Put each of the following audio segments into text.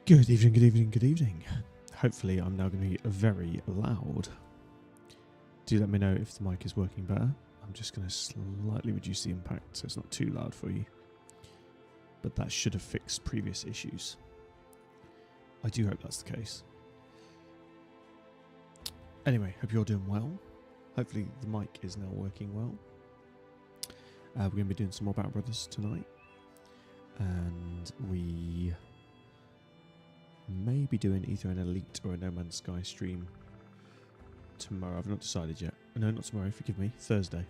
Good evening, good evening, good evening. Hopefully I'm now going to be very loud. Do let me know if the mic is working better. I'm just going to slightly reduce the impact so it's not too loud for you. But that should have fixed previous issues. I do hope that's the case. Anyway, hope you're doing well. Hopefully the mic is now working well. We're going to be doing some more Battle Brothers tonight. And we may be doing either an Elite or a No Man's Sky stream tomorrow. I've not decided yet. No, not tomorrow, forgive me. Thursday.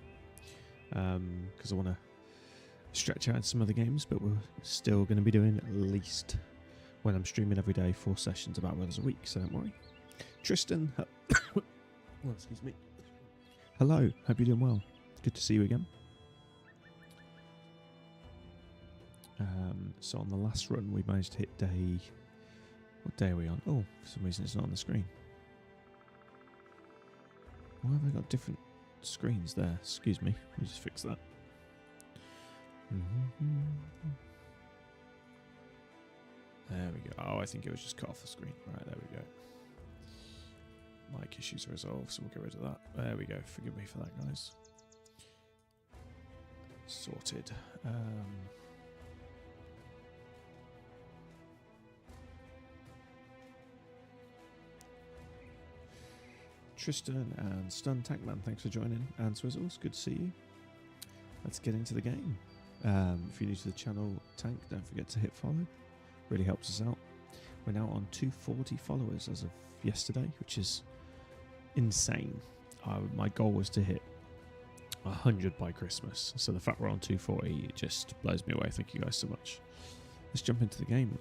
Because I want to stretch out in some other games, but we're still going to be doing at least, when I'm streaming every day, 4 sessions of Battle Brothers a week, so don't worry. Tristan, oh, excuse me. Hello, hope you're doing well. Good to see you again. So on the last run, we managed to hit day... What day are we on? Oh, for some reason it's not on the screen. Why have I got different screens there? Excuse me. Let me just fix that. There we go. Oh, I think it was just cut off the screen. Right, there we go. Mic issues are resolved, so we'll get rid of that. There we go. Forgive me for that, guys. Sorted. Tristan and Stun Tankman, thanks for joining. And Swizzles, good to see you. Let's get into the game. If you're new to the channel, Tank, don't forget to hit follow. Really helps us out. We're now on 240 followers as of yesterday, which is insane. My goal was to hit 100 by Christmas. So the fact we're on 240, it just blows me away. Thank you guys so much. Let's jump into the game.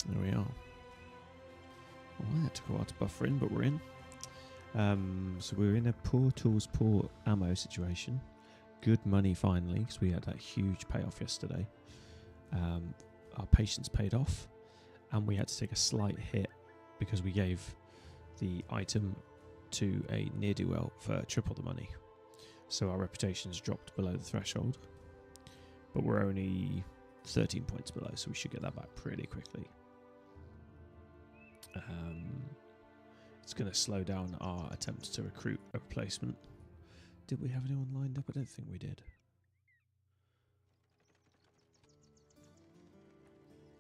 There we are. Well, that took a while to buffer in, but we're in. So we're in a poor tools, poor ammo situation. Good money finally, because we had that huge payoff yesterday. Our patience paid off, and we had to take a slight hit because we gave the item to a ne'er-do-well for triple the money. So our reputation's dropped below the threshold, but we're only 13 points below, so we should get that back pretty quickly. It's going to slow down our attempts to recruit a replacement. Did we have anyone lined up? I don't think we did.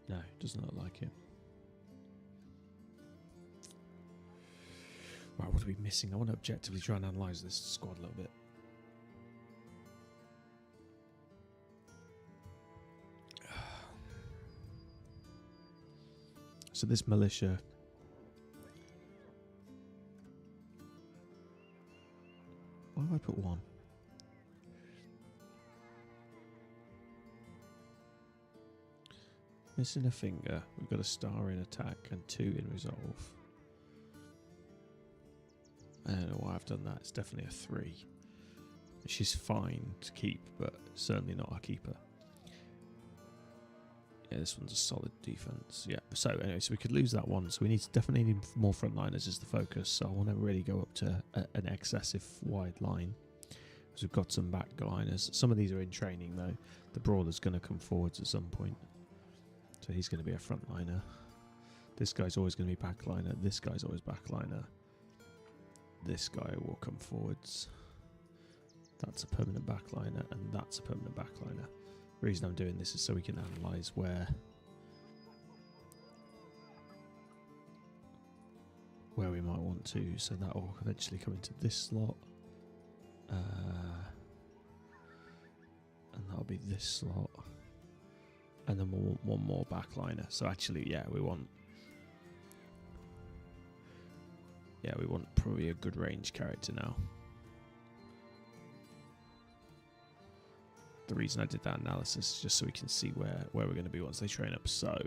No, doesn't look like it. Right, what are we missing? I want to objectively try and analyse this squad a little bit. So this militia... Why have I put 1? Missing a finger. We've got a star in attack and 2 in resolve. I don't know why I've done that. It's definitely a 3. She's fine to keep, but certainly not our keeper. Yeah, this one's a solid defense. Yeah, so anyway, so we could lose that one. So we definitely need more frontliners as the focus. So I want to really go up to an excessive wide line. Because we've got some backliners. Some of these are in training though. The brawler's going to come forwards at some point. So he's going to be a frontliner. This guy's always going to be backliner. This guy's always backliner. This guy will come forwards. That's a permanent backliner, and that's a permanent backliner. The reason I'm doing this is so we can analyse where we might want to. So that will eventually come into this slot, and that'll be this slot, and then we'll want one more backliner. So actually, yeah, we want probably a good range character now. The reason I did that analysis is just so we can see where we're going to be once they train up. So,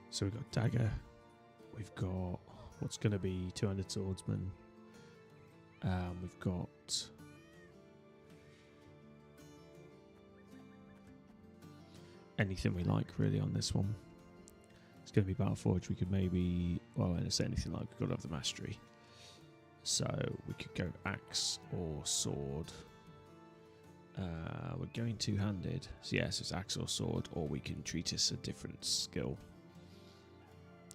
so we've got Dagger, we've got what's going to be 200 Swordsman, we've got anything we like really on this one. It's going to be Battleforge. We could maybe, well, I didn't say anything like we've got to have the mastery. So we could go axe or sword. We're going two-handed. So yes, it's axe or sword, or we can treatise a different skill.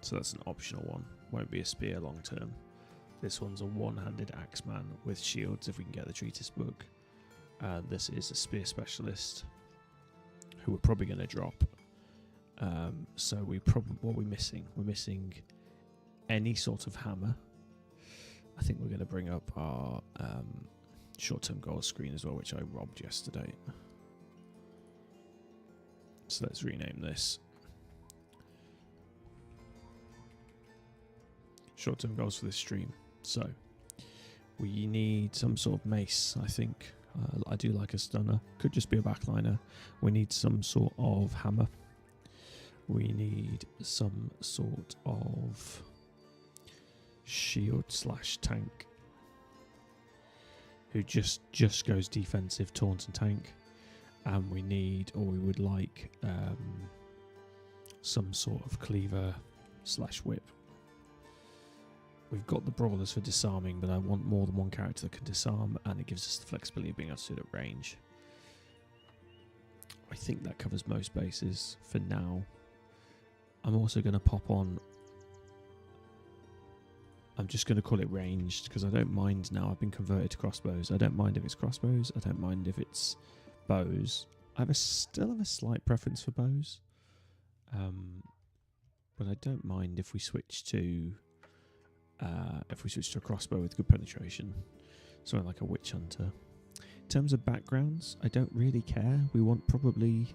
So that's an optional one. Won't be a spear long term. This one's a one-handed axeman with shields if we can get the treatise book. This is a spear specialist who we're probably going to drop. So what are we missing? We're missing any sort of hammer. I think we're going to bring up our short-term goals screen as well, which I robbed yesterday. So let's rename this. Short-term goals for this stream. So we need some sort of mace, I think. I do like a stunner. Could just be a backliner. We need some sort of hammer. We need some sort of shield / tank who just goes defensive, taunt and tank. And we need, or we would like, some sort of cleaver / whip. We've got the brawlers for disarming, but I want more than one character that can disarm, and it gives us the flexibility of being able to do it at range. I think that covers most bases for now. I'm also going to pop on... I'm just going to call it ranged, because I don't mind now. I've been converted to crossbows. I don't mind if it's crossbows. I don't mind if it's bows. I still have a slight preference for bows. But I don't mind if we switch to... a crossbow with good penetration, something like a witch hunter. In terms of backgrounds, I don't really care. We want probably,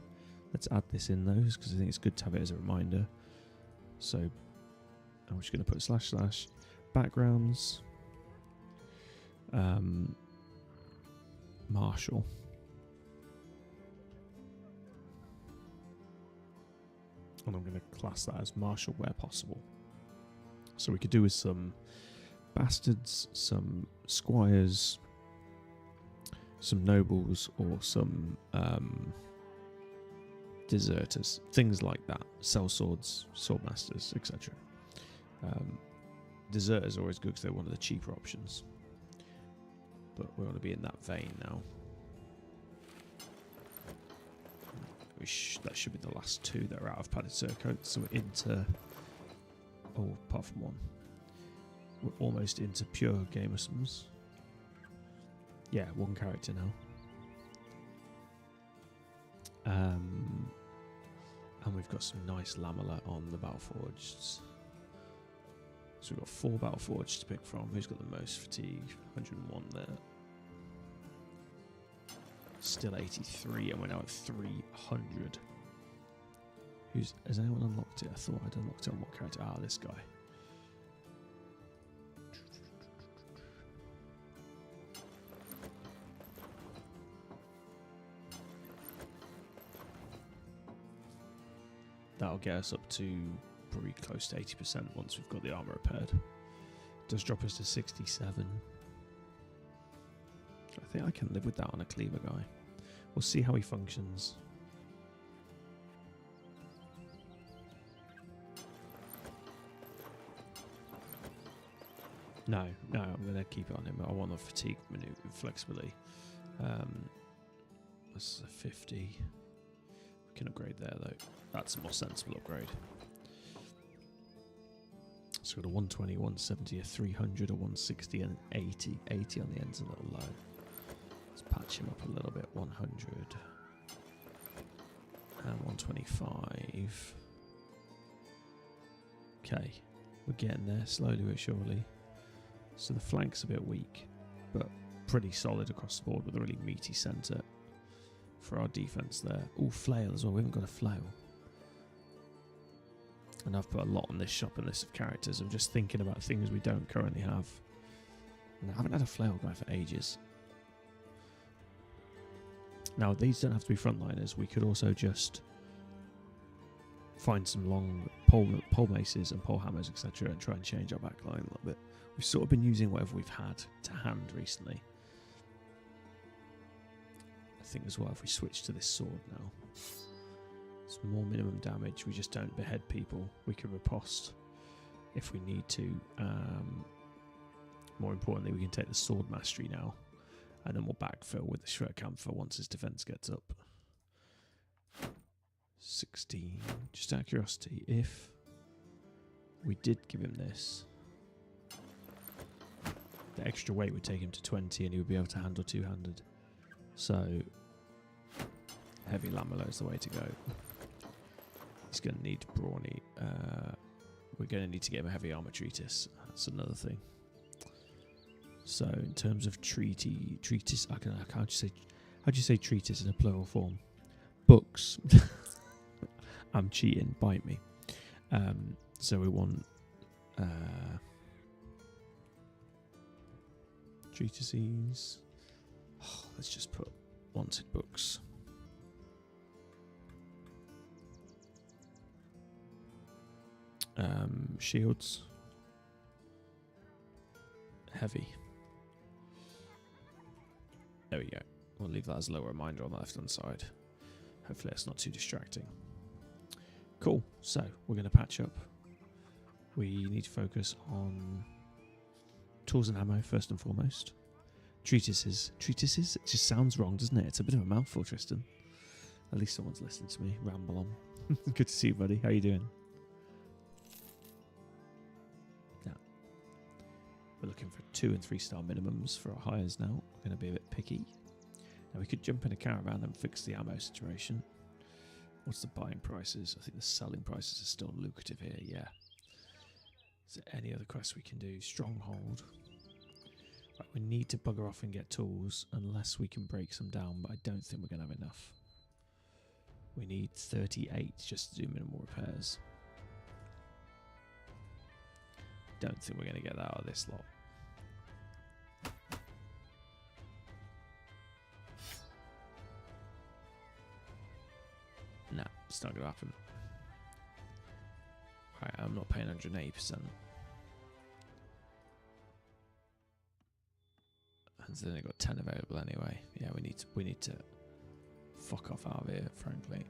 let's add this in those because I think it's good to have it as a reminder. So I'm just going to put / backgrounds, martial. And I'm going to class that as martial where possible. So we could do with some bastards, some squires, some nobles, or some deserters, things like that. Sellswords, swordmasters, etc. Deserters are always good because they're one of the cheaper options. But we want to be in that vein now. That should be the last two that are out of padded surcoats. So we're into... Oh, apart from one. We're almost into pure gamersons. Yeah, one character now. And we've got some nice lamella on the Battleforged. So we've got 4 Battleforged to pick from. Who's got the most fatigue? 101 there. Still 83, and we're now at 300. Has anyone unlocked it? I thought I'd unlocked it on what character? Ah, this guy. That'll get us up to probably close to 80% once we've got the armor repaired. Does drop us to 67. I think I can live with that on a cleaver guy. We'll see how he functions. No, I'm going to keep it on him. I want the fatigue maneuver flexibility. This is a 50. We can upgrade there, though. That's a more sensible upgrade. So we've got a 120, 170, a 300, a 160, and an 80. 80 on the end's a little low. Let's patch him up a little bit. 100. And 125. Okay. We're getting there slowly but surely. So the flank's a bit weak, but pretty solid across the board with a really meaty centre for our defence there. Oh, flail as well. We haven't got a flail. And I've put a lot on this shopping list of characters. I'm just thinking about things we don't currently have. And I haven't had a flail guy for ages. Now, these don't have to be frontliners. We could also just find some long pole maces and pole hammers, etc., and try and change our backline a little bit. We've sort of been using whatever we've had to hand recently. I think as well if we switch to this sword now. It's more minimum damage. We just don't behead people. We can riposte if we need to. More importantly, we can take the sword mastery now, and then we'll backfill with the Schwertkampfer once his defense gets up. 16. Just out of curiosity, if we did give him this, the extra weight would take him to 20 and he would be able to handle two-handed. So heavy Lamelo is the way to go. He's going to need brawny. We're going to need to get him a heavy armor treatise. That's another thing. So in terms of treatise, how'd you say treatise in a plural form? Books. I'm cheating. Bite me. So we want treatises. Oh, let's just put wanted books. Shields. Heavy. There we go. We'll leave that as a little reminder on the left hand side. Hopefully it's not too distracting. Cool. So we're going to patch up. We need to focus on tools and ammo first and foremost. Treatises. Treatises? It just sounds wrong, doesn't it? It's a bit of a mouthful, Tristan. At least someone's listening to me ramble on. Good to see you, buddy. How you doing? Yeah. We're looking for 2 and 3 star minimums for our hires now. We're going to be a bit picky. Now we could jump in a caravan and fix the ammo situation. What's the buying prices? I think the selling prices are still lucrative here, yeah. Is there any other quests we can do? Stronghold. Right, we need to bugger off and get tools unless we can break some down, but I don't think we're going to have enough. We need 38 just to do minimal repairs. Don't think we're going to get that out of this lot. No, it's not going to happen. Right, I'm not paying 180%. And then they've got 10 available anyway. Yeah, we need to fuck off out of here, frankly.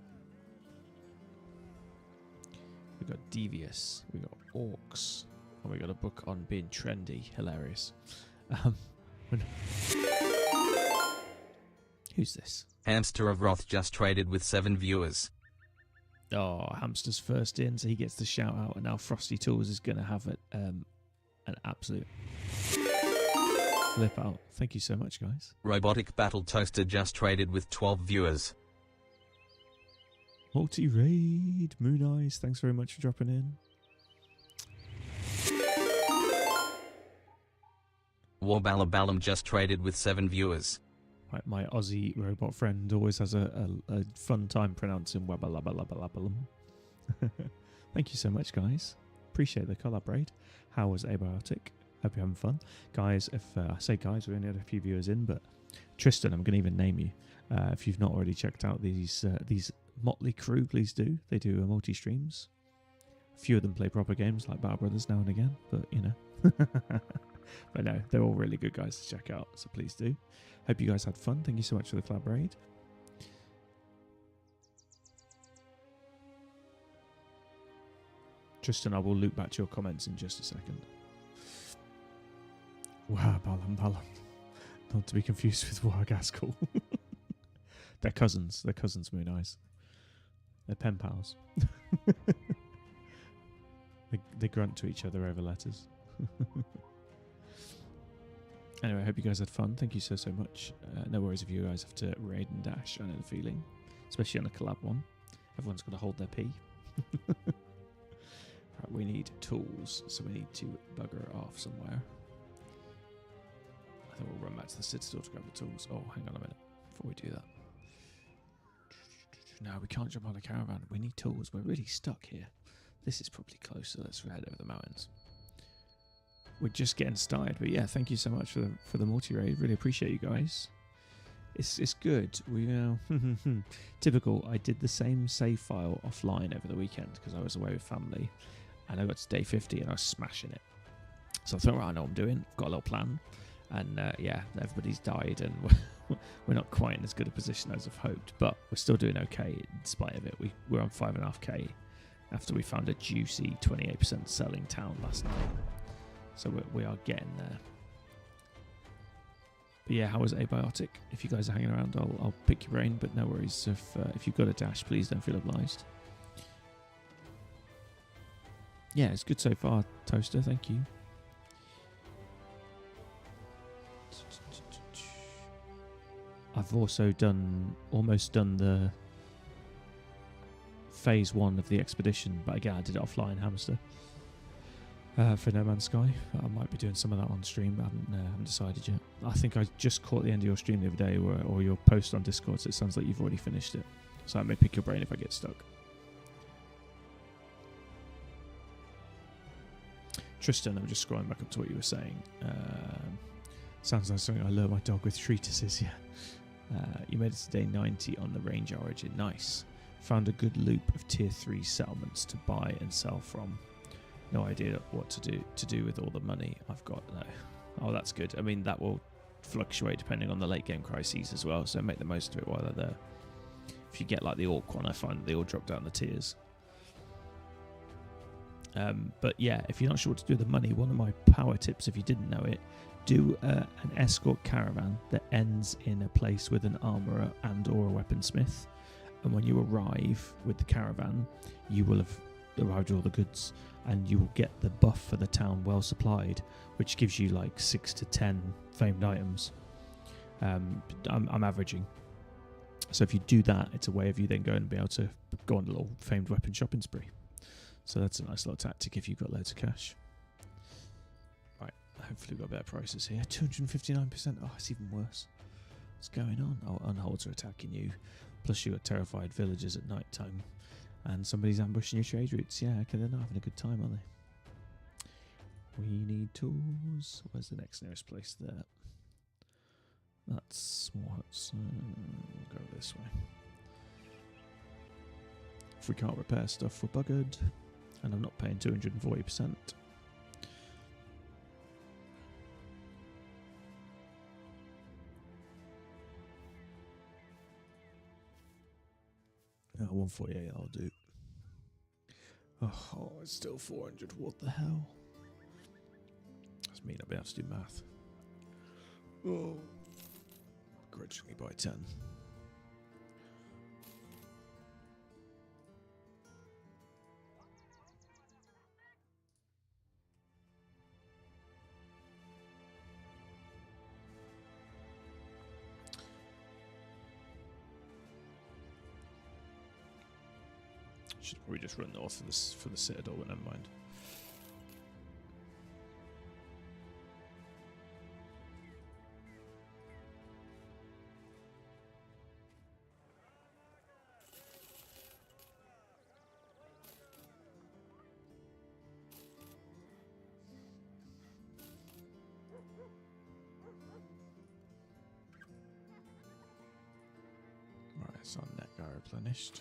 We've got Devious, we've got Orcs, and we've got a book on being trendy. Hilarious. Who's this? Hamster of Wrath just traded with 7 viewers. Oh, Hamster's first in, so he gets the shout out, and now Frosty Tools is going to have an absolute flip out. Thank you so much, guys. Robotic Battle Toaster just traded with 12 viewers. Multi-raid, Moon Eyes, thanks very much for dropping in. Warbalabalum just traded with 7 viewers. Right, my Aussie robot friend always has a fun time pronouncing Wabalabalum. Thank you so much, guys. Appreciate the collaborate. How was Abiotic? Hope you're having fun. Guys, if I say guys, we only had a few viewers in, but Tristan, I'm going to even name you. If you've not already checked out these motley crew, please do. They do multi-streams. A few of them play proper games like Battle Brothers now and again, but you know. But no, they're all really good guys to check out, so please do. Hope you guys had fun. Thank you so much for the collaborate. Tristan, I will loop back to your comments in just a second. Wow, Balam. Not to be confused with Wargaskell. They're cousins. They're cousins, Moon Eyes. They're pen pals. They grunt to each other over letters. Anyway, I hope you guys had fun. Thank you so much. No worries if you guys have to raid and dash. I know the feeling. Especially on a collab one. Everyone's got to hold their pee. Right, we need tools, so we need to bugger off somewhere. I think we'll run back to the citadel to grab the tools. Oh, hang on a minute before we do that. No, we can't jump on a caravan. We need tools. We're really stuck here. This is probably closer. Let's head over the mountains. We're just getting started, but yeah, thank you so much for the multi-raid. Really appreciate you guys. It's good. We typical. I did the same save file offline over the weekend because I was away with family, and I got to day 50 and I was smashing it. So I thought, right, I know what I'm doing. I've got a little plan, and yeah, everybody's died, and we're not quite in as good a position as I've hoped, but we're still doing okay in spite of it. We're on 5.5k after we found a juicy 28% selling town last night. So we are getting there. But yeah, how was Abiotic? If you guys are hanging around, I'll pick your brain, but no worries. If you've got a dash, please don't feel obliged. Yeah, it's good so far, Toaster. Thank you. I've also almost done the phase 1 of the expedition, but again, I did it offline, Hamster, for No Man's Sky. I might be doing some of that on stream, but I haven't decided yet. I think I just caught the end of your stream the other day, or your post on Discord, so it sounds like you've already finished it. So I may pick your brain if I get stuck. Tristan, I'm just scrolling back up to what you were saying. Sounds like something I lure my dog with treatises, yeah. You made it to day 90 on the range origin. Nice. Found a good loop of tier 3 settlements to buy and sell from. No idea what to do with all the money I've got though. Oh, that's good. I mean, that will fluctuate depending on the late game crises as well, so make the most of it while they're there. If you get like the Orc one, I find that they all drop down the tiers. But yeah, if you're not sure what to do with the money, one of my power tips, if you didn't know it, do an escort caravan that ends in a place with an armourer and or a weaponsmith. And when you arrive with the caravan, you will have arrived with all the goods, and you will get the buff for the town well supplied, which gives you like 6 to 10 famed items. I'm averaging. So if you do that, it's a way of you then going and be able to go on a little famed weapon shopping spree. So that's a nice little tactic if you've got loads of cash. Right, hopefully we've got better prices here. 259%. Oh, it's even worse. What's going on? Oh, unholds are attacking you. Plus you got terrified villagers at night time. And somebody's ambushing your trade routes. Yeah, okay, they're not having a good time, are they? We need tools. Where's the next nearest place there? That's small huts. We'll go this way. If we can't repair stuff, we're buggered. And I'm not paying 240%. Oh, 148 I'll do. Oh, it's still 400. What the hell? That's me not being able to do math. Oh. Grudgingly by 10. Should probably just run north for the citadel, but never mind. Right, so net guy replenished.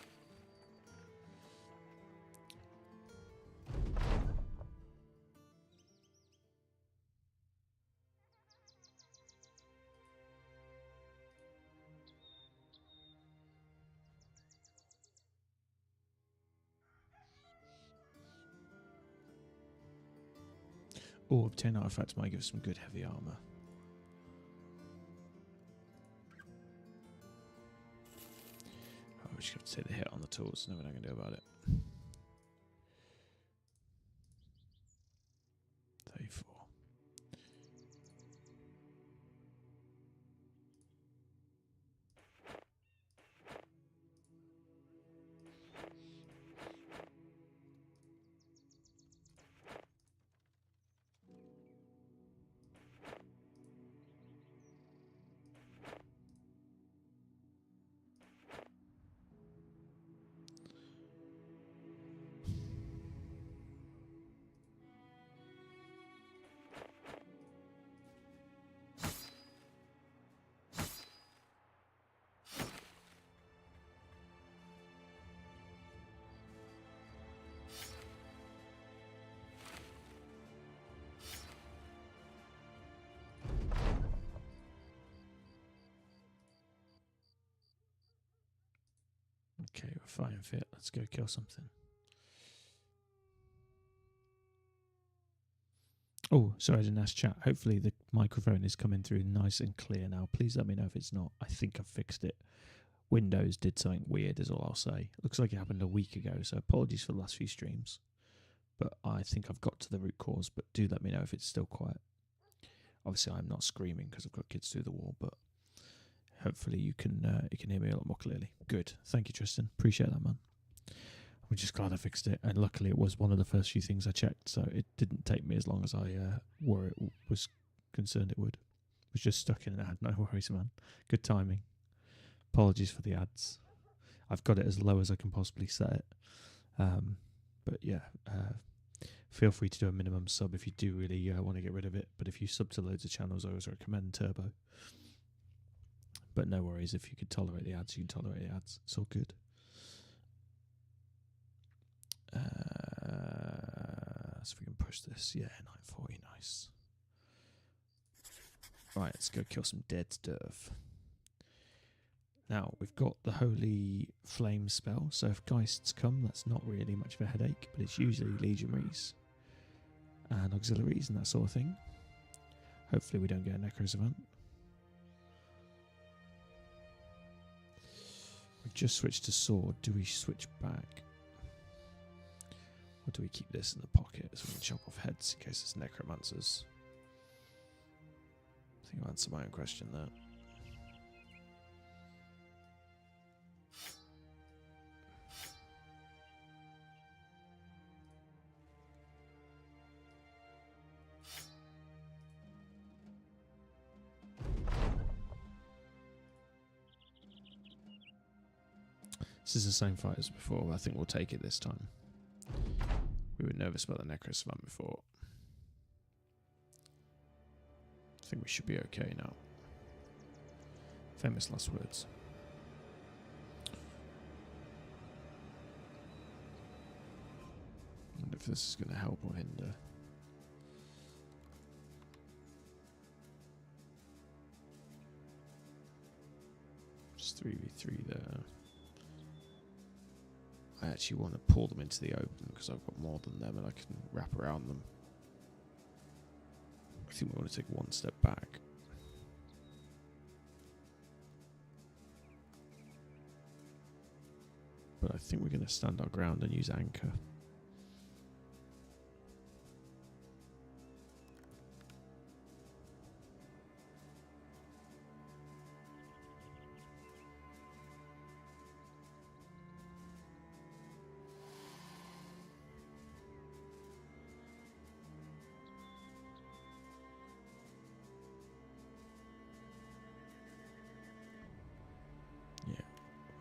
Oh, obtain artifacts might give us some good heavy armor. Oh, we just have to take the hit on the tools. Nothing I can do about it. 34. Okay, we're fine fit. Let's go kill something. Oh, sorry, I didn't ask chat. Hopefully the microphone is coming through nice and clear now. Please let me know if it's not. I think I've fixed it. Windows did something weird is all I'll say. Looks like it happened a week ago, so apologies for the last few streams. But I think I've got to the root cause, but do let me know if it's still quiet. Obviously, I'm not screaming because I've got kids through the wall, but hopefully you can hear me a lot more clearly. Good. Thank you, Tristan. Appreciate that, man. I'm just glad I fixed it, and luckily it was one of the first few things I checked, so it didn't take me as long as I was concerned it would. It was just stuck in an ad. No worries, man. Good timing. Apologies for the ads. I've got it as low as I can possibly set it. But yeah, feel free to do a minimum sub if you do really want to get rid of it. But if you sub to loads of channels, I always recommend Turbo. But no worries, if you could tolerate the ads, you can tolerate the ads. It's all good. So we can push this. Yeah, 940, nice. Right, let's go kill some dead stuff. Now, we've got the Holy Flame spell, so if Geists come, that's not really much of a headache, but it's usually Legionaries and Auxiliaries and that sort of thing. Hopefully we don't get a Necros event. We've just switched to Sword. Do we switch back? Or do we keep this in the pocket so we can chop off heads in case it's Necromancers? I think I'll answer my own question there. This is the same fight as before, but I think we'll take it this time. We were nervous about the Necros event before. I think we should be okay now. Famous last words. I wonder if this is going to help or hinder. Just 3v3 there. I actually want to pull them into the open because I've got more than them and I can wrap around them. I think we want to take one step back. But I think we're going to stand our ground and use anchor.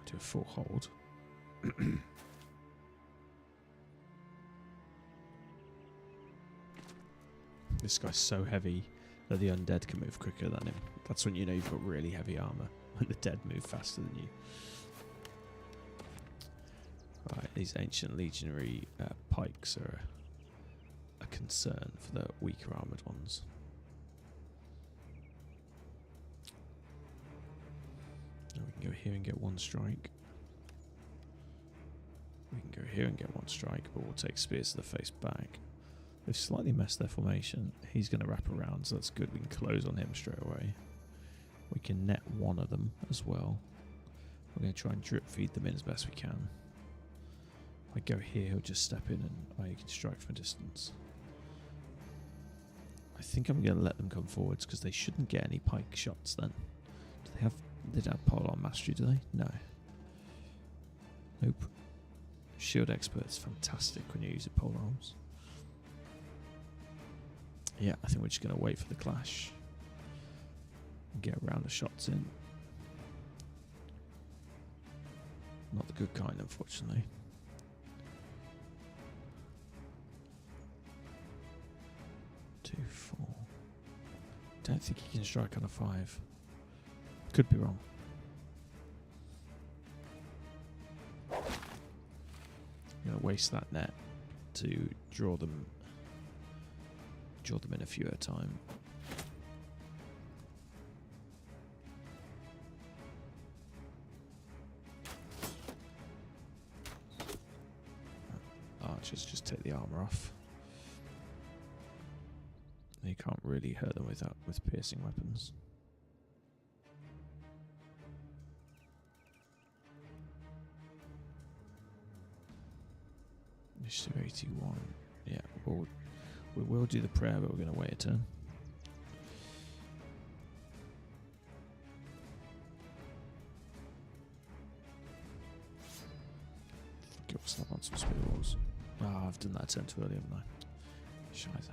Do a full hold. This guy's so heavy that the undead can move quicker than him. That's when you know you've got really heavy armor, when the dead move faster than you. Right, these ancient legionary pikes are a concern for the weaker armored ones. We can go here and get one strike. We can go here and get one strike, but we'll take spears to the face back. They've slightly messed their formation. He's going to wrap around, so that's good. We can close on him straight away. We can net one of them as well. We're going to try and drip feed them in as best we can. If I go here, he'll just step in and you can strike from a distance. I think I'm going to let them come forwards because they shouldn't get any pike shots then. Do they have... They don't have pole-arm mastery, do they? No. Nope. Shield expert is fantastic when you use it pole arms. Yeah, I think we're just going to wait for the clash. And get a round of shots in. Not the good kind, unfortunately. Two, 4. Don't think he can strike on a 5. Could be wrong. I'm going to waste that net to draw them in a few at a time. rough. You can't really hurt them with piercing weapons. Initiative 81. Yeah, we will do the prayer, but we're going to wait a turn. Fuck, we'll slap on some spear walls. Oh, I've done that a turn too early, haven't I? Scheiße.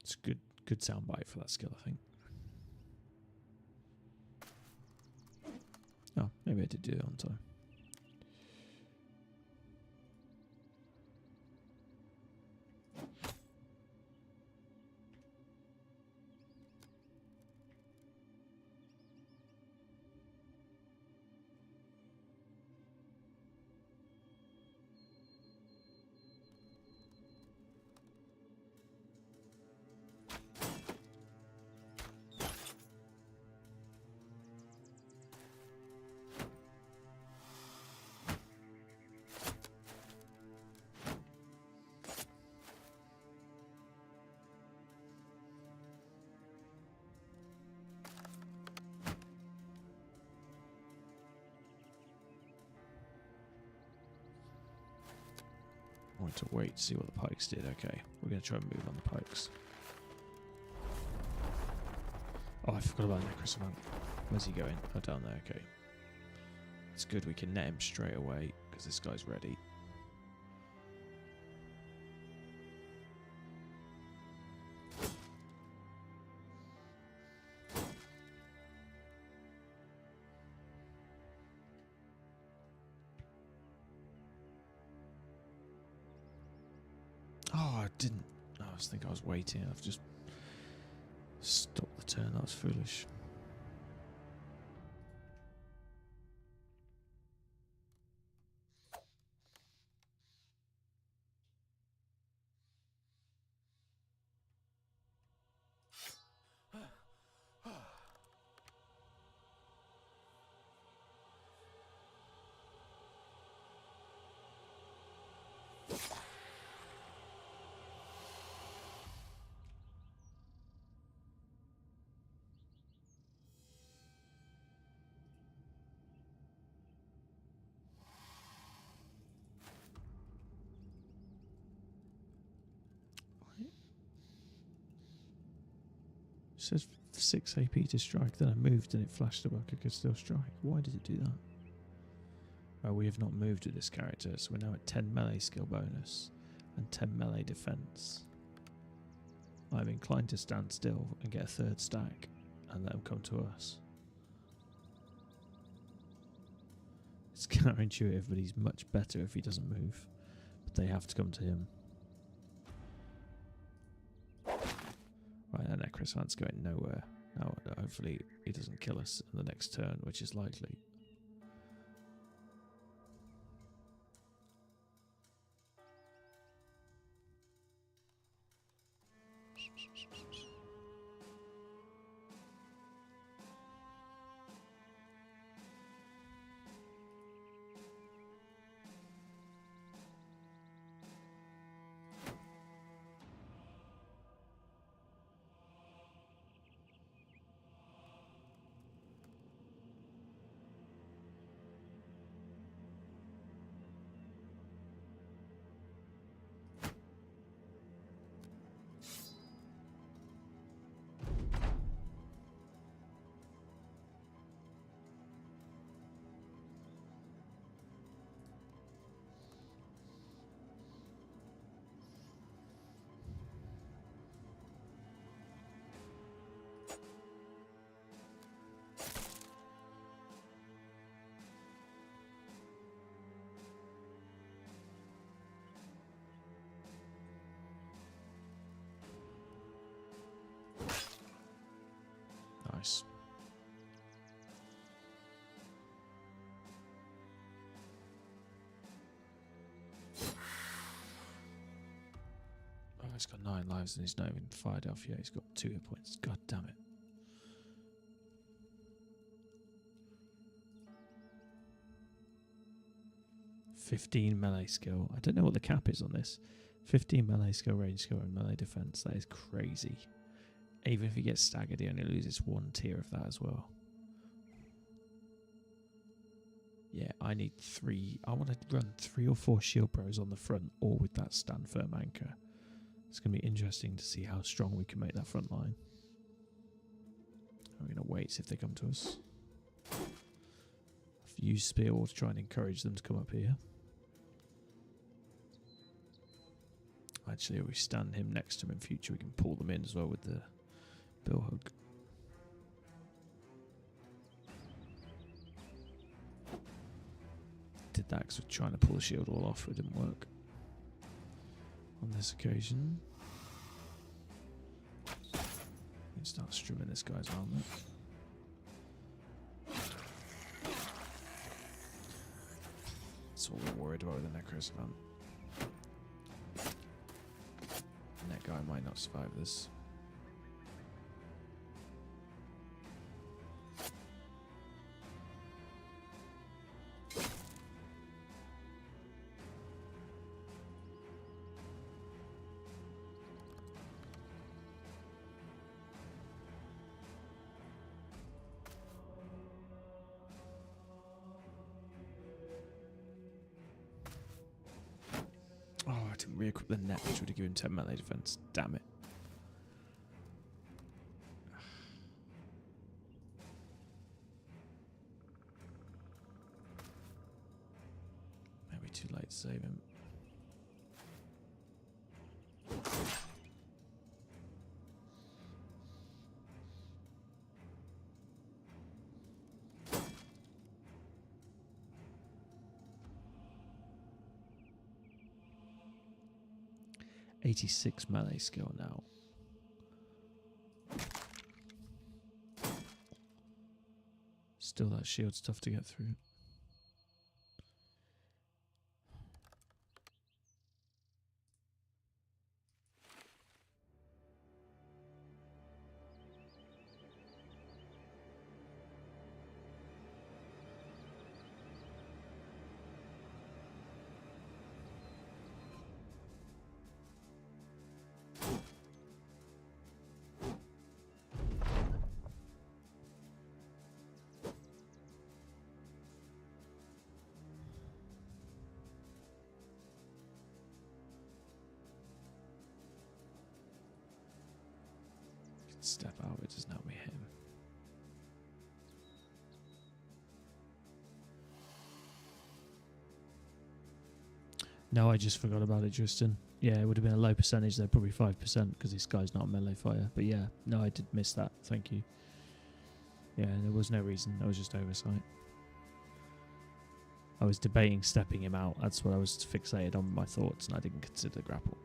It's a good soundbite for that skill, I think. Oh, maybe I did do it on time. I want to wait to see what the pikes did. Okay, we're going to try and move on the pikes. Oh, I forgot about Necrosmant. Where's he going? Oh, down there. Okay. It's good. We can net him straight away because this guy's ready. Oh, I didn't. I was thinking I was waiting. I've just stopped the turn. That was foolish. It says 6 AP to strike. Then I moved and it flashed up like I could still strike. Why did it do that? Oh, we have not moved with this character, so we're now at 10 melee skill bonus and 10 melee defense. I'm inclined to stand still and get a third stack and let them come to us. It's counterintuitive, but he's much better if he doesn't move. But they have to come to him. Right, that Necrosant's going nowhere. Now, hopefully he doesn't kill us in the next turn, which is likely. Nice. Oh, it's got 9 lives and he's not even fired off yet. He's got 2 hit points. God damn it. "15 melee skill." I don't know what the cap is on this. 15 melee skill, range skill, and melee defense. That is crazy. Even if he gets staggered, he only loses 1 tier of that as well. Yeah, I need 3. I want to run 3 or 4 shield bros on the front, all with that stand firm anchor. It's going to be interesting to see how strong we can make that front line. I'm going to wait, see if they come to us. I've used Spear Wall to try and encourage them to come up here. Actually, if we stand him next to him in future, we can pull them in as well with the bill hook. Did that because we're trying to pull the shield wall off, it didn't work. On this occasion, we can start strimming this guy's armor. That's what we're worried about with the Necrosavan. That guy might not survive this. Oh, I didn't re-equip the net, which would have given 10 melee defense. Damn it. Maybe too late to save him. "86 melee skill now." Still, that shield's tough to get through. Step out, it doesn't help me hit him. No, I just forgot about it, Tristan. Yeah, it would have been a low percentage though, probably 5%, because this guy's not a melee fighter. But yeah, no, I did miss that. Thank you. Yeah, there was no reason. That was just oversight. I was debating stepping him out. That's what I was fixated on, my thoughts, and I didn't consider grapple.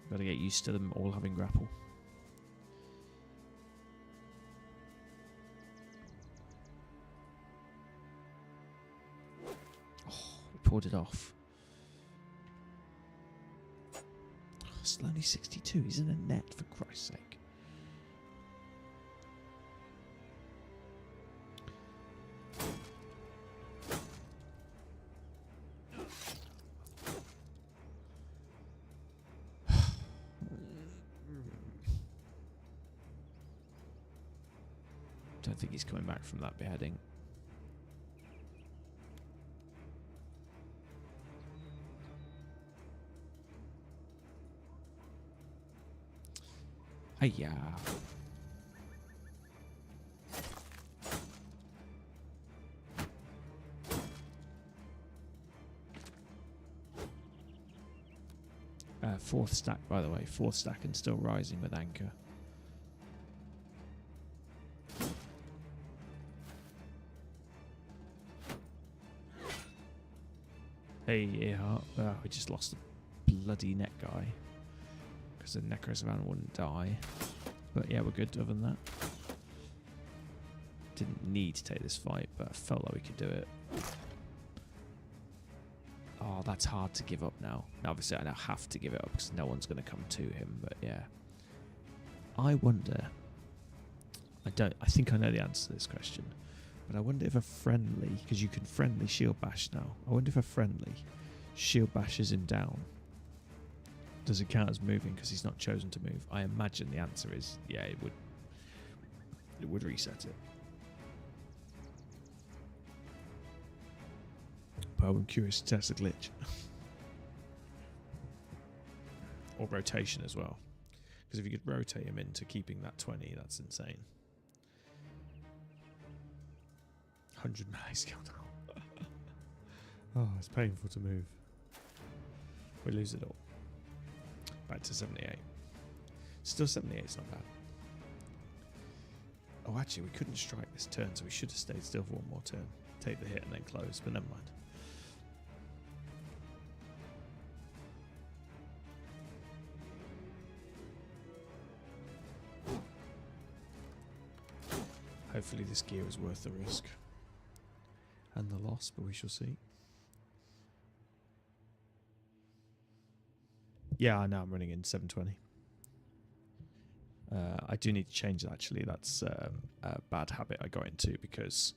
Got to get used to them all having grapple. Pulled it off. Oh, still only 62. He's in a net, for Christ's sake. Don't think he's coming back from that beheading. Hiya. Fourth stack, by the way. Fourth stack and still rising with anchor. Hey, Earhart. We just lost the bloody net guy. Because the Necrosavan wouldn't die. But yeah, we're good other than that. Didn't need to take this fight, but I felt like we could do it. Oh, that's hard to give up now. Obviously, I now have to give it up because no one's going to come to him. But yeah, I wonder. I think I know the answer to this question, but I wonder if a friendly, because you can friendly shield bash now. I wonder if a friendly shield bashes him down. Does it count as moving because he's not chosen to move? I imagine the answer is yeah. It would. It would reset it. But I'm curious to test the glitch. Or rotation as well. Because if you could rotate him into keeping that 20, that's insane. 100 melee skill now. Oh, it's painful to move. We lose it all. Back to 78. Still 78 is not bad. Oh, actually, we couldn't strike this turn, so we should have stayed still for one more turn. Take the hit and then close, but never mind. Hopefully this gear is worth the risk and the loss, but we shall see. Yeah, I know I'm running in 720. I do need to change that, actually. That's a bad habit I got into because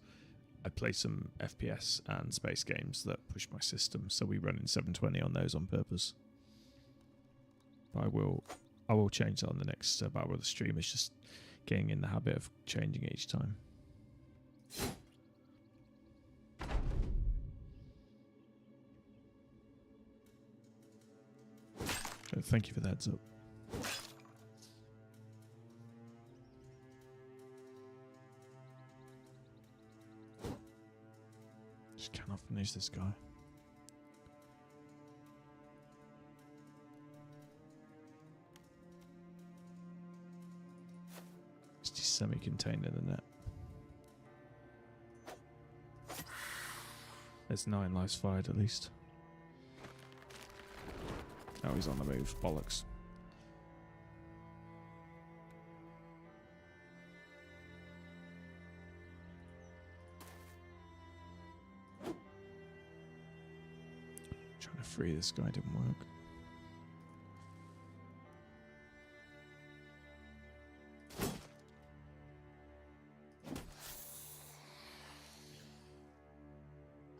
I play some FPS and space games that push my system, so we run in 720 on those on purpose. But I will change that on the next battle with the stream. It's just getting in the habit of changing each time. Thank you for the heads up. Just cannot finish this guy. He's semi-contained in the net. There's 9 lives fired at least. Oh, he's on the move. Bollocks. Trying to free this guy didn't work.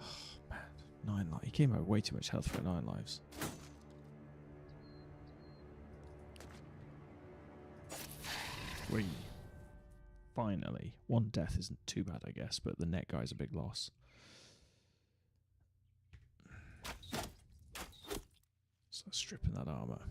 Oh, man. 9 lives. He came out with way too much health for 9 lives. Finally. 1 death isn't too bad, I guess, but the net guy's a big loss. So stripping that armor.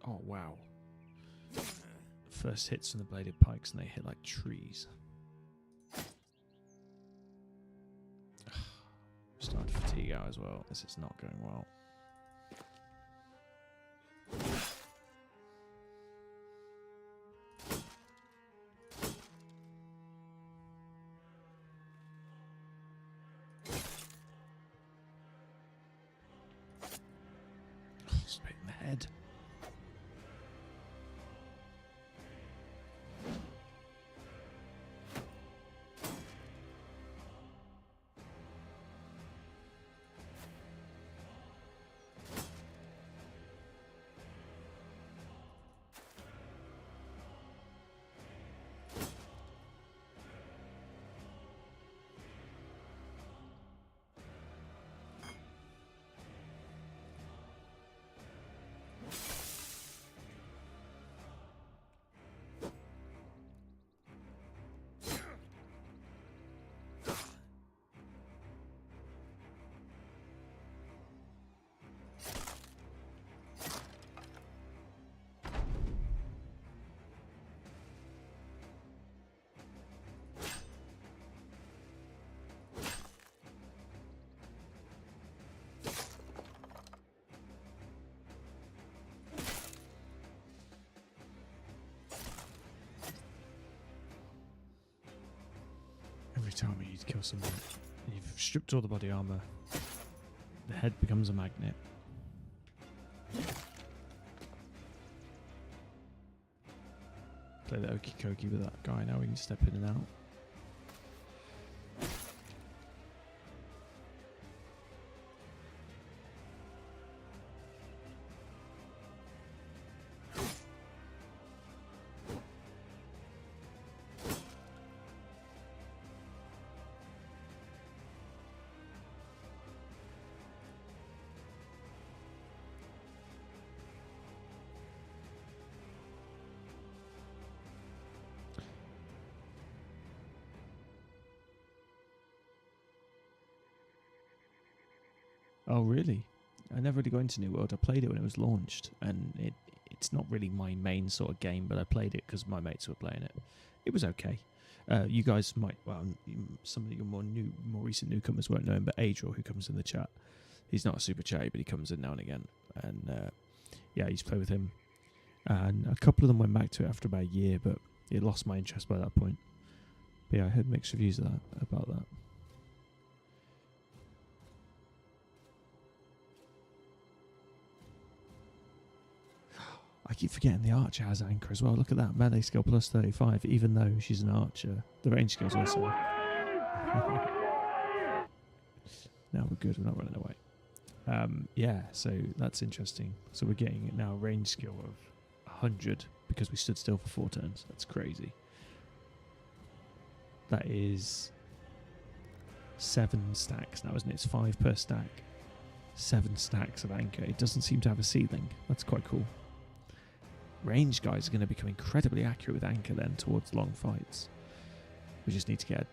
Oh, wow. First hits from the bladed pikes and they hit like trees. Starting to fatigue out as well. This is not going well. Oh, straight in the head. Every time you need to kill someone, you've stripped all the body armor. The head becomes a magnet. play the okie dokie with that guy now. We can step in and out. Oh, really? I never really got into New World. I played it when it was launched, and it's not really my main sort of game, but I played it because my mates were playing it. It was okay. You guys might, well, some of your more recent newcomers won't know him, but Adriel, who comes in the chat, he's not a super chatty, but he comes in now and again. And yeah, I used to play with him. And a couple of them went back to it after about a year, but it lost my interest by that point. But yeah, I heard mixed reviews of about that. I keep forgetting the archer has anchor as well. Look at that. Melee skill plus 35, even though she's an archer. The range skill's also. Now we're good. We're not running away. Yeah, so that's interesting. So we're getting it now a range skill of 100 because we stood still for 4 turns. That's crazy. That is 7 stacks now, isn't it? It's 5 per stack. 7 stacks of anchor. It doesn't seem to have a ceiling. That's quite cool. Range guys are going to become incredibly accurate with anchor then towards long fights. We just need to get a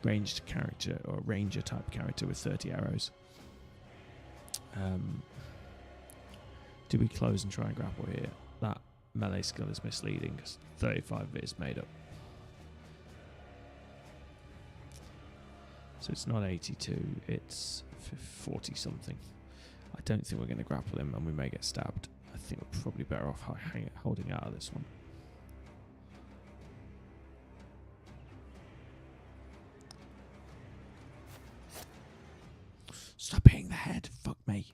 ranged character or a ranger type character with 30 arrows. Do we close and try and grapple here? That melee skill is misleading because 35 of it is made up. So it's not 82, it's 40 something. I don't think we're going to grapple him and we may get stabbed. I think we're probably better off holding out of this one. Stop hitting the head. Fuck me.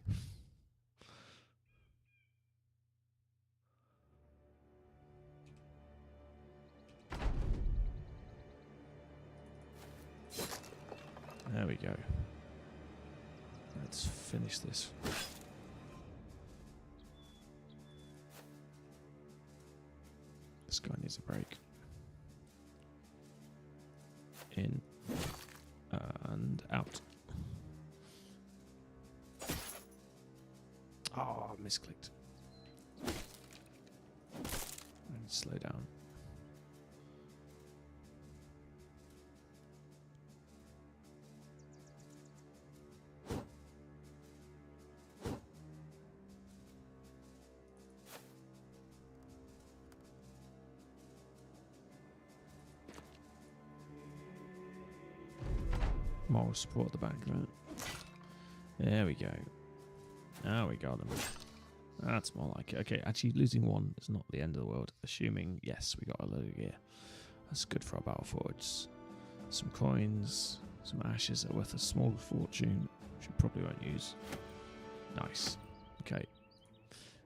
There we go. Let's finish this. This guy needs a break. In and out. Oh, I misclicked. And slow down. Moral support at the back, right? There we go. Now we got him. That's more like it. Okay, actually losing 1 is not the end of the world. Assuming, yes, we got a load of gear. That's good for our battle forge. Some coins, some ashes that are worth a small fortune, which we probably won't use. Nice. Okay.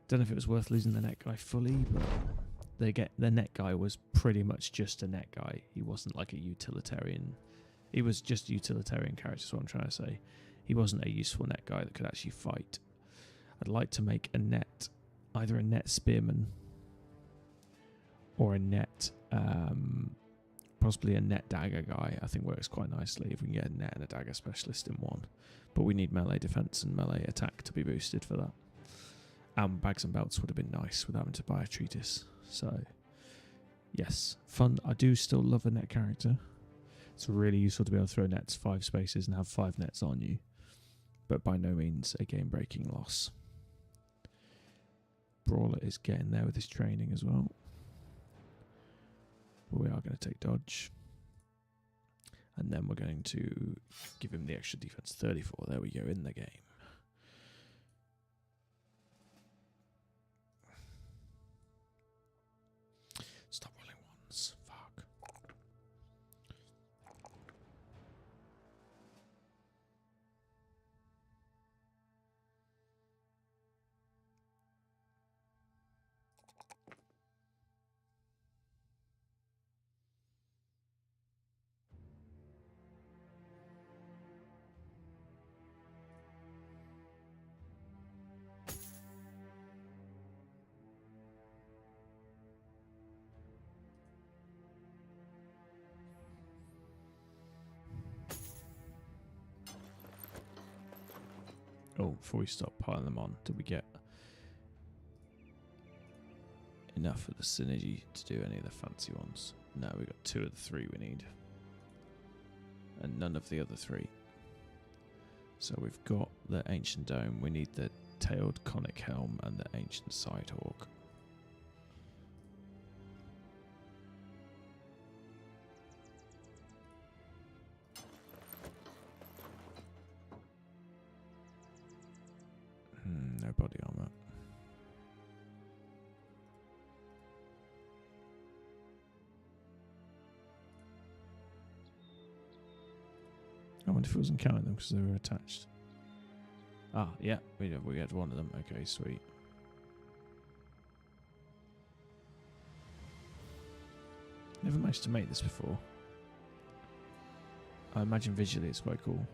Don't know if it was worth losing the net guy fully, but the net guy was pretty much just a net guy. He wasn't like a utilitarian. He was just a utilitarian character, is what I'm trying to say. He wasn't a useful net guy that could actually fight. I'd like to make a net, either a net spearman or a net, possibly a net dagger guy. I think works quite nicely if we can get a net and a dagger specialist in one. But we need melee defense and melee attack to be boosted for that. Bags and belts would have been nice without having to buy a treatise. So, yes, fun. I do still love a net character. It's really useful to be able to throw nets 5 spaces and have 5 nets on you. But by no means a game-breaking loss. Brawler is getting there with his training as well. But we are going to take dodge. And then we're going to give him the extra defense. 34, there we go, in the game. Stop rolling ones. Fuck. Oh, before we stop piling them on, did we get enough of the synergy to do any of the fancy ones? No, we got 2 of the 3 we need. And none of the other 3. So we've got the Ancient Dome, we need the Tailed Conic Helm and the Ancient Sidehawk. No body armor. I wonder if it wasn't counting them because they were attached. Ah, yeah, we had one of them. Okay, sweet. Never managed to make this before. I imagine visually it's quite cool.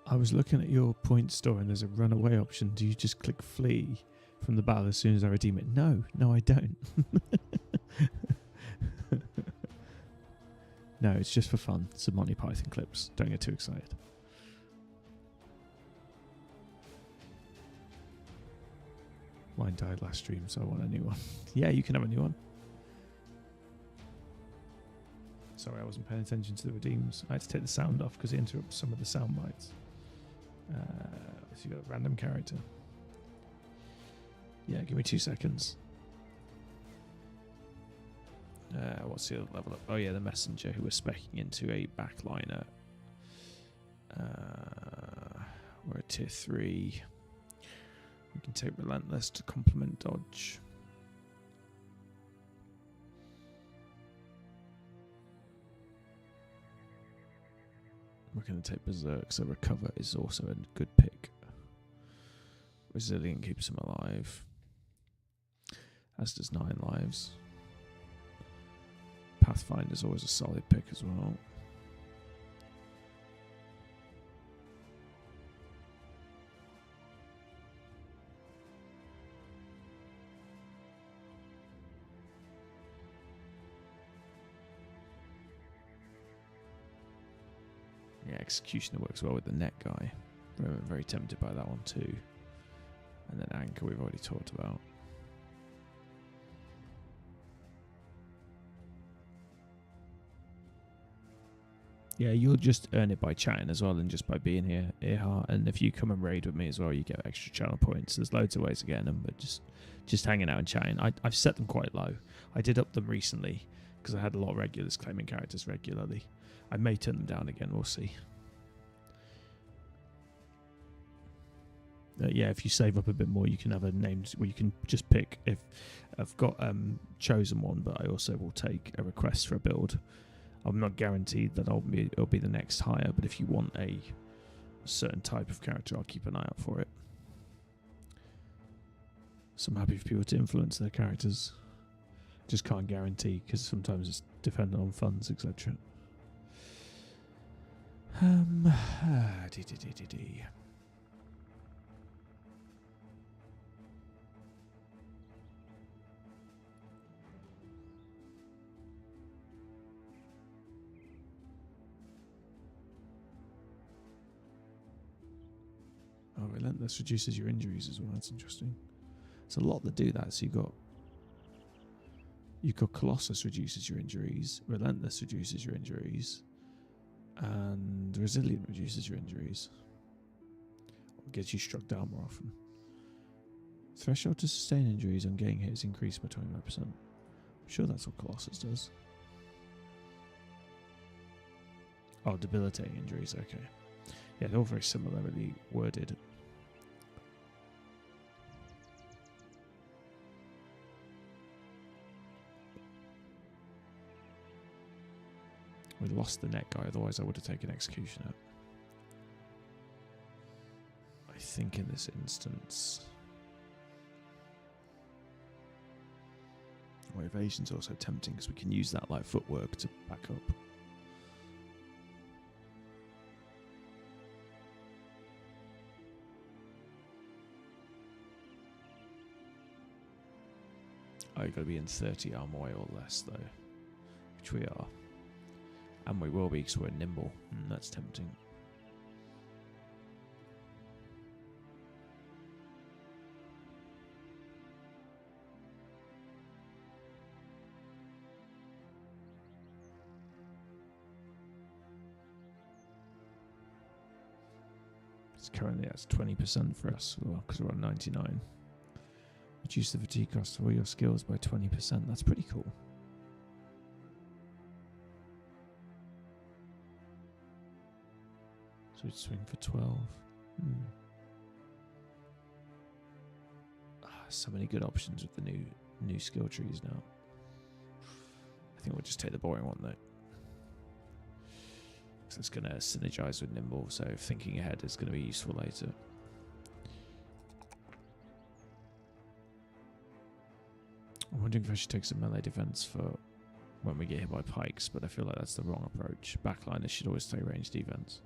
I was looking at your point store and there's a runaway option. Do you just click flee from the battle as soon as I redeem it? No, I don't. No, it's just for fun. Some Monty Python clips. Don't get too excited. Mine died last stream, so I want a new one. Yeah, you can have a new one. Sorry, I wasn't paying attention to the redeems. I had to take the sound off because it interrupts some of the sound bites. So you got a random character. Yeah, give me 2 seconds. What's the other level up? Oh yeah, the messenger who we're specking into a backliner. We're at tier 3. We can take relentless to complement dodge. We're going to take berserk, so recover is also a good pick. Resilient keeps him alive, as does 9 lives. Pathfinder is always a solid pick as well. Yeah, Executioner works well with the net guy. Very, very tempted by that one too. And then Anchor we've already talked about. Yeah, you'll just earn it by chatting as well and just by being here, Earhart. And if you come and raid with me as well, you get extra channel points. There's loads of ways of getting them, but just hanging out and chatting. I've set them quite low. I did up them recently because I had a lot of regulars claiming characters regularly. I may turn them down again, we'll see. Yeah, if you save up a bit more, you can have a named, well, you can just pick. If I've got chosen one, but I also will take a request for a build. I'm not guaranteed that it'll be the next hire, but if you want a certain type of character, I'll keep an eye out for it. So I'm happy for people to influence their characters. Just can't guarantee because sometimes it's dependent on funds, etc. Oh, relentless reduces your injuries as well. That's interesting. It's a lot that do that. So you've got Colossus reduces your injuries, relentless reduces your injuries, and resilient reduces your injuries. Or gets you struck down more often. Threshold to sustain injuries on getting hit is increased by 25%. I'm sure that's what Colossus does. Oh, debilitating injuries. Okay. Yeah, they're all very similarly worded. We lost the net guy, otherwise I would have taken Executioner. I think in this instance... Well, evasion's also tempting because we can use that like footwork to back up. I got to be in 30 armor way or less though, which we are, and we will be because we're nimble. That's tempting. Currently that's 20% for us because we're on 99. Reduce the fatigue cost of all your skills by 20%. That's pretty cool. So we'd swing for 12. So many good options with the new skill trees now. I think we'll just take the boring one though. It's going to synergize with nimble, so thinking ahead is going to be useful later. I'm wondering if I should take some melee defense for when we get hit by pikes, but I feel like that's the wrong approach. Backliners should always take range defense.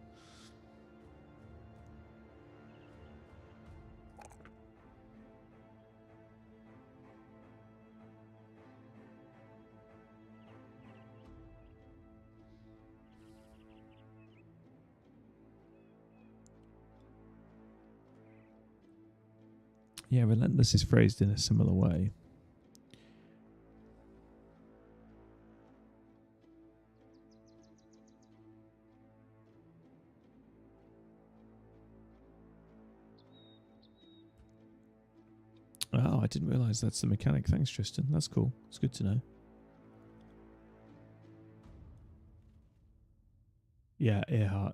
Yeah, relentless is phrased in a similar way. Oh, I didn't realise that's the mechanic. Thanks, Tristan. That's cool. It's good to know. Yeah,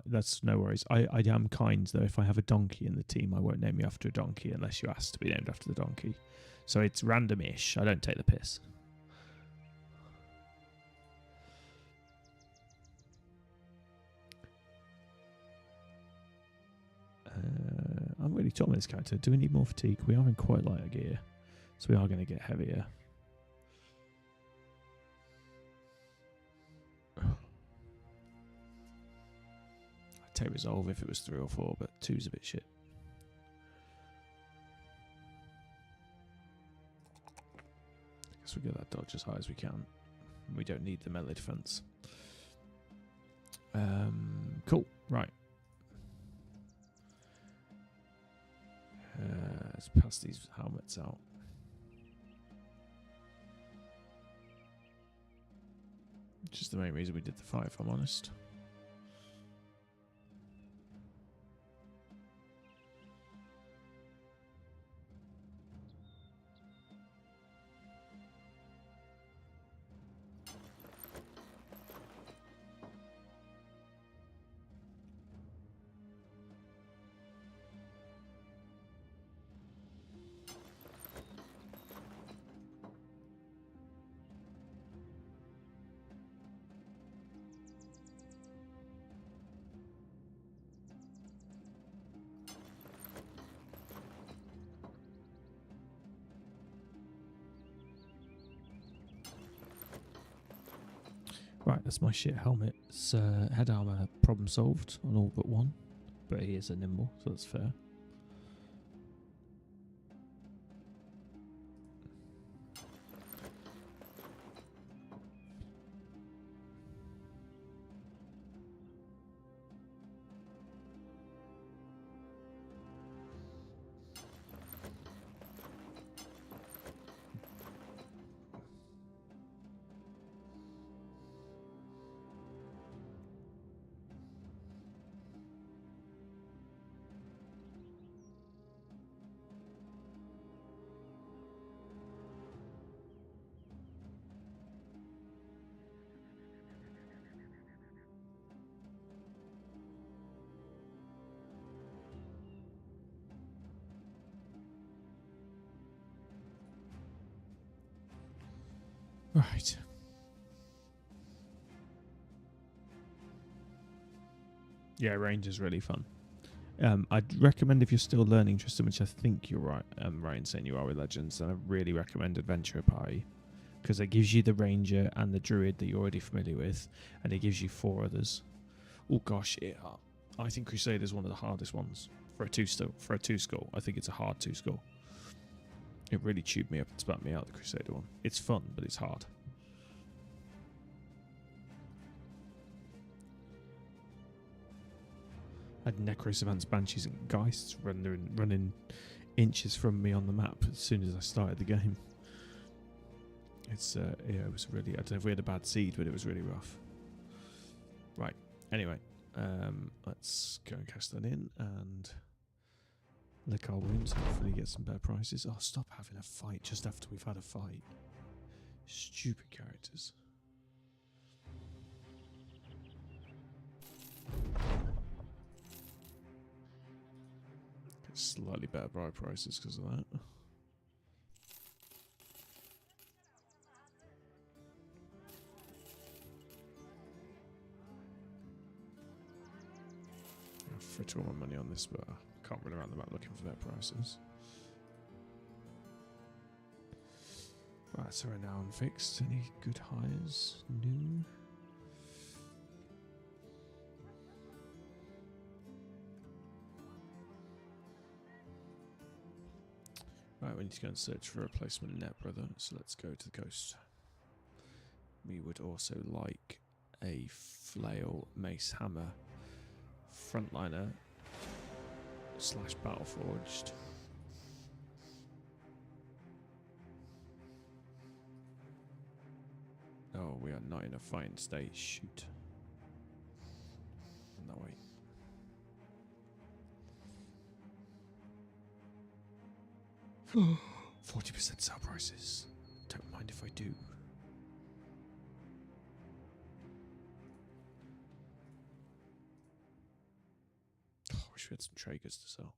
that's no worries. I am kind, though. If I have a donkey in the team, I won't name you after a donkey unless you ask to be named after the donkey. So it's random-ish. I don't take the piss. I'm really torn with this character. Do we need more fatigue? We are in quite lighter gear, so we are going to get heavier. Take resolve if it was 3 or 4, but 2's a bit shit. I guess we get that dodge as high as we can. We don't need the melee defense. Cool. Right. Let's pass these helmets out. Which is the main reason we did the 5, if I'm honest. Right, that's my shit helmet. It's head armor problem solved on all but one, but he is a nimble, so that's fair. Right. Yeah, range is really fun. I'd recommend if you're still learning, Tristan, which I think you're right, right in saying you are with Legends, then I really recommend Adventure Party because it gives you the Ranger and the Druid that you're already familiar with, and it gives you 4 others. Oh gosh, I think Crusader is one of the hardest ones for a 2 score. I think it's a hard 2 score. It really chewed me up and spat me out, the Crusader one. It's fun, but it's hard. I had Necrosavants, Banshees and Geists running inches from me on the map as soon as I started the game. It's yeah, it was really, I don't know if we had a bad seed, but it was really rough. Right, anyway, let's go and cast that in and lick our wounds, hopefully get some better prices. Oh, stop having a fight just after we've had a fight. Stupid characters. Get slightly better buy prices because of that. I've frittered all my money on this, but I can't run around the map looking for their prices. Right, so we're now unfixed. Any good hires? New? Right, we need to go and search for a replacement net, brother. So let's go to the coast. We would also like a flail, mace, hammer, frontliner / battleforged. Oh, we are not in a fighting state. Shoot. No way. Oh, 40% sell prices. Don't mind if I do. Oh, I wish we had some Traegers to sell.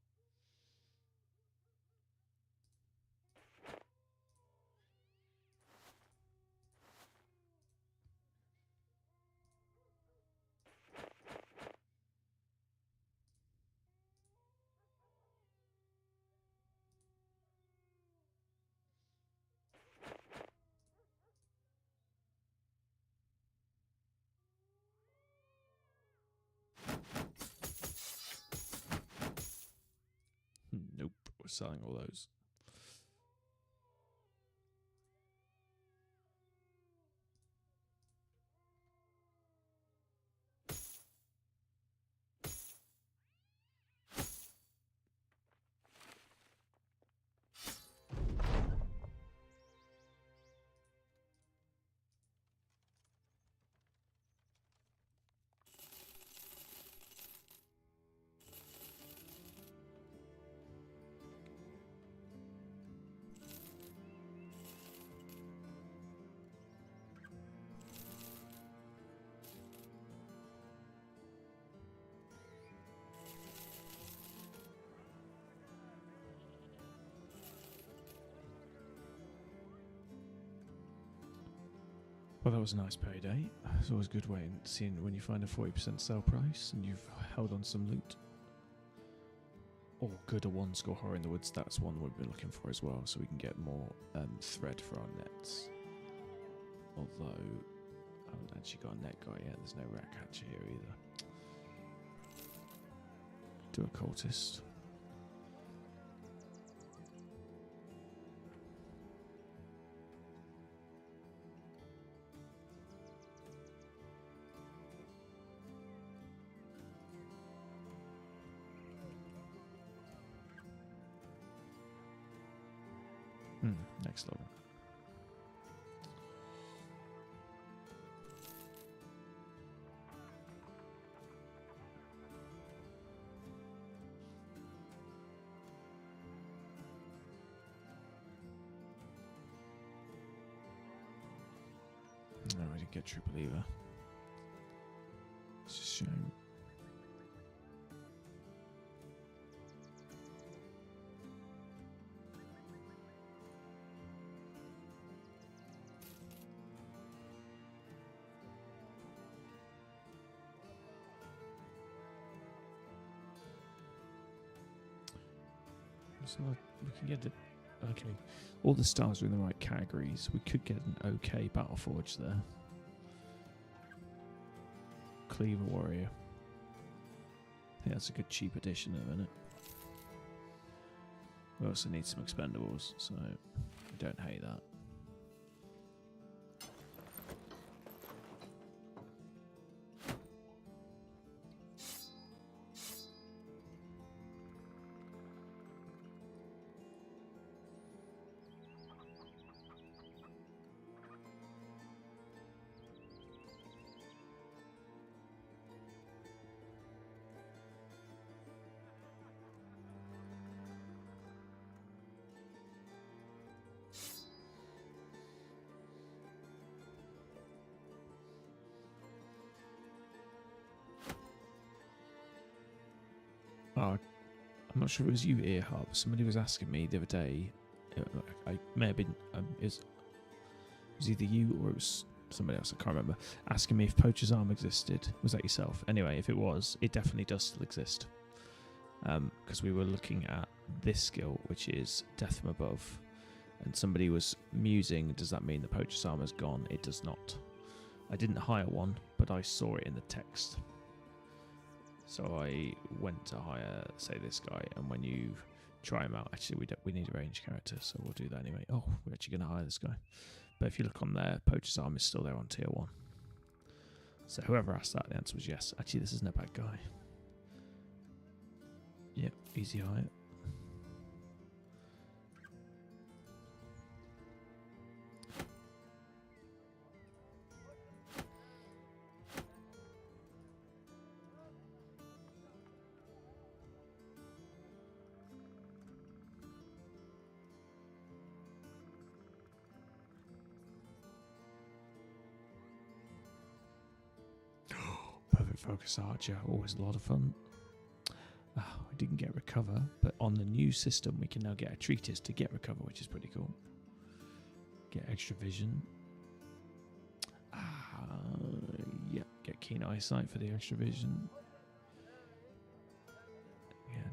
Nope, we're selling all those. Well, that was a nice payday. It's always a good way in seeing when you find a 40% sell price and you've held on some loot. Or good, a 1-score horror in the woods. That's one we've been looking for as well, so we can get more thread for our nets. Although, I haven't actually got a net guy yet. There's no rat catcher here either. Do a cultist. Next level. No, I didn't get triple either. It's a shame. So we can get it. Okay, all the stars are in the right categories. We could get an okay Battleforge there. Cleaver Warrior. I think that's a good cheap addition, isn't it? We also need some expendables, so I don't hate that. Oh, I'm not sure if it was you, Earhub. Somebody was asking me the other day. I may have been. It was either you or it was somebody else. I can't remember. Asking me if Poacher's Arm existed. Was that yourself? Anyway, if it was, it definitely does still exist. Because we were looking at this skill, which is Death from Above, and somebody was musing. Does that mean the Poacher's Arm has gone? It does not. I didn't hire one, but I saw it in the text. So I went to hire, say, this guy, and when you try him out, actually we need a range character, so we'll do that anyway. Oh, we're actually going to hire this guy. But if you look on there, Poacher's Arm is still there on tier 1. So whoever asked that, the answer was yes. Actually, this isn't a bad guy. Yep, easy hire. Perfect focus archer, always a lot of fun. Oh, I didn't get recover, but on the new system we can now get a treatise to get recover, which is pretty cool. Get extra vision. Yeah, get keen eyesight for the extra vision. Yeah,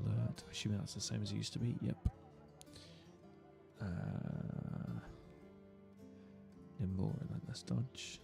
alert. Assuming that's the same as it used to be. Yep. Nimble, relentless dodge.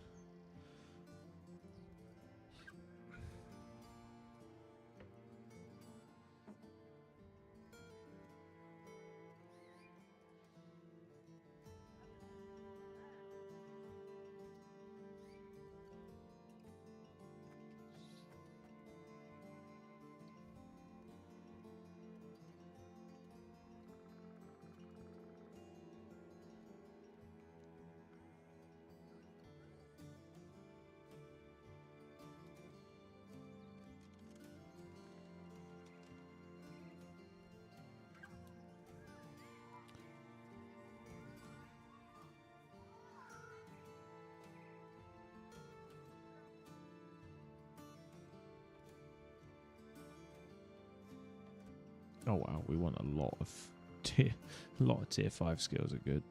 Oh wow, we want a lot of tier 5 skills are good.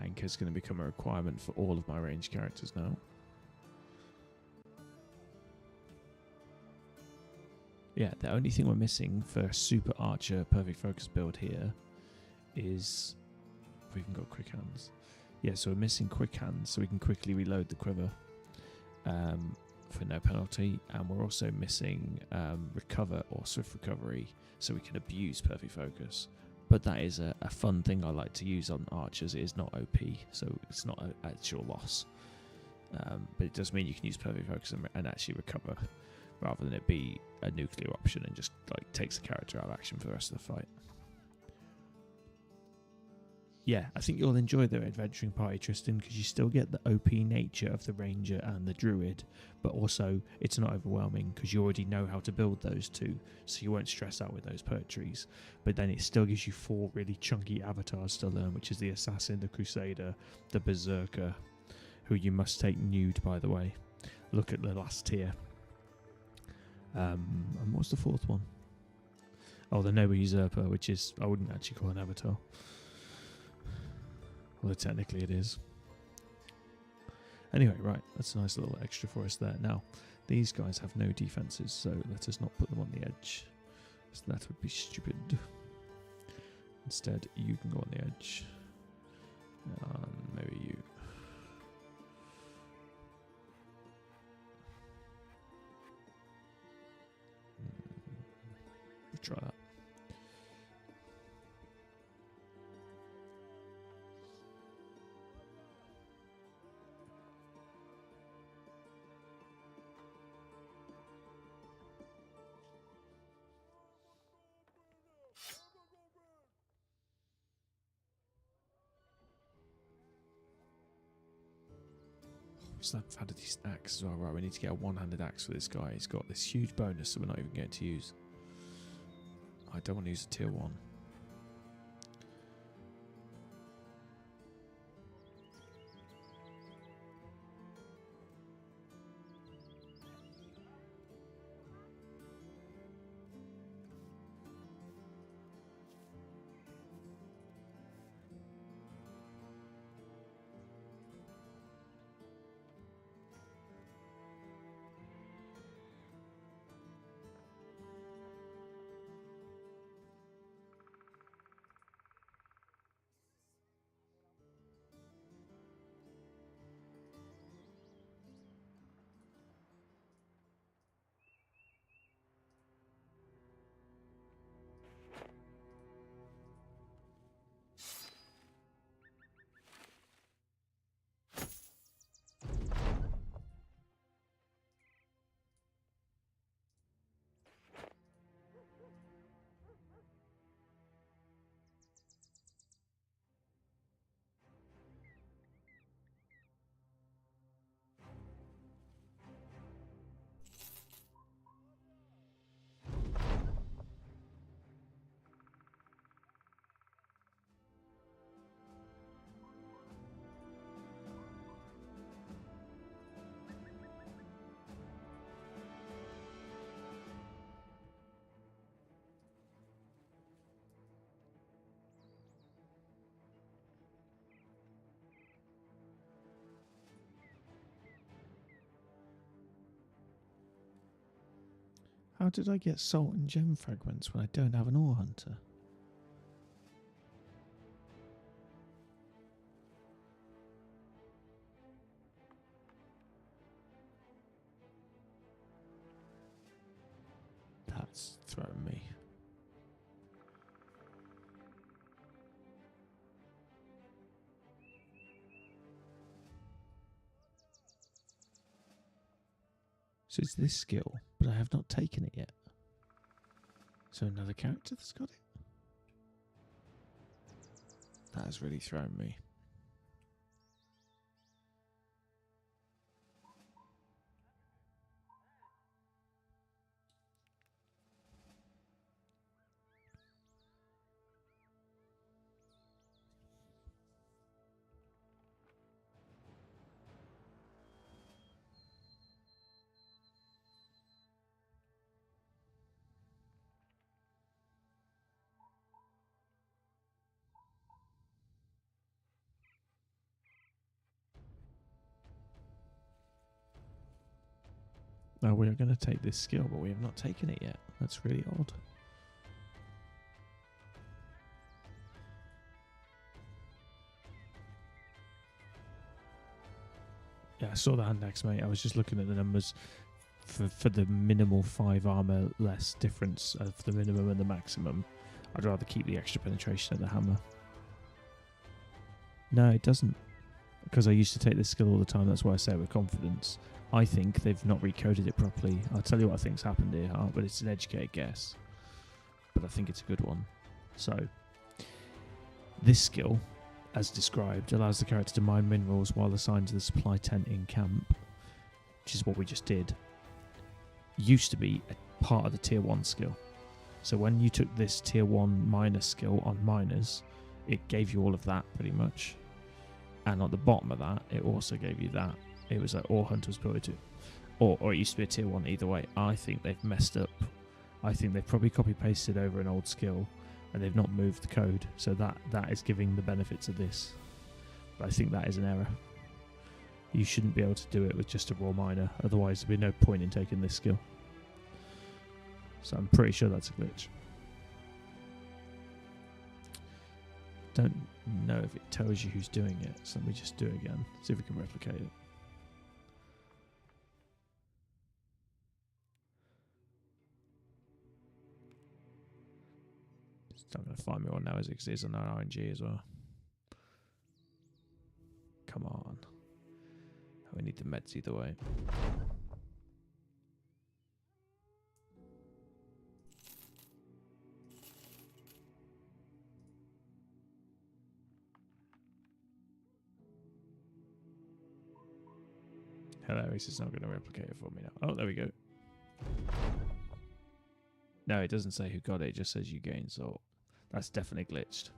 Anchor's going to become a requirement for all of my range characters now. Yeah, the only thing we're missing for a super archer perfect focus build here is we can got quick hands. Yeah, so we're missing quick hands so we can quickly reload the quiver. For no penalty, and we're also missing recover or swift recovery so we can abuse perfect focus, but that is a fun thing I like to use on archers. It is not OP, so it's not an actual loss, but it does mean you can use perfect focus and actually recover rather than it be a nuclear option and just like takes the character out of action for the rest of the fight. Yeah, I think you'll enjoy the adventuring party, Tristan, because you still get the OP nature of the ranger and the druid, but also it's not overwhelming because you already know how to build those two, so you won't stress out with those perk trees. But then it still gives you 4 really chunky avatars to learn, which is the assassin, the crusader, the berserker, who you must take nude, by the way. Look at the last tier. And what's the 4th one? Oh, the noble usurper, which is, I wouldn't actually call an avatar. Although technically it is. Anyway, right, that's a nice little extra for us there. Now, these guys have no defenses, so let us not put them on the edge. So that would be stupid. Instead, you can go on the edge. Maybe you. try that. So I've added these axes as well. Right, we need to get a one-handed axe for this guy. He's got this huge bonus that we're not even going to use. I don't want to use a tier 1. How did I get salt and gem fragments when I don't have an ore hunter? That's throwing me. So it's this skill, but I have not taken it yet. So another character that's got it? That has really thrown me. Now we are going to take this skill, but we have not taken it yet. That's really odd. Yeah, I saw the hand axe, mate. I was just looking at the numbers for the minimal 5 armor less difference of the minimum and the maximum. I'd rather keep the extra penetration at the hammer. No, it doesn't. Because I used to take this skill all the time. That's why I say it with confidence. I think they've not recoded it properly. I'll tell you what I think's happened here, but it's an educated guess. But I think it's a good one. So, this skill, as described, allows the character to mine minerals while assigned to the supply tent in camp, which is what we just did. Used to be a part of the tier 1 skill. So when you took this tier 1 miner skill on miners, it gave you all of that pretty much. And on the bottom of that, it also gave you that. It was like Ore Hunter's Ability 2. Or it used to be a tier 1 either way. I think they've messed up. I think they've probably copy-pasted over an old skill and they've not moved the code. So that is giving the benefits of this. But I think that is an error. You shouldn't be able to do it with just a raw miner. Otherwise, there'd be no point in taking this skill. So I'm pretty sure that's a glitch. Don't know if it tells you who's doing it, so let me just do it again. See if we can replicate it. It's not going to find me one now, is it? Because it is on our RNG as well. Come on. We need the meds either way. Hilarious, it's not going to replicate it for me now. Oh, there we go. No, it doesn't say who got it, it just says you gain salt. That's definitely glitched.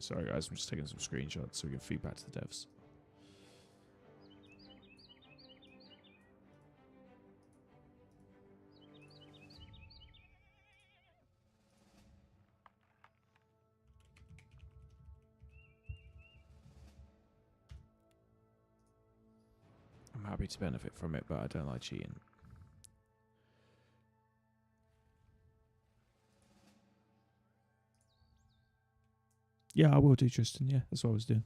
Sorry guys, I'm just taking some screenshots so we can feed back to the devs. I'm happy to benefit from it, but I don't like cheating. Yeah, I will do, Tristan. Yeah, that's what I was doing.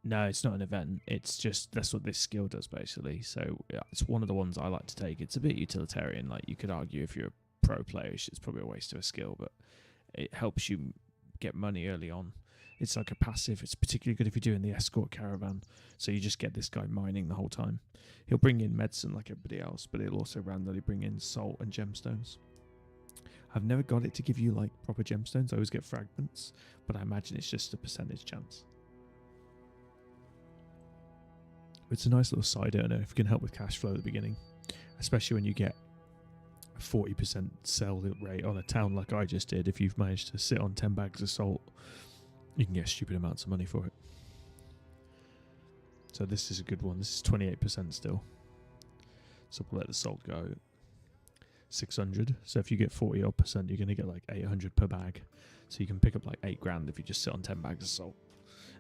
No, it's not an event. It's just, that's what this skill does, basically. So yeah, it's one of the ones I like to take. It's a bit utilitarian. Like, you could argue if you're a pro player, it's probably a waste of a skill, but it helps you get money early on. It's like a passive. It's particularly good if you're doing the escort caravan. So you just get this guy mining the whole time. He'll bring in medicine like everybody else, but he'll also randomly bring in salt and gemstones. I've never got it to give you like proper gemstones. I always get fragments, but I imagine it's just a percentage chance. It's a nice little side earner if it can help with cash flow at the beginning, especially when you get a 40% sell rate on a town like I just did. If you've managed to sit on 10 bags of salt, you can get stupid amounts of money for it. So this is a good one. This is 28% still. So we'll let the salt go. 600. So if you get 40 odd percent, you're going to get like 800 per bag. So you can pick up like 8 grand if you just sit on 10 bags of salt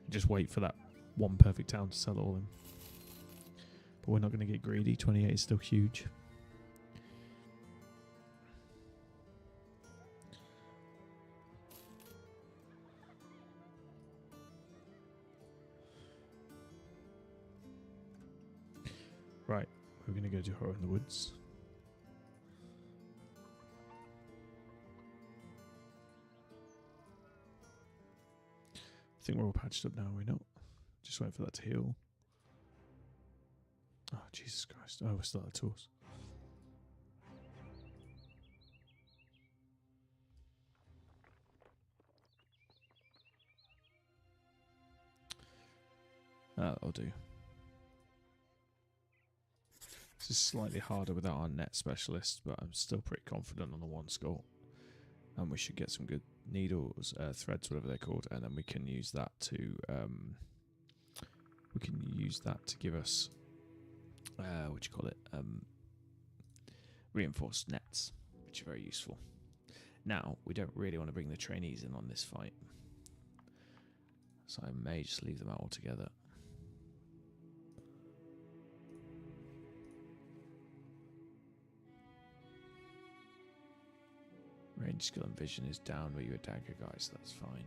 and just wait for that one perfect town to sell it all in. But we're not going to get greedy. 28 is still huge. Right, we're going to go to Horror in the Woods. I think we're all patched up now, are we not? Just waiting for that to heal. Oh, Jesus Christ. Oh, we're still out of tools. That'll do. This is slightly harder without our net specialist, but I'm still pretty confident on the one score. And we should get some good needles, threads, whatever they're called, and then we can use that to give us reinforced nets, which are very useful. Now we don't really want to bring the trainees in on this fight, so I may just leave them out altogether. Range, skill, and vision is down where you're a dagger, guys. That's fine.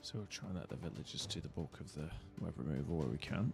So we'll try and let the villagers do the bulk of the web removal where we can.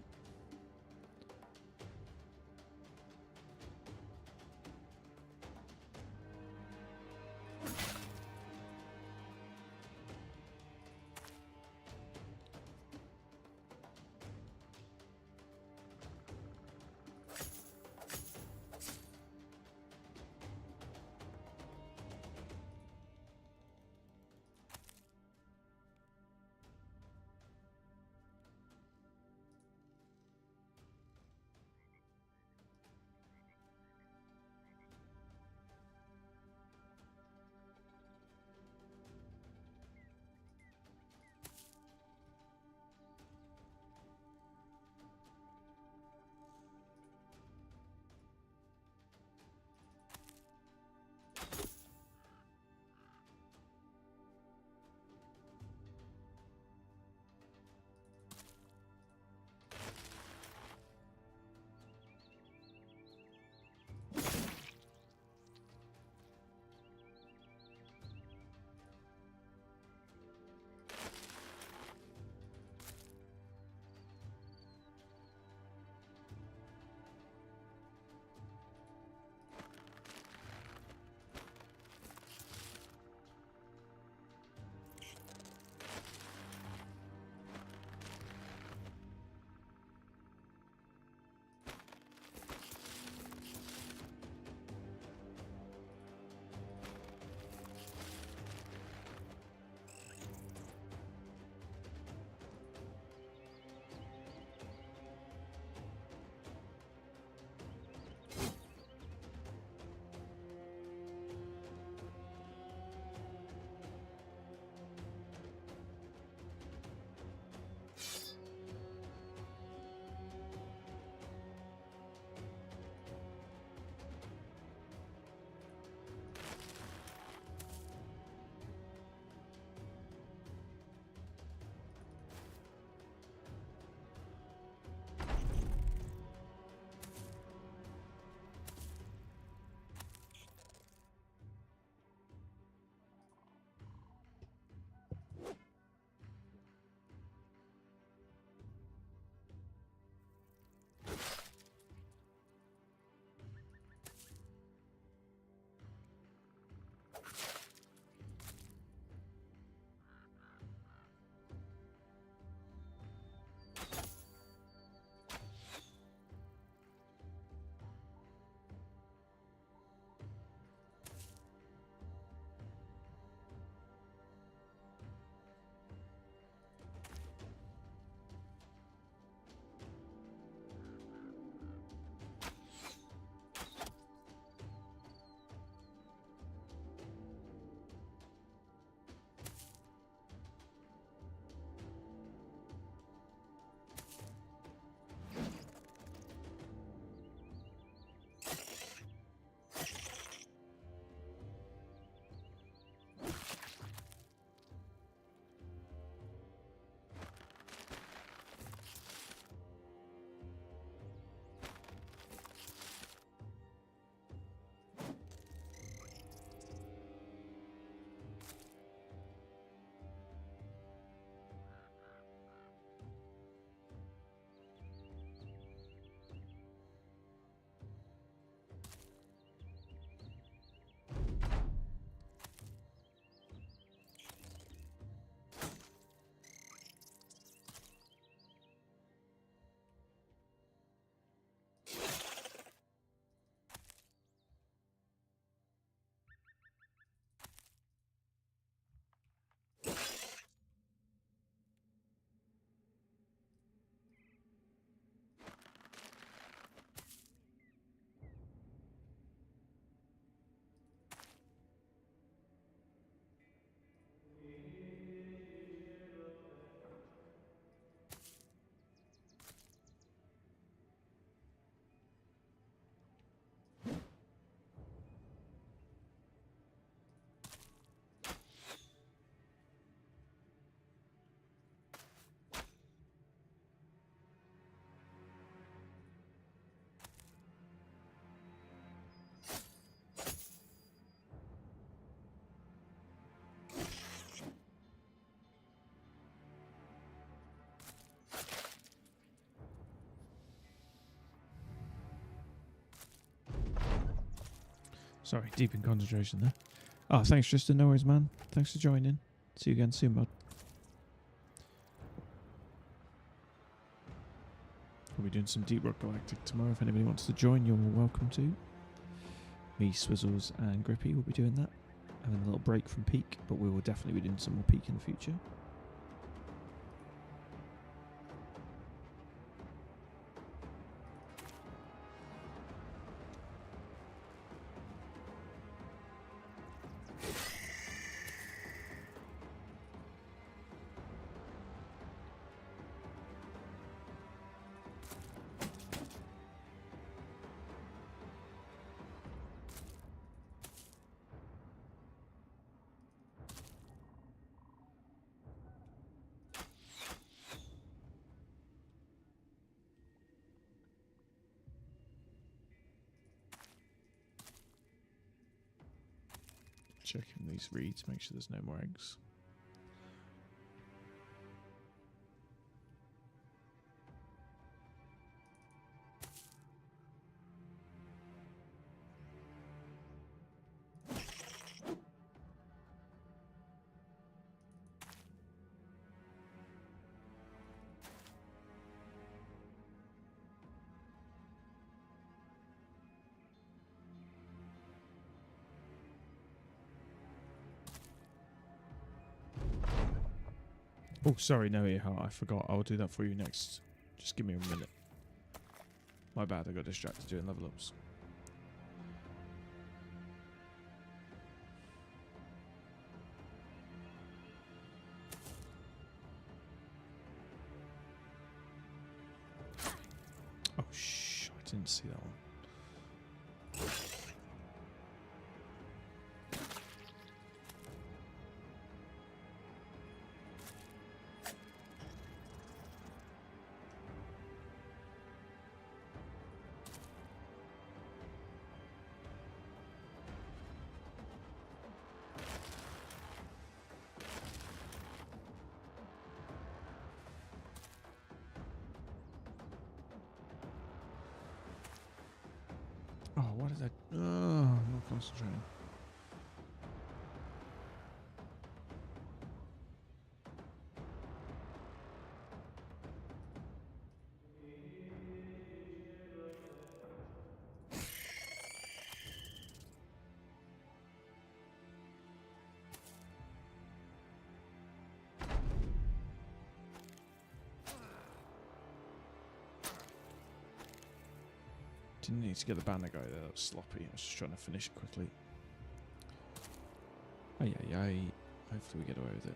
Sorry, deep in concentration there. Oh, thanks, Tristan. No worries, man. Thanks for joining. See you again soon, bud. We'll be doing some Deep Rock Galactic tomorrow. If anybody wants to join, you're welcome to. Me, Swizzles, and Grippy will be doing that. Having a little break from Peak, but we will definitely be doing some more Peak in the future. Checking these reeds, make sure there's no more eggs. Oh, sorry, no, I forgot. I'll do that for you next. Just give me a minute. My bad, I got distracted doing level ups. Oh, shh, I didn't see that one. Oh, what did I... Oh, I'm not concentrating. Didn't need to get the banner guy there, that was sloppy. I was just trying to finish it quickly. Ay, ay, ay. Hopefully we get away with it.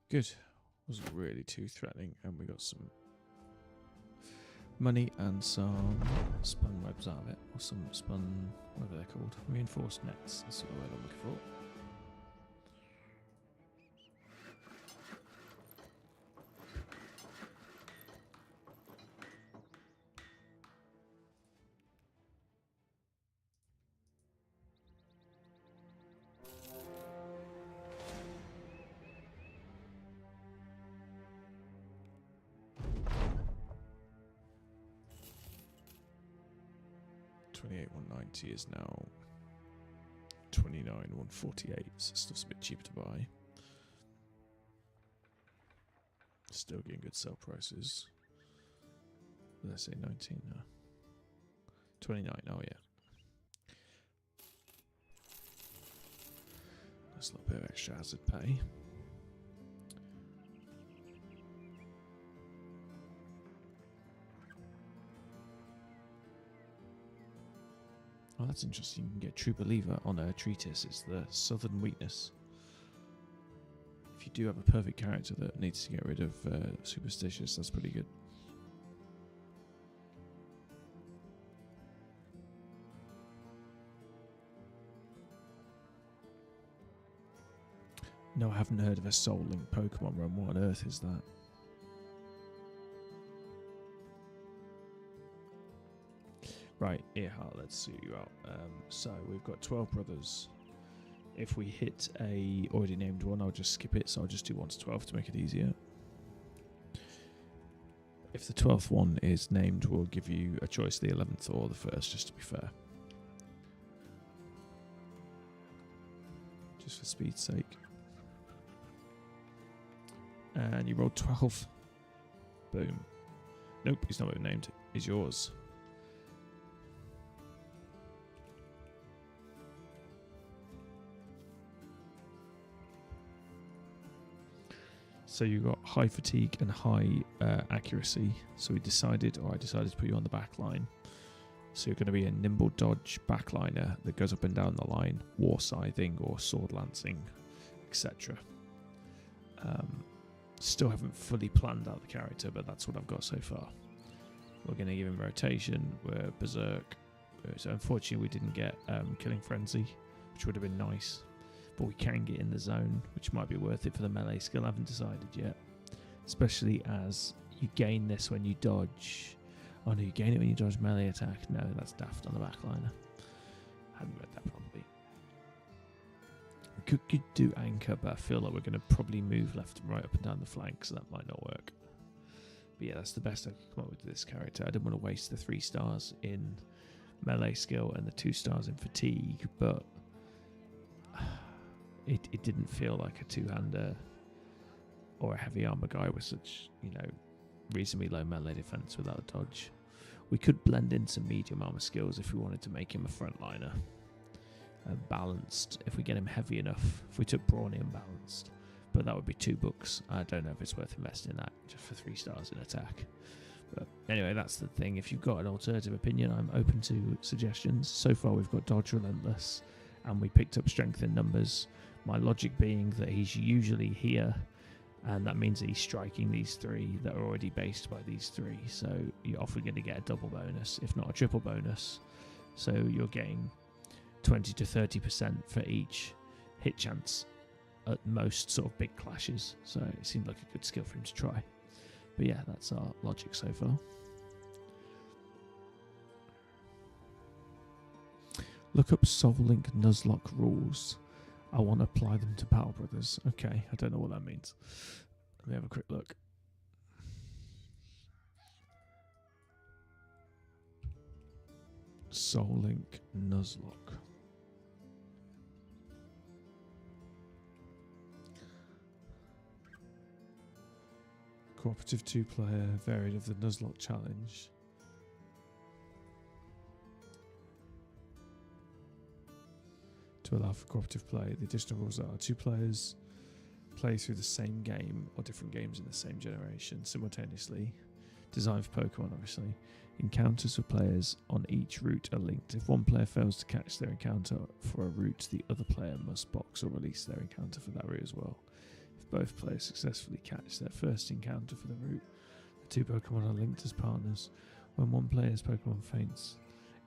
Good. Wasn't really too threatening, and we got some money and some spun webs out of it, or some spun, whatever they're called, reinforced nets. That's what I'm looking for. $28,190 is now $29,148. So stuff's a bit cheaper to buy. Still getting good sell prices. Did I say 19? No. 29. Oh yeah. That's a little bit of extra hazard pay. Oh, that's interesting. You can get True Believer on a treatise. It's the Southern Weakness. If you do have a perfect character that needs to get rid of Superstitious, that's pretty good. No, I haven't heard of a Soul Link Pokemon run. What on earth is that? Right, Earhart, let's suit you out. So we've got 12 brothers. If we hit a already named one, I'll just skip it. So I'll just do 1 to 12 to make it easier. If the 12th one is named, we'll give you a choice, the 11th or the 1st, just to be fair. Just for speed's sake. And you rolled 12. Boom. Nope, he's not been named. He's yours. So you got high fatigue and high accuracy. So I decided to put you on the back line. So you're going to be a nimble dodge backliner that goes up and down the line, war scything or sword lancing, etc. Still haven't fully planned out the character, but that's what I've got so far. We're going to give him rotation. We're berserk. So unfortunately, we didn't get killing frenzy, which would have been nice. But we can get in the zone, which might be worth it for the melee skill. I haven't decided yet. Especially as you gain this when you dodge. Oh no, you gain it when you dodge melee attack. No, that's daft on the backliner. Hadn't read that properly. We could do anchor, but I feel like we're going to probably move left and right up and down the flank, so that might not work. But yeah, that's the best I could come up with this character. I didn't want to waste the 3 stars in melee skill and the 2 stars in fatigue, but it didn't feel like a 2-hander or a heavy armor guy with such, reasonably low melee defense without a dodge. We could blend in some medium armor skills if we wanted to make him a frontliner. Balanced, if we get him heavy enough. If we took Brawny and balanced. But that would be 2 books. I don't know if it's worth investing in that just for 3 stars in attack. But anyway, that's the thing. If you've got an alternative opinion, I'm open to suggestions. So far we've got Dodge Relentless and we picked up Strength in numbers. My logic being that he's usually here, and that means that he's striking these 3 that are already based by these 3. So you're often going to get a double bonus, if not a triple bonus. So you're getting 20 to 30% for each hit chance at most sort of big clashes. So it seemed like a good skill for him to try. But yeah, that's our logic so far. Look up Soul Link Nuzlocke rules. I want to apply them to Battle Brothers. Okay, I don't know what that means. Let me have a quick look. Soul Link Nuzlocke. Cooperative 2-player variant of the Nuzlocke challenge. To allow for cooperative play, the additional rules are 2 players play through the same game or different games in the same generation simultaneously. Designed for Pokemon, obviously. Encounters with players on each route are linked. If one player fails to catch their encounter for a route, the other player must box or release their encounter for that route as well. If Both players successfully catch their first encounter for the route. The two Pokemon are linked as partners. When one player's Pokemon faints,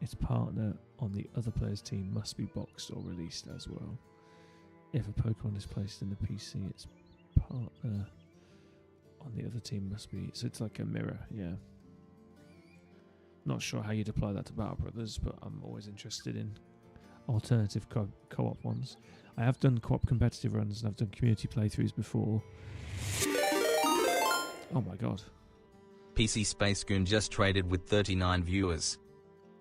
its partner on the other player's team must be boxed or released as well. If a Pokemon is placed in the PC, its partner on the other team must be... So it's like a mirror, yeah. Not sure how you'd apply that to Battle Brothers, but I'm always interested in alternative co-op ones. I have done co-op competitive runs and I've done community playthroughs before. Oh my god. PC Space Goon just traded with 39 viewers.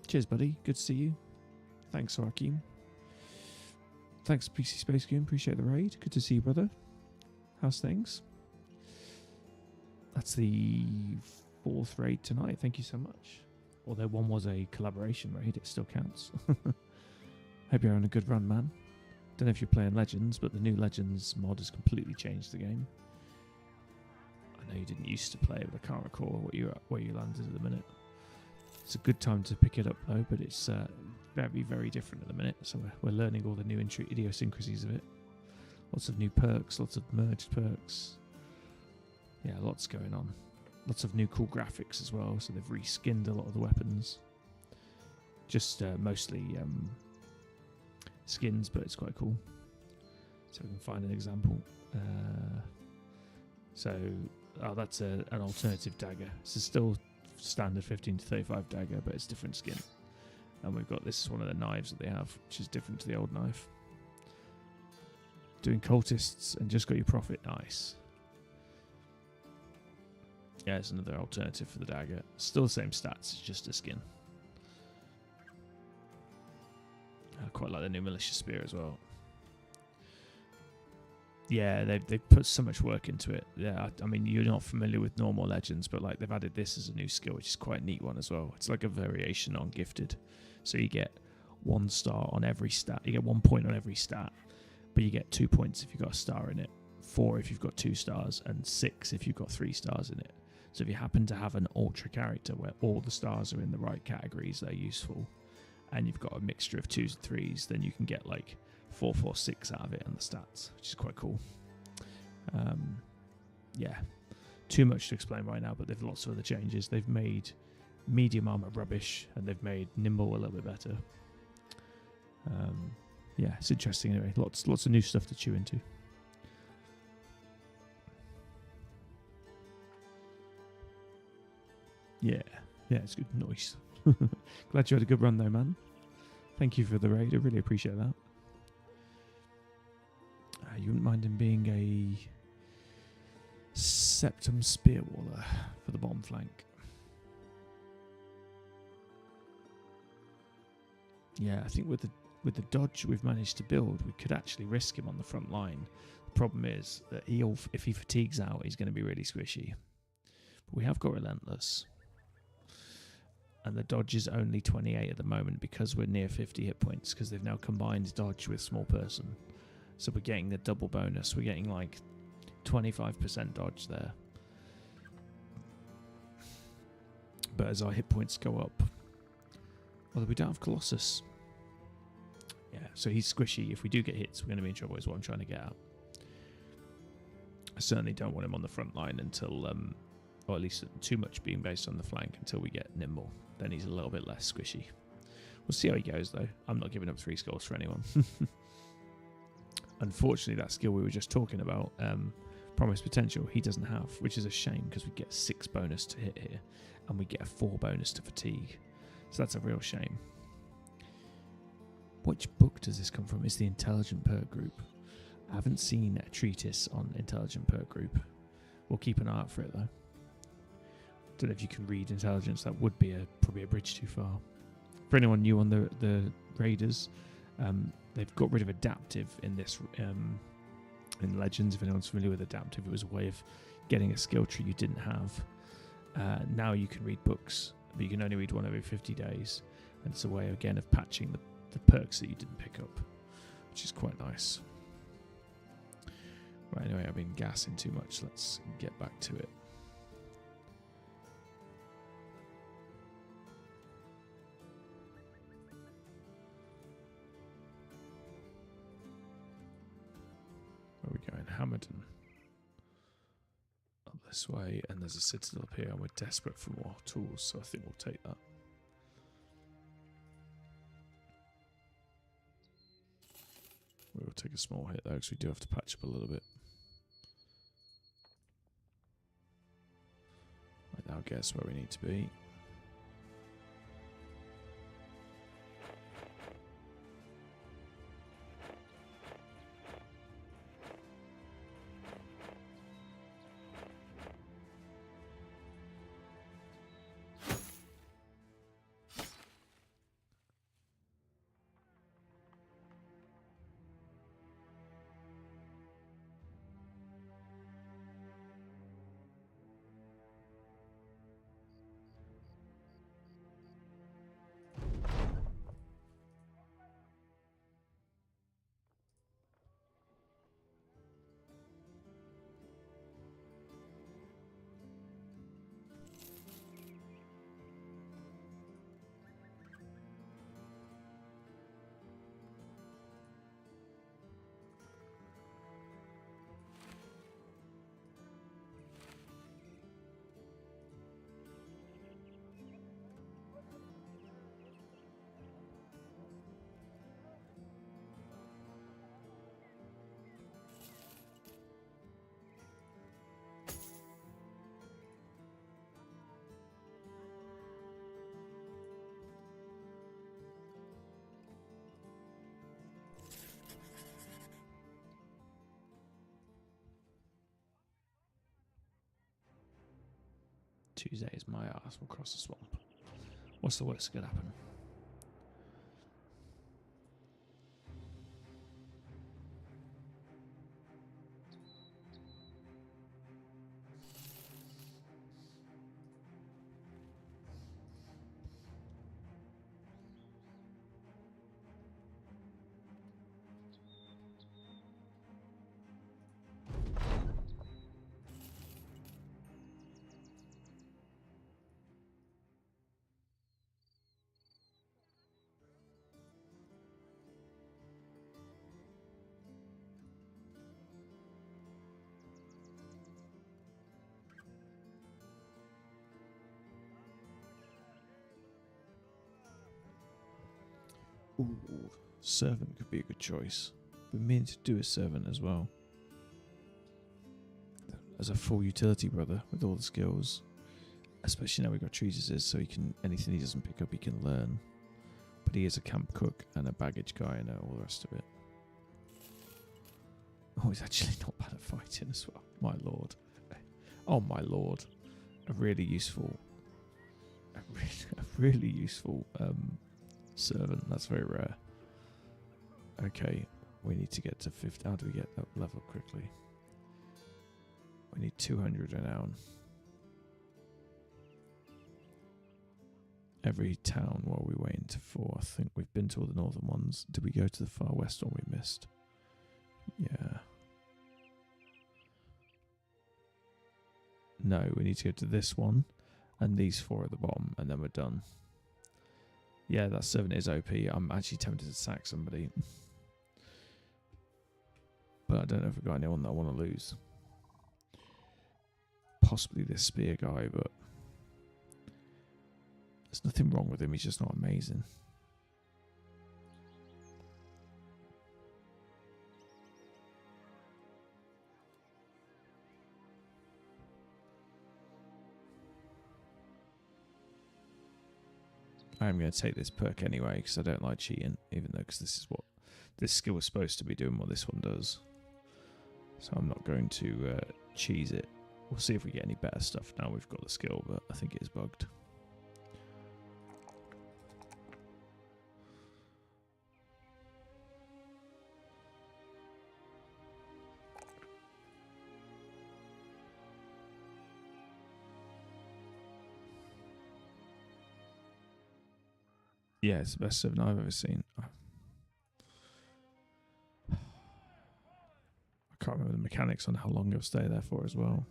Cheers, buddy. Good to see you. Thanks, Arakim. Thanks, PC Space Goon. Appreciate the raid. Good to see you, brother. How's things? That's the 4th raid tonight. Thank you so much. Although one was a collaboration raid, it still counts. Hope you're having a good run, man. Don't know if you're playing Legends, but the new Legends mod has completely changed the game. I know you didn't used to play it, but I can't recall where you landed at the minute. It's a good time to pick it up though, but it's very, very different at the minute. So we're learning all the new idiosyncrasies of it. Lots of new perks, lots of merged perks. Yeah, lots going on. Lots of new cool graphics as well. So they've reskinned a lot of the weapons. Just mostly skins, but it's quite cool. So we can find an example. That's an alternative dagger. This is still standard 15 to 35 dagger, but it's different skin. And we've got, this is one of the knives that they have, which is different to the old knife. Doing cultists and just got your profit. Nice. Yeah, it's another alternative for the dagger. Still the same stats, it's just a skin. I quite like the new militia spear as well. Yeah, they've put so much work into it. Yeah, I mean, you're not familiar with normal Legends, but like they've added this as a new skill, which is quite a neat one as well. It's like a variation on Gifted. So you get 1 star on every stat. You get 1 point on every stat, but you get 2 points if you've got a star in it, 4 if you've got 2 stars, and 6 if you've got 3 stars in it. So if you happen to have an ultra character where all the stars are in the right categories, they're useful, and you've got a mixture of 2s and 3s, then you can get like 4, 4, 6 out of it on the stats, which is quite cool. Yeah, too much to explain right now, but there's lots of other changes. They've made medium armor rubbish, and they've made nimble a little bit better. Yeah, it's interesting anyway. Lots of new stuff to chew into. Yeah, it's good. Nice. Glad you had a good run though, man. Thank you for the raid. I really appreciate that. You wouldn't mind him being a Septum Spearwaller for the bottom flank. Yeah, I think with the dodge we've managed to build, we could actually risk him on the front line. The problem is that if he fatigues out, he's going to be really squishy. But we have got Relentless. And the dodge is only 28 at the moment because we're near 50 hit points, because they've now combined dodge with small person. So we're getting the double bonus. We're getting like 25% dodge there. But as our hit points go up... Although we don't have Colossus. Yeah, so he's squishy. If we do get hits, we're going to be in trouble is what I'm trying to get at. I certainly don't want him on the front line until... or at least too much being based on the flank until we get nimble. Then he's a little bit less squishy. We'll see how he goes though. I'm not giving up 3 scores for anyone. Unfortunately, that skill we were just talking about, Promised Potential, he doesn't have, which is a shame because we get 6 bonus to hit here and we get a 4 bonus to fatigue. So that's a real shame. Which book does this come from? It's the Intelligent Perk Group. I haven't seen a treatise on Intelligent Perk Group. We'll keep an eye out for it though. Don't know if you can read intelligence. That would be probably a bridge too far. For anyone new on the Raiders, they've got rid of adaptive in this in Legends. If anyone's familiar with adaptive, it was a way of getting a skill tree you didn't have. Now you can read books, but you can only read one every 50 days. And it's a way again of patching the perks that you didn't pick up, which is quite nice. Right, anyway, I've been gassing too much. Let's get back to it. Where are we going? Hamilton. this way, and there's a citadel up here, and we're desperate for more tools, so I think we'll take that. We will take a small hit though, because we do have to patch up a little bit. Right, now guess where we need to be. Tuesday is my ass. We'll cross the swamp. What's the worst that could happen? Ooh, servant could be a good choice. We mean to do a servant as well. As a full utility brother with all the skills. Especially now we've got treatises, so he can anything he doesn't pick up he can learn. But he is a camp cook and a baggage guy and all the rest of it. Oh, he's actually not bad at fighting as well. My lord. Oh my lord. A really useful servant. That's very rare. Okay, we need to get to 50. How do we get that level quickly? We need 200 renown. Every town while we wait into 4. I think we've been to all the northern ones. Did we go to the far west one we missed? Yeah. No, we need to go to this one and these 4 at the bottom, and then we're done. Yeah, that servant is OP. I'm actually tempted to sack somebody. But I don't know if we've got anyone that I want to lose. Possibly this spear guy, but there's nothing wrong with him. He's just not amazing. I'm going to take this perk anyway because I don't like cheating, even though because this is what this skill was supposed to be doing, what this one does. So I'm not going to cheese it. We'll see if we get any better stuff now we've got the skill, but I think it is bugged. Yeah, it's the best 7 I've ever seen. I can't remember the mechanics on how long it'll stay there for as well.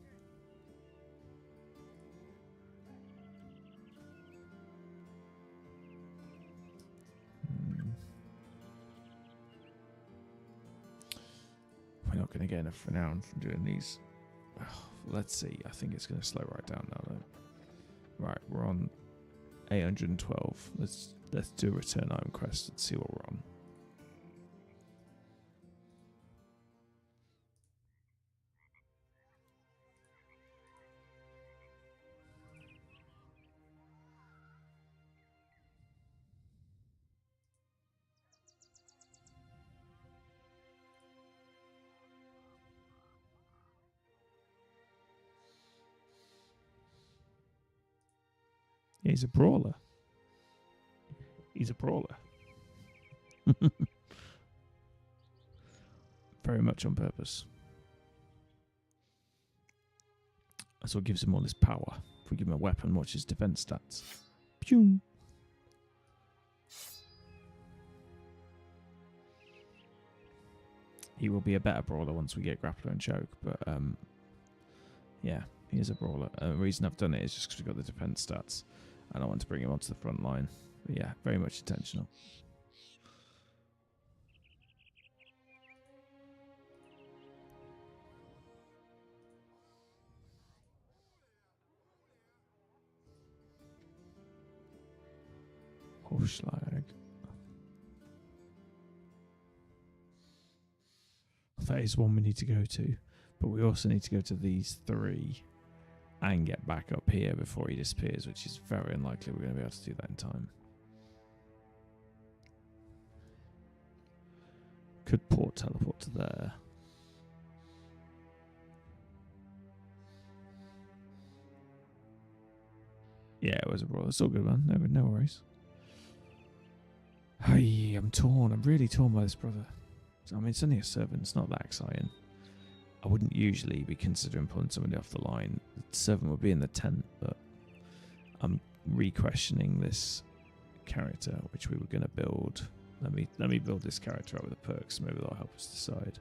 We're not going to get enough renown from doing these. Oh, Let's see. I think it's going to slow right down now, though. Right, we're on 812. Let's do a return item quest and see what we're on. Yeah, he's a brawler. He's a brawler. Very much on purpose. That's what gives him all his power. If we give him a weapon, watch his defense stats. Pew! He will be a better brawler once we get grappler and choke, but yeah, he is a brawler. The reason I've done it is just because we've got the defense stats, and I want to bring him onto the front line. But yeah, very much intentional. Horslag. That is one we need to go to, but we also need to go to these three and get back up here before he disappears, which is very unlikely we're going to be able to do that in time. Could port teleport to there. Yeah, it was a brawl. It's all good, man. No worries. Hey, I'm torn. I'm really torn by this, brother. I mean, it's only a servant. It's not that exciting. I wouldn't usually be considering pulling somebody off the line. The servant would be in the tent, but I'm re-questioning this character, which we were going to build. Let me build this character up with the perks. Maybe that'll help us decide.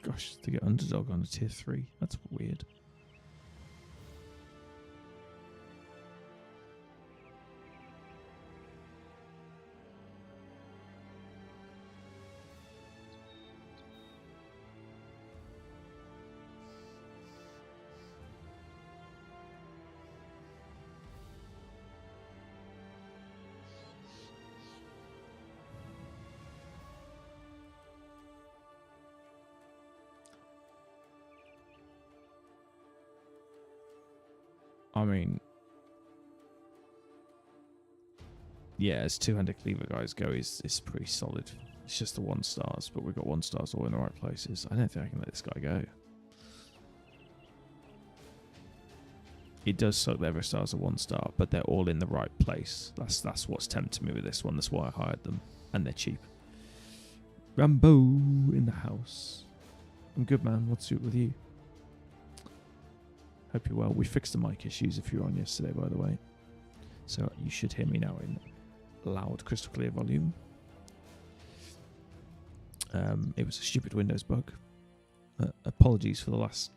Gosh, to get underdog on a tier 3. That's weird. I mean, yeah, as 200 cleaver guys go, it's pretty solid. It's just the 1 stars, but we've got 1 stars all in the right places. I don't think I can let this guy go. It does suck that every star's a 1 star, but they're all in the right place. That's what's tempting me with this one. That's why I hired them, and they're cheap. Rambo in the house. I'm good, man. What's it with you? Hope you're well. We fixed the mic issues if you were on yesterday, by the way. So you should hear me now in loud, crystal clear volume. It was a stupid Windows bug. Apologies for the last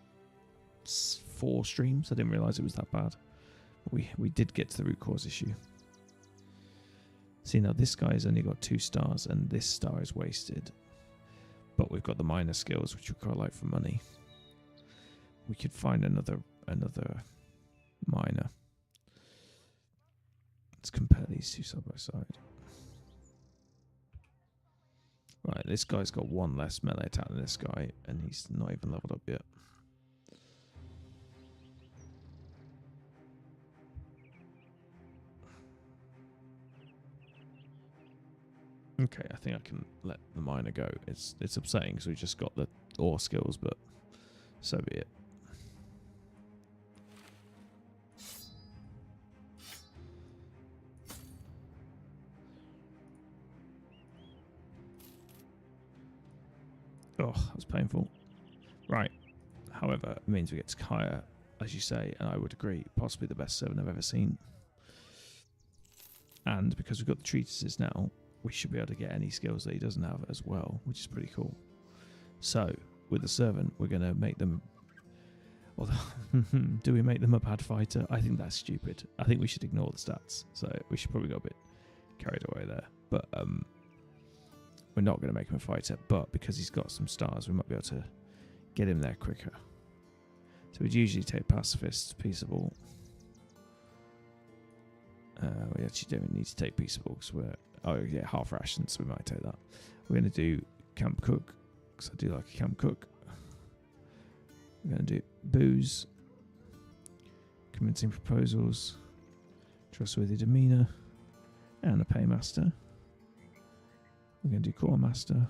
4 streams. I didn't realise it was that bad. We did get to the root cause issue. See, now this guy's only got 2 stars and this star is wasted. But we've got the minor skills, which we quite like for money. We could find another minor. Let's compare these 2 side by side. Right, this guy's got 1 less melee attack than this guy, and he's not even leveled up yet. Okay, I think I can let the minor go. It's upsetting because we just got the ore skills, but so be it. Oh, that was painful. Right. However, it means we get to Kaya, as you say, and I would agree, possibly the best servant I've ever seen. And because we've got the treatises now, we should be able to get any skills that he doesn't have as well, which is pretty cool. So, with the servant, we're going to make them... Well, do we make them a bad fighter? I think that's stupid. I think we should ignore the stats. So, we should probably go a bit carried away there. But we're not going to make him a fighter. But because he's got some stars, we might be able to get him there quicker. So, we'd usually take pacifist, peaceable. We actually don't need to take peaceable because we're... Oh, yeah, half rations, so we might take that. We're going to do camp cook, because I do like a camp cook. We're going to do booze, convincing proposals, trustworthy demeanour, and a paymaster. We're going to do core master.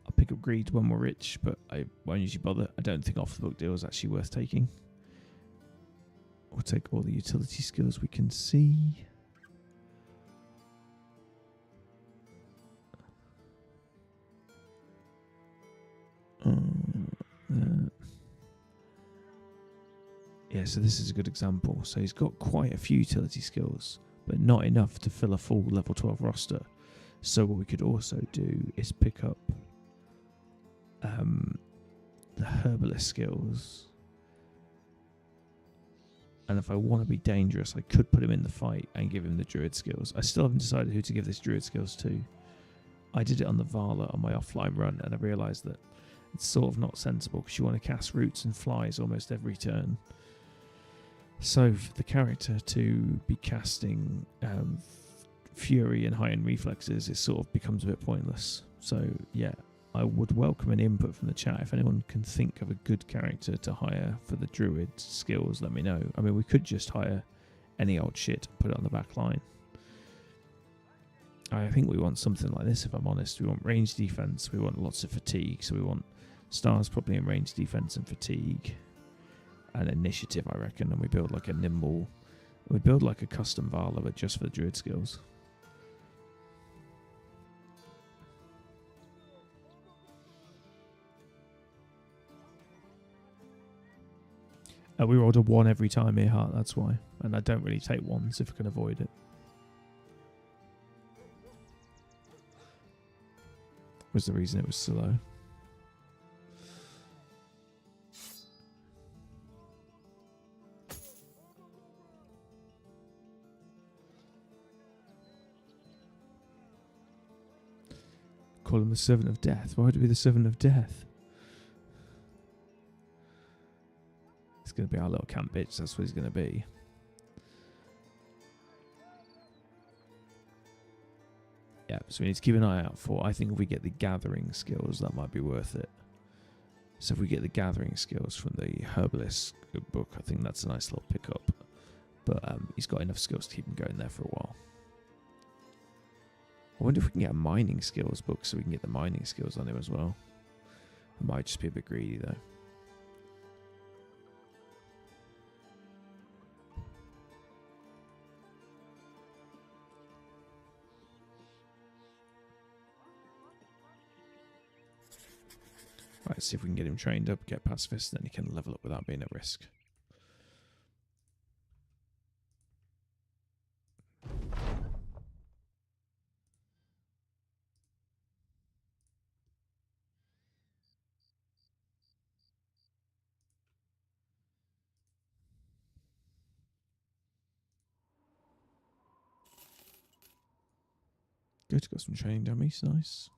I'll pick up greed when we're rich, but I won't usually bother. I don't think off the book deal is actually worth taking. We'll take all the utility skills we can see. Yeah, so this is a good example. So he's got quite a few utility skills, but not enough to fill a full level 12 roster. So what we could also do is pick up the herbalist skills. And if I want to be dangerous, I could put him in the fight and give him the druid skills. I still haven't decided who to give this druid skills to. I did it on the Vala on my offline run, and I realised that it's sort of not sensible because you want to cast roots and flies almost every turn. So for the character to be casting fury and high-end reflexes, it sort of becomes a bit pointless. So yeah, I would welcome an input from the chat. If anyone can think of a good character to hire for the druid skills, let me know. I mean, we could just hire any old shit and put it on the back line. I think we want something like this, if I'm honest. We want range defense, we want lots of fatigue, so we want stars probably in range defense and fatigue and initiative, I reckon, and we build like a nimble, we build like a custom Vala, but just for the druid skills. We rolled a 1 every time here, Heart, that's why. And I don't really take 1s if I can avoid it. Was the reason it was so low. Call him the Servant of Death. Why would it be the Servant of Death? It's going to be our little camp bitch. That's what he's going to be. Yeah, so we need to keep an eye out for... I think if we get the gathering skills, that might be worth it. So if we get the gathering skills from the herbalist book, I think that's a nice little pickup. But he's got enough skills to keep him going there for a while. I wonder if we can get a mining skills book so we can get the mining skills on him as well. I might just be a bit greedy though. Right, see if we can get him trained up, get pacifist, then he can level up without being at risk. Good, got some training dummies, nice.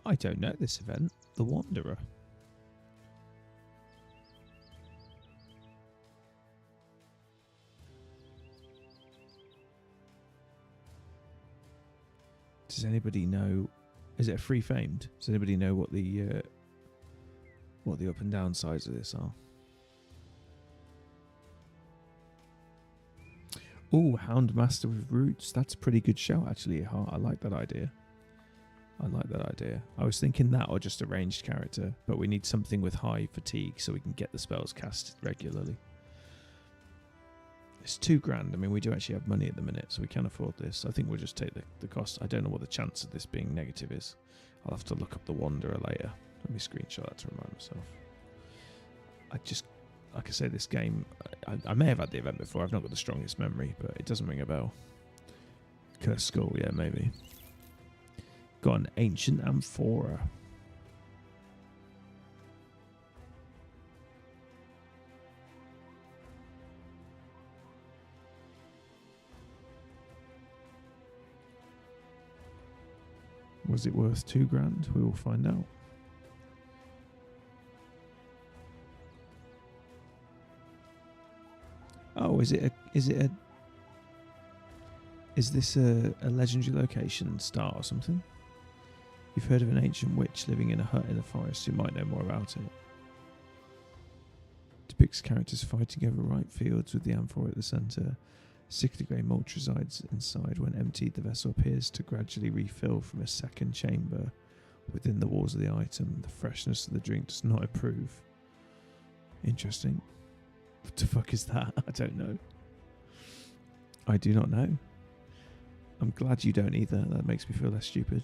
I don't know this event. The Wanderer. Does anybody know? Is it a free famed? Does anybody know what the up and down sides of this are? Oh, Houndmaster with Roots. That's a pretty good shout, actually. I like that idea. I was thinking that or just a ranged character, but we need something with high fatigue so we can get the spells casted regularly. It's $2,000. I mean, we do actually have money at the minute, so we can afford this. I think we'll just take the cost. I don't know what the chance of this being negative is. I'll have to look up the Wanderer later. Let me screenshot that to remind myself. Like I say, this game, I may have had the event before. I've not got the strongest memory, but it doesn't ring a bell. Cursed Skull, yeah, maybe. Got an Ancient Amphora. Was it worth $2,000? We will find out. Oh, is this a legendary location star or something? You've heard of an ancient witch living in a hut in the forest. You might know more about it. Depicts characters fighting over ripe fields with the amphora at the centre. Sickly grey malt resides inside. When emptied, the vessel appears to gradually refill from a second chamber within the walls of the item. The freshness of the drink does not improve. Interesting. What the fuck is that? I don't know. I do not know. I'm glad you don't either. That makes me feel less stupid.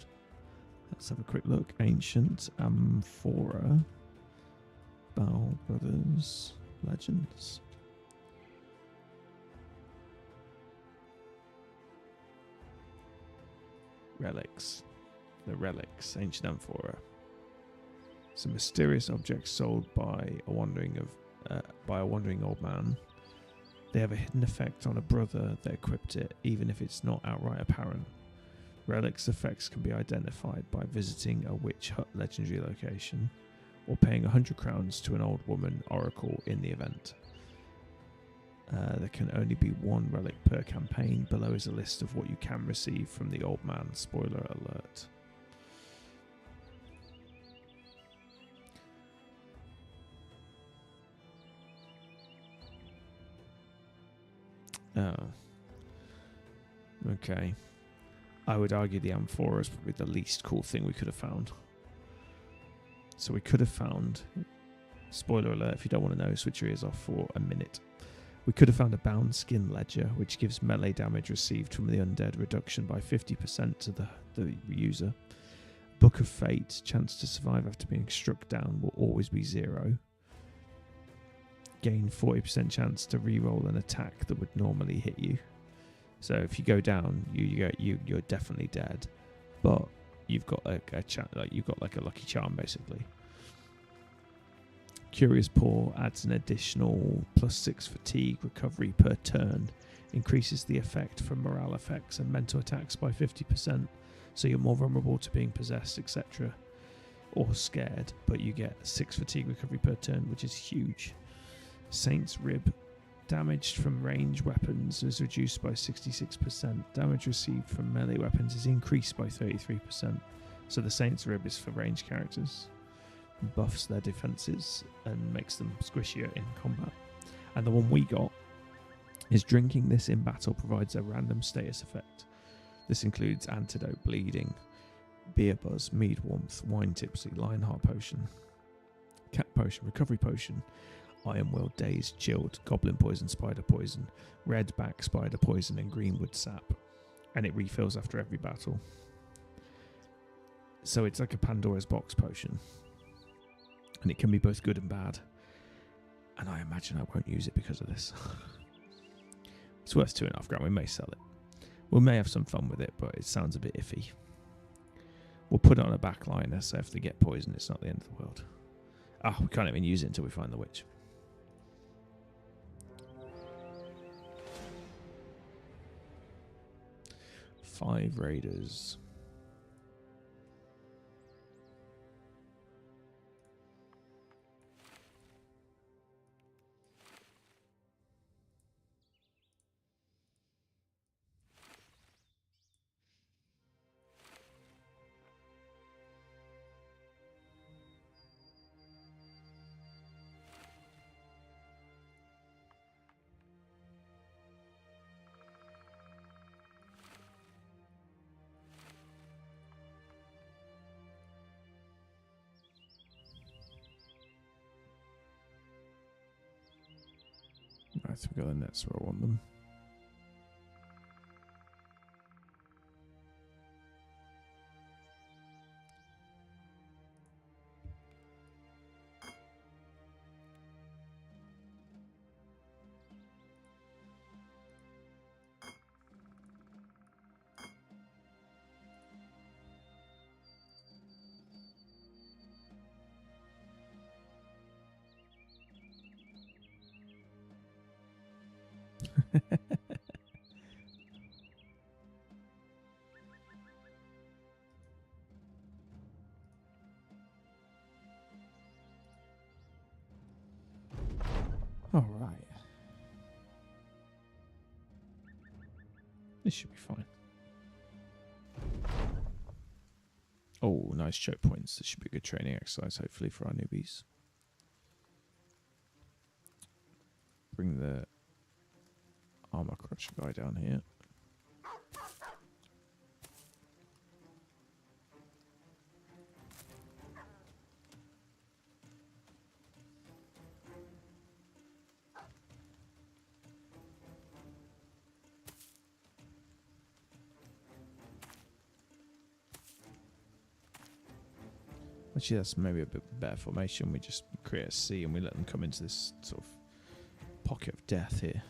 Let's have a quick look. Ancient Amphora. Bow Brothers Legends. Relics. The relics. Ancient Amphora. Some mysterious objects sold by a wandering old man. They have a hidden effect on a brother that equipped it, even if it's not outright apparent. Relics effects can be identified by visiting a witch hut legendary location or paying 100 crowns to an old woman oracle in the event. There can only be one relic per campaign. Below is a list of what you can receive from the old man. Spoiler alert. Oh. Okay. I would argue the amphora is probably the least cool thing we could have found. So we could have found... Spoiler alert, if you don't want to know, switch your ears off for a minute. We could have found a bound skin ledger, which gives melee damage received from the undead reduction by 50% to the user. Book of Fate, chance to survive after being struck down will always be 0. Gain 40% chance to reroll an attack that would normally hit you. So if you go down, you're definitely dead, but you've got you've got like a lucky charm basically. Curious Paw adds an additional +6 fatigue recovery per turn, increases the effect from morale effects and mental attacks by 50%, so you're more vulnerable to being possessed, etc., or scared, but you get 6 fatigue recovery per turn, which is huge. Saint's Rib. Damage from ranged weapons is reduced by 66%. Damage received from melee weapons is increased by 33%. So the Saint's Rib is for ranged characters. Buffs their defenses and makes them squishier in combat. And the one we got is drinking this in battle provides a random status effect. This includes Antidote, Bleeding, Beer Buzz, Mead Warmth, Wine Tipsy, Lionheart Potion, Cat Potion, Recovery Potion, Iron Will, Dazed, Chilled, Goblin Poison, Spider Poison, Red Back, Spider Poison, and Greenwood Sap. And it refills after every battle. So it's like a Pandora's Box potion. And it can be both good and bad. And I imagine I won't use it because of this. It's worth $2.5 grand. We may sell it. We may have some fun with it, but it sounds a bit iffy. We'll put it on a backliner, so if they get poisoned, it's not the end of the world. We can't even use it until we find the witch. Five Raiders. I think we got the nets where I want them. All right. This should be fine. Oh, nice choke points. This should be a good training exercise, hopefully, for our newbies. Bring the armor crusher guy down here. Actually, that's maybe a bit better formation. We just create a C and we let them come into this sort of pocket of death here.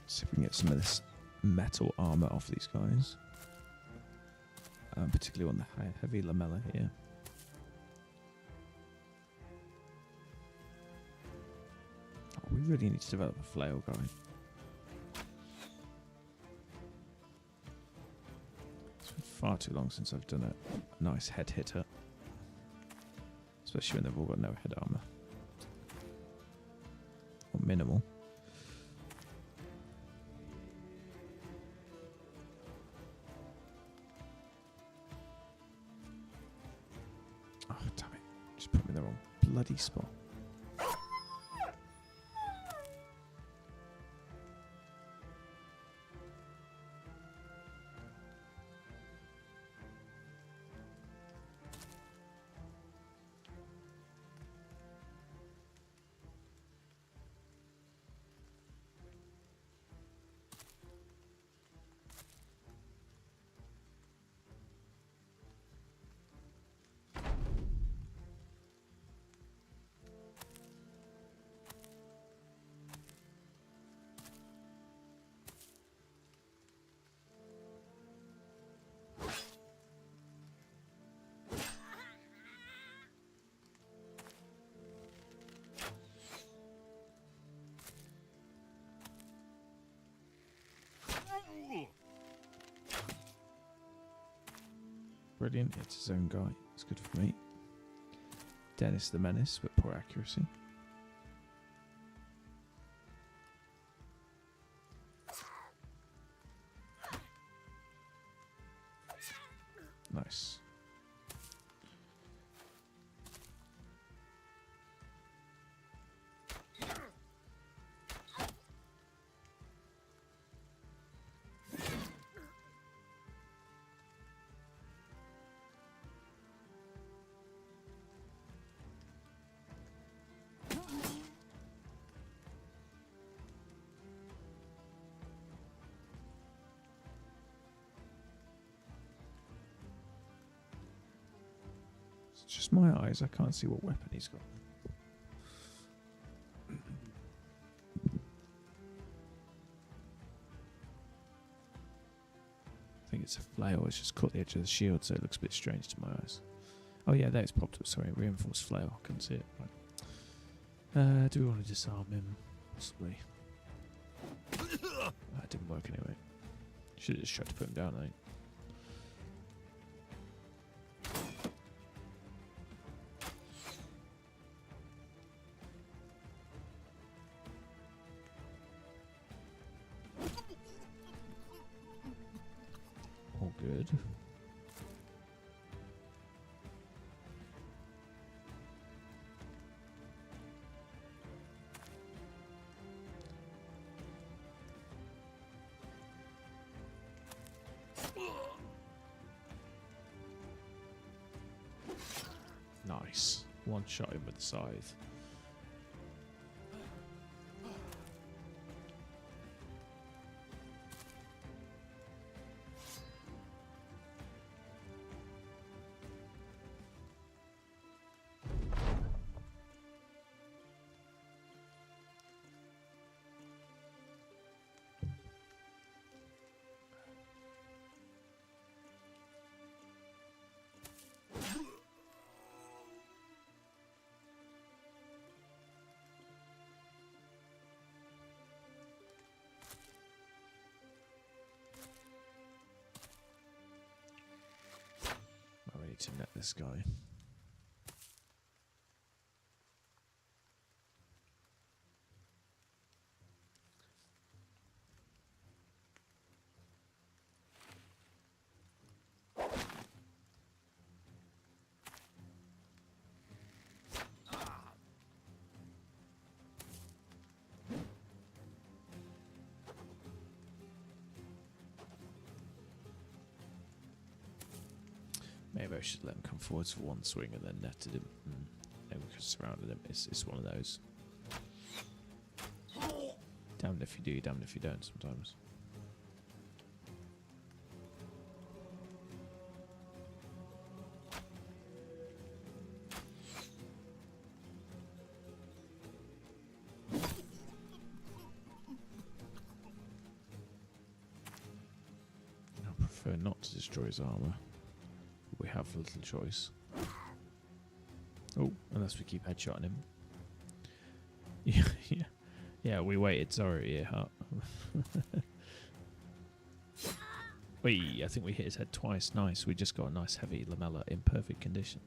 See if we can get some of this metal armor off these guys. Particularly on the heavy lamella here. Oh, we really need to develop a flail guy. It's been far too long since I've done a nice head hitter. Especially when they've all got no head armor. Or minimal. Oh, damn it. Just put me in the wrong bloody spot. Brilliant, it's his own guy. It's good for me. Dennis the Menace, but poor accuracy. Nice. It's just my eyes. I can't see what weapon he's got. I think it's a flail. It's just caught the edge of the shield, so it looks a bit strange to my eyes. Oh yeah, there it's popped up. Sorry, reinforced flail. I couldn't see it. Right. Do we want to disarm him? Possibly. That didn't work anyway. Should have just tried to put him down, I think. Oh good. Nice. One shot him with the scythe. I need to net this guy. Maybe I should let him come forwards for one swing and then netted him. Then we could have surrounded him. It's one of those. Damned if you do, damned if you don't sometimes. I prefer not to destroy his armour. We have little choice. Oh, unless we keep headshotting him. Yeah, we waited. Sorry, Earhart. Wait, I think we hit his head twice. Nice. We just got a nice heavy lamella in perfect condition.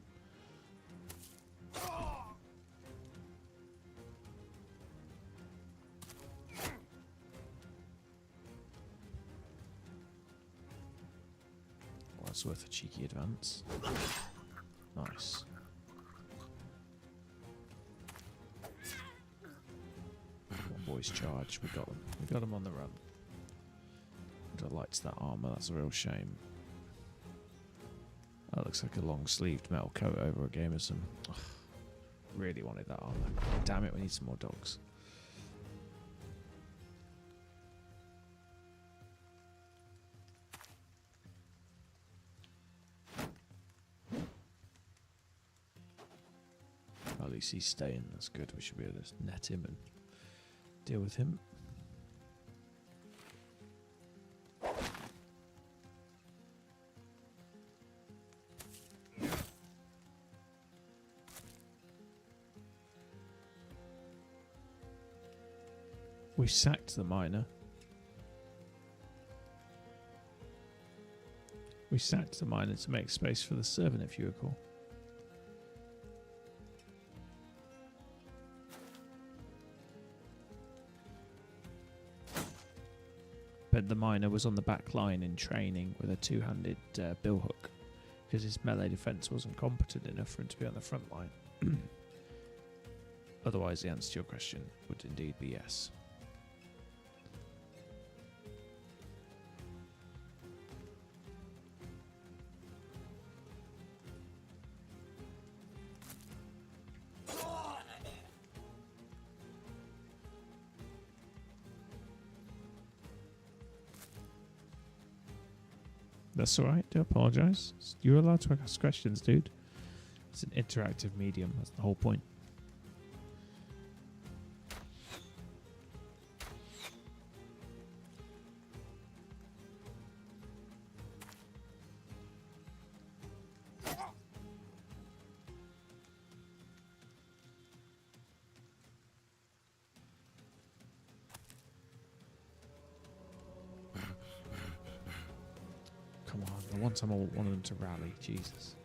Well, that's worth a cheeky advance. Nice. Boys charge. We got them. We got them on the run. Got lights that armor. That's a real shame. That looks like a long-sleeved metal coat over a Gamerson. Ugh, really wanted that armor. Damn it! We need some more dogs. At least he's staying. That's good. We should be able to net him and deal with him. We sacked the miner. We sacked the miner to make space for the servant, if you recall. But the miner was on the back line in training with a two-handed billhook because his melee defense wasn't competent enough for him to be on the front line. Otherwise, the answer to your question would indeed be yes. That's alright, do apologise. You're allowed to ask questions, dude. It's an interactive medium, that's the whole point. Come on, the one time I want them to rally, Jesus.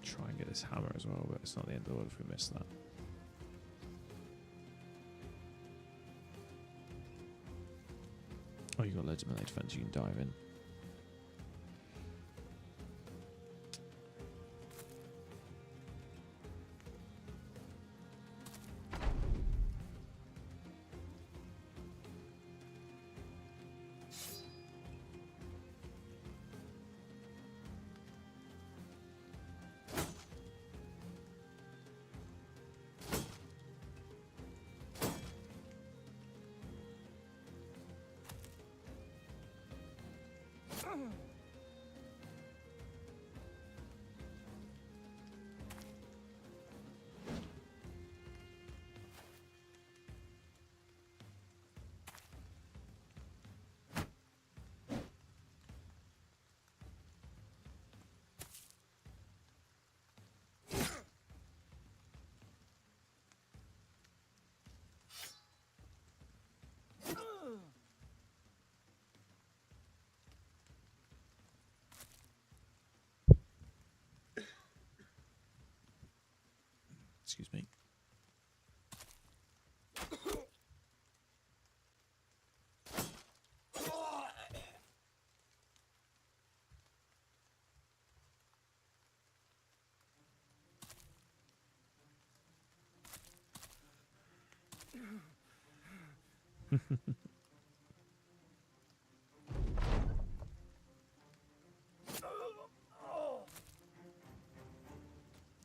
Try and get this hammer as well, but it's not the end of the world if we miss that. Oh, you got loads of melee defense, you can dive in. Excuse me.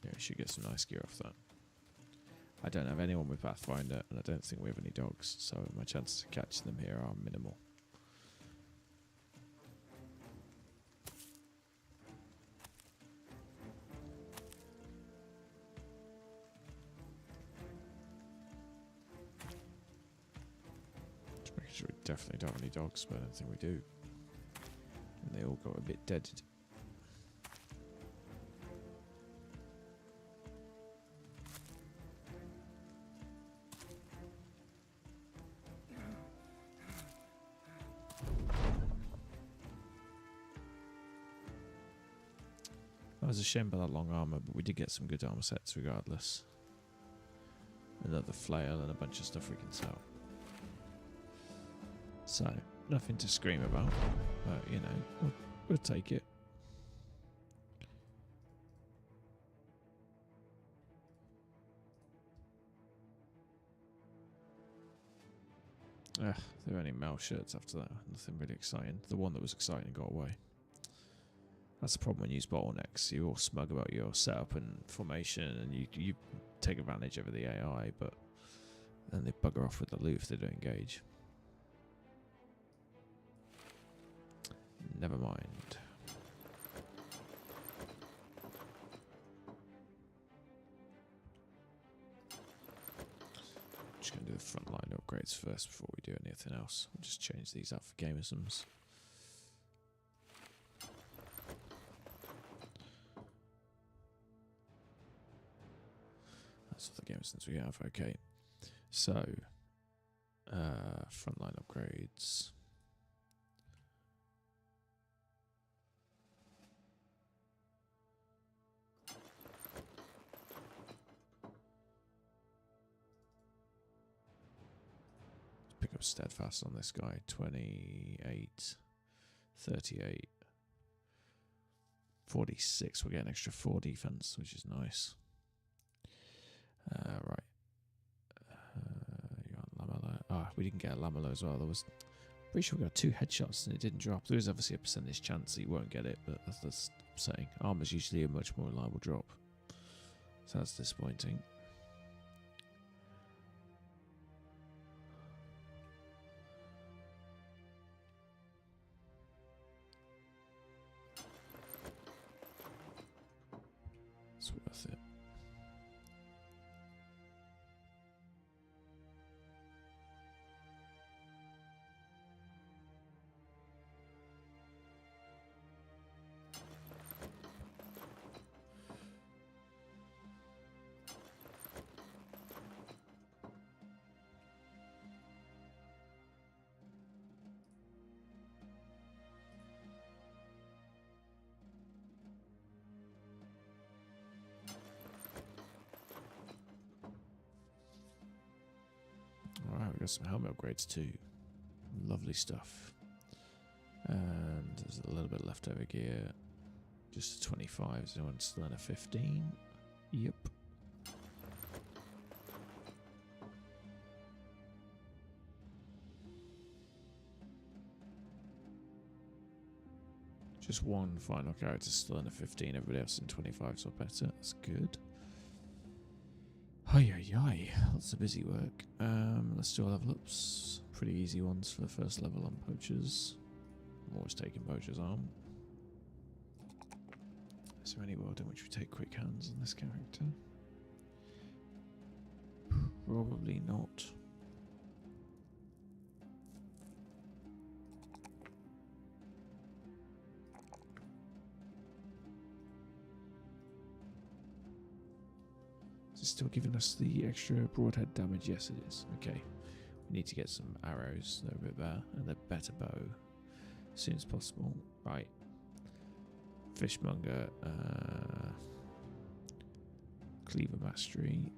Yeah, we should get some nice gear off that. I don't have anyone with Pathfinder, and I don't think we have any dogs, so my chances of catching them here are minimal. Just making sure we definitely don't have any dogs, but I don't think we do. And they all got a bit deaded. That was a shame about that long armour, but we did get some good armour sets regardless. Another flail and a bunch of stuff we can sell. So, nothing to scream about, but you know, we'll take it. There were only Mel shirts after that, nothing really exciting. The one that was exciting got away. That's the problem when you use bottlenecks. You're all smug about your setup and formation, and you take advantage over the AI, but then they bugger off with the loot if they don't engage. Never mind. Just going to do the frontline upgrades first before we do anything else. We'll just change these out for gameisms. That's all the gameisms we have. Okay. So, frontline upgrades. Pick up steadfast on this guy. 28, 38, 46. We'll get an extra 4 defense, which is nice. Right. You got Lamella. We didn't get a Lamella as well. There was, pretty sure we got 2 headshots and it didn't drop. There is obviously a percentage chance that you won't get it, but that's saying armor's usually a much more reliable drop. So that's disappointing. It's worth it. Alright, we got some helmet upgrades too. Lovely stuff. And there's a little bit left over gear. Just a 25. Is anyone still in a 15? Yep. Just one final character still in a 15. Everybody else in 25s or better. That's good. Hi. Lots of busy work. Let's do our level ups. Pretty easy ones for the first level on poachers. I'm always taking Boja's arm. Is there any world in which we take quick hands on this character? Probably not. Is it still giving us the extra broadhead damage? Yes, it is. Okay. We need to get some arrows. They're a bit better. And a better bow. As soon as possible. Right. Fishmonger. Cleaver Mastery.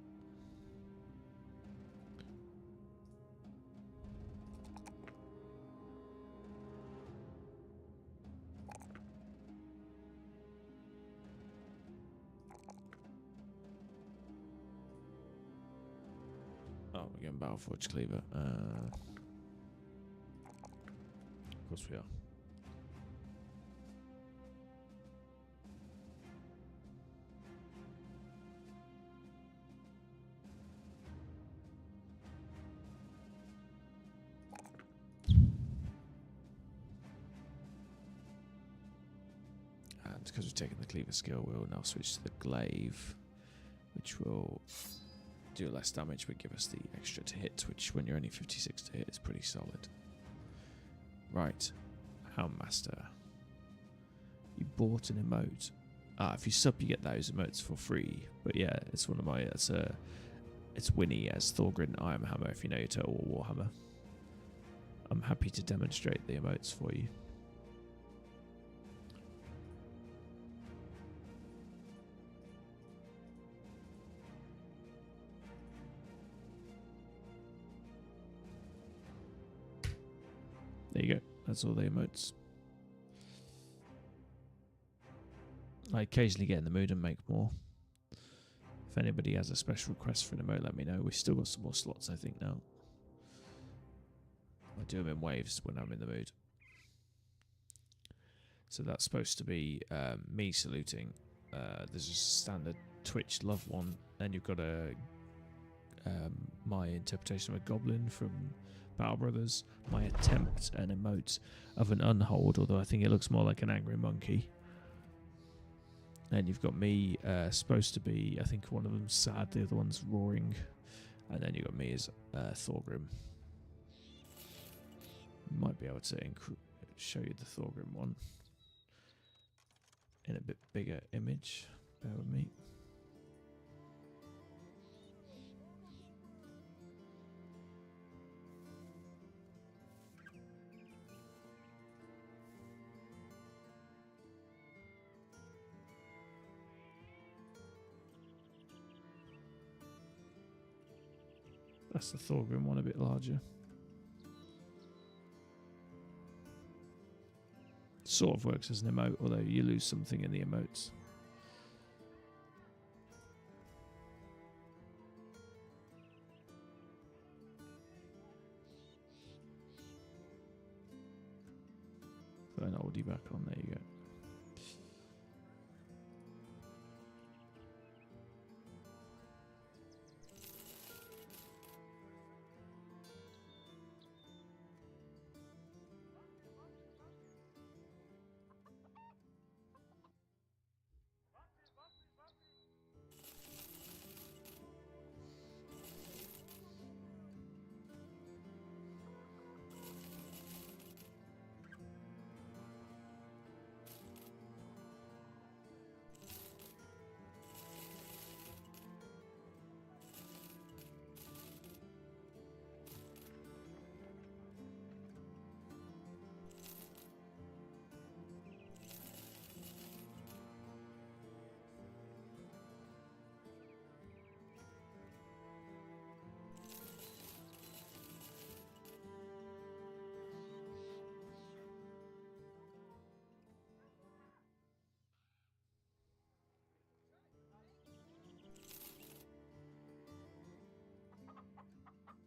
Oh, we're getting Battleforge Cleaver. Of course we are. And because we've taken the Cleaver skill, we'll now switch to the Glaive, which will do less damage but give us the extra to hit, which when you're only 56 to hit is pretty solid. Right, Houndmaster. You bought an emote. If you sub you get those emotes for free. But yeah, it's one of my, it's Winnie as Thorgrin Ironhammer if you know your Total War Warhammer. I'm happy to demonstrate the emotes for you. There you go. That's all the emotes. I occasionally get in the mood and make more. If anybody has a special request for an emote, let me know. We've still got some more slots, I think, now. I do them in waves when I'm in the mood. So that's supposed to be me saluting. There's a standard Twitch love one. Then you've got my interpretation of a goblin from Battle Brothers, my attempt and emote of an unhold, although I think it looks more like an angry monkey. And you've got me supposed to be, I think one of them's sad, the other one's roaring, and then you've got me as Thorgrim. Might be able to show you the Thorgrim one in a bit bigger image. Bear with me. That's the Thorgrim one, a bit larger. Sort of works as an emote, although you lose something in the emotes. Put an oldie back on, there you go.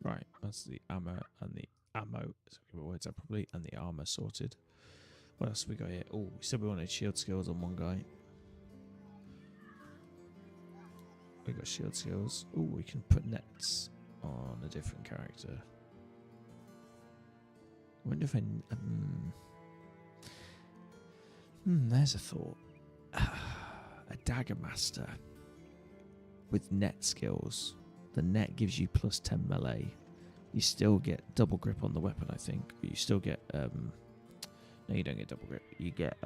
Right, that's the ammo and the ammo. So get my words out properly, and the armor sorted. What else have we got here? Oh, we said we wanted shield skills on one guy. We got shield skills. Oh, we can put nets on a different character. I wonder if There's a thought. A dagger master with net skills. The net gives you plus 10 melee. You still get double grip on the weapon, I think. But you still get no, you don't get double grip. You get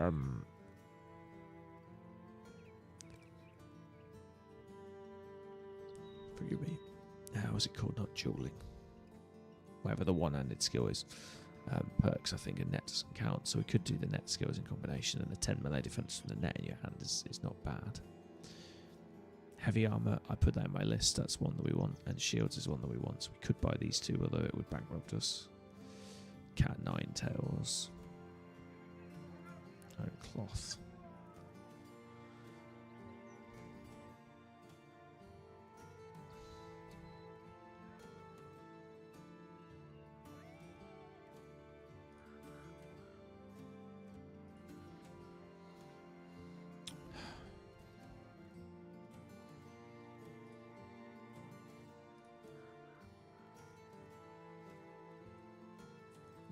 forgive me. How is it called? Not dueling. Whatever the one-handed skill is. Perks, I think, and net doesn't count. So we could do the net skills in combination, and the 10 melee defense from the net in your hand is not bad. Heavy armor, I put that in my list. That's one that we want, and shields is one that we want. So we could buy these two, although it would bankrupt us. Cat 9 tails. Oh, cloth.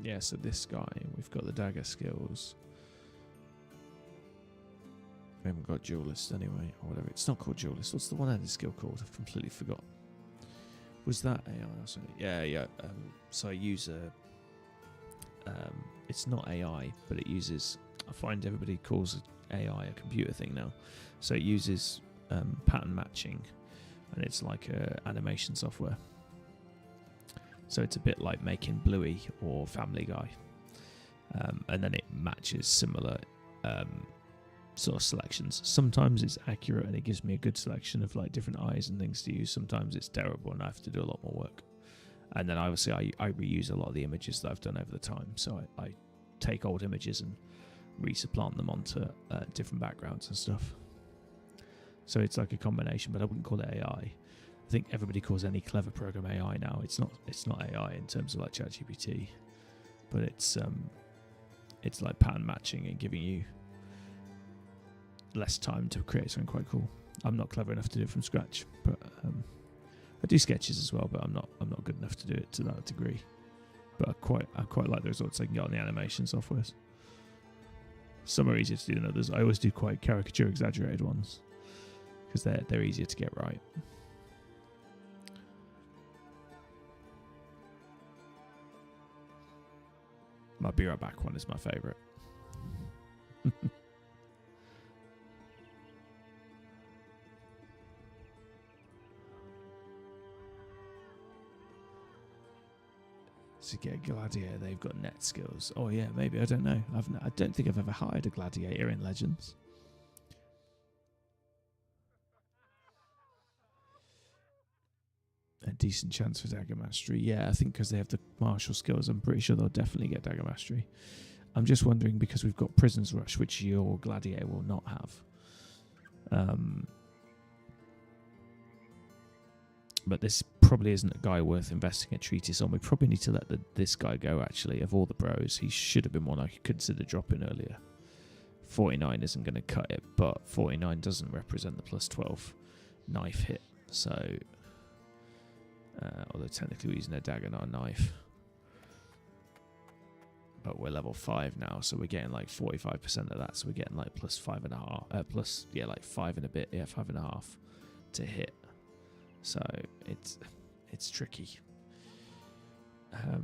Yeah, so this guy, we've got the dagger skills. We haven't got duelist anyway, or whatever. It's not called duelist. What's the one-handed skill called? I've completely forgot. Was that AI? Sorry. Yeah. So I use a... it's not AI, but it uses... I find everybody calls AI a computer thing now. So it uses pattern matching, and it's like animation software. So it's a bit like making Bluey or Family Guy. And then it matches similar sort of selections. Sometimes it's accurate and it gives me a good selection of like different eyes and things to use. Sometimes it's terrible and I have to do a lot more work. And then obviously I reuse a lot of the images that I've done over the time. So I take old images and resupplant them onto different backgrounds and stuff. So it's like a combination, but I wouldn't call it AI. I think everybody calls any clever program AI now. It's not AI in terms of like ChatGPT, but it's like pattern matching and giving you less time to create something quite cool. I'm not clever enough to do it from scratch, but I do sketches as well. But I'm not good enough to do it to that degree. But I quite like the results I can get on the animation softwares. Some are easier to do than others. I always do quite caricature exaggerated ones because they're easier to get right. My Be Right Back one is my favourite. To get a gladiator, they've got net skills. Oh yeah, maybe, I don't know. I don't think I've ever hired a gladiator in Legends. A decent chance for dagger mastery. Yeah, I think because they have the martial skills, I'm pretty sure they'll definitely get dagger mastery. I'm just wondering because we've got Prison's Rush, which your gladiator will not have. But this probably isn't a guy worth investing a treatise on. We probably need to let this guy go, actually. Of all the bros, he should have been one I could consider dropping earlier. 49 isn't going to cut it, but 49 doesn't represent the plus 12 knife hit. So... although technically we're using a dagger, not a knife. But we're level 5 now, so we're getting like 45% of that. So we're getting like plus 5.5, like 5 and a bit, 5.5 to hit. So it's tricky. I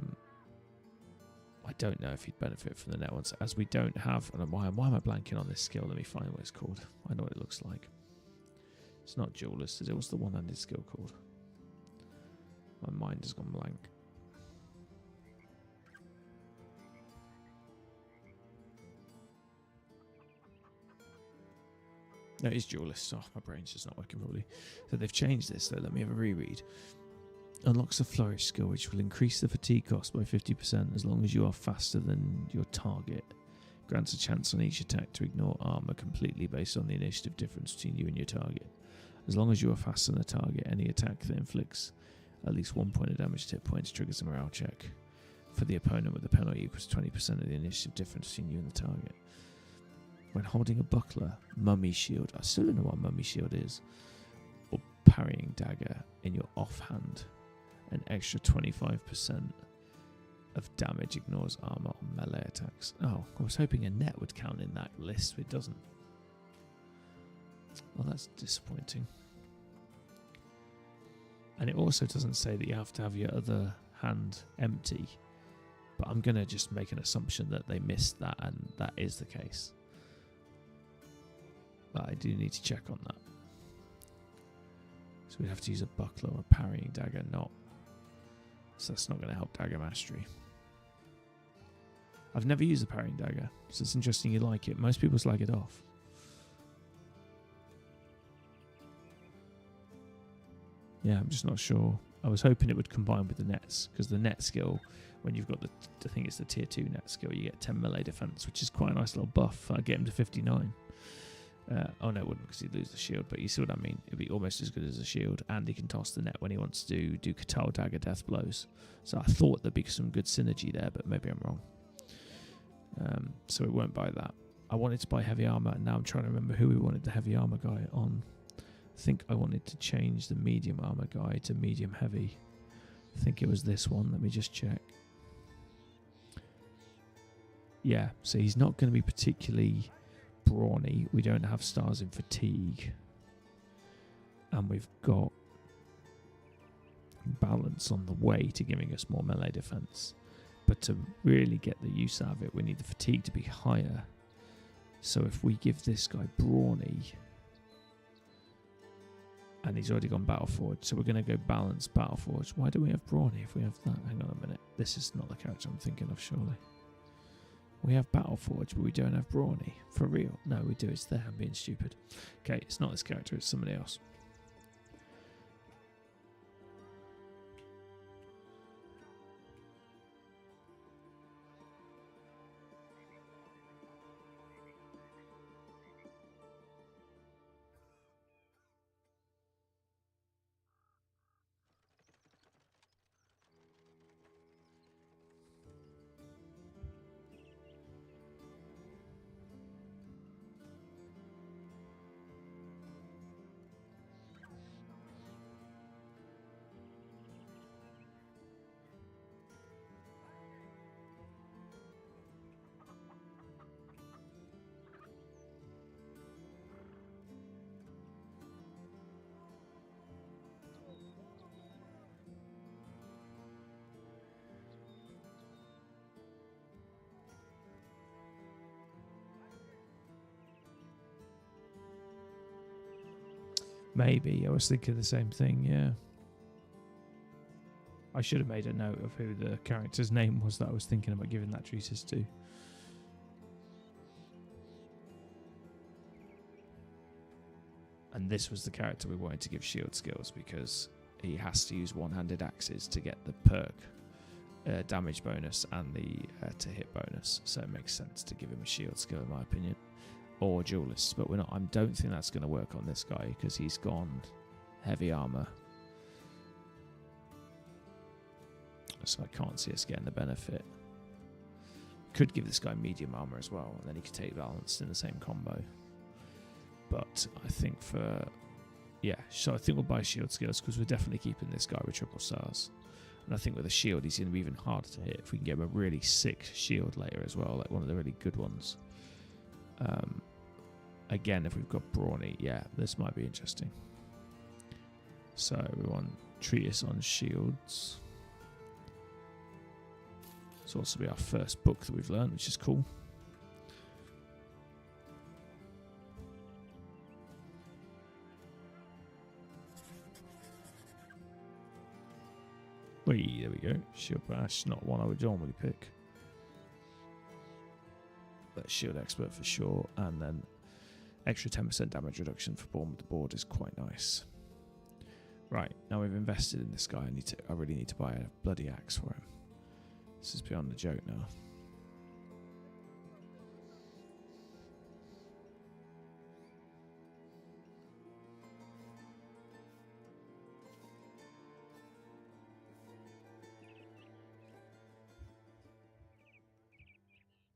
don't know if he'd benefit from the net ones, as we don't have. And why am I blanking on this skill? Let me find what it's called. I know what it looks like. It's not duelist, is it? What's the one-handed skill called? My mind has gone blank. No, it's duelist. Oh, my brain's just not working properly. So they've changed this, though. Let me have a reread. Unlocks a flourish skill, which will increase the fatigue cost by 50% as long as you are faster than your target. Grants a chance on each attack to ignore armor completely based on the initiative difference between you and your target. As long as you are faster than the target, any attack that inflicts at least 1 point of damage to hit points triggers a morale check for the opponent with the penalty equals 20% of the initiative difference between you and the target. When holding a buckler, mummy shield, I still don't know what mummy shield is, or parrying dagger in your offhand, an extra 25% of damage ignores armor on melee attacks. Oh, I was hoping a net would count in that list, but it doesn't. Well, that's disappointing. And it also doesn't say that you have to have your other hand empty. But I'm going to just make an assumption that they missed that, and that is the case. But I do need to check on that. So we'd have to use a buckler or a parrying dagger, not. So that's not going to help dagger mastery. I've never used a parrying dagger, so it's interesting you like it. Most people slag it off. Yeah, I'm just not sure. I was hoping it would combine with the nets, because the net skill, when you've got the, I think it's the tier 2 net skill, you get 10 melee defense, which is quite a nice little buff. I get him to 59. Oh no, it wouldn't, because he'd lose the shield, but you see what I mean? It'd be almost as good as a shield, and he can toss the net when he wants to do Katal dagger death blows. So I thought there'd be some good synergy there, but maybe I'm wrong. So we won't buy that. I wanted to buy heavy armor, and now I'm trying to remember who we wanted the heavy armor guy on. I think I wanted to change the medium armor guy to medium heavy. I think it was this one. Let me just check. Yeah, so he's not going to be particularly brawny. We don't have stars in fatigue. And we've got balance on the way to giving us more melee defense. But to really get the use out of it, we need the fatigue to be higher. So if we give this guy brawny, and he's already gone Battleforge, so we're going to go balance Battleforge. Why do we have brawny if we have that? Hang on a minute. This is not the character I'm thinking of, surely. We have Battleforge, but we don't have brawny. For real? No, we do. It's there. I'm being stupid. Okay, it's not this character. It's somebody else. Maybe. I was thinking the same thing, yeah. I should have made a note of who the character's name was that I was thinking about giving that treatise to. And this was the character we wanted to give shield skills, because he has to use one-handed axes to get the perk damage bonus and the to hit bonus. So it makes sense to give him a shield skill, in my opinion. Or duelists, but we're not. I don't think that's going to work on this guy because he's gone heavy armor. So I can't see us getting the benefit. Could give this guy medium armor as well, and then he could take balanced in the same combo. But I think so I think we'll buy shield skills because we're definitely keeping this guy with triple stars. And I think with a shield, he's going to be even harder to hit if we can get him a really sick shield later as well, like one of the really good ones. Again, if we've got brawny, yeah, this might be interesting. So we want treatise on shields. This will also be our first book that we've learned, which is cool. Wait, there we go. Shield bash, not one I would normally pick. But shield expert for sure, and then extra 10% damage reduction for born with the board is quite nice. Right, now we've invested in this guy. I really need to buy a bloody axe for him. This is beyond the joke now.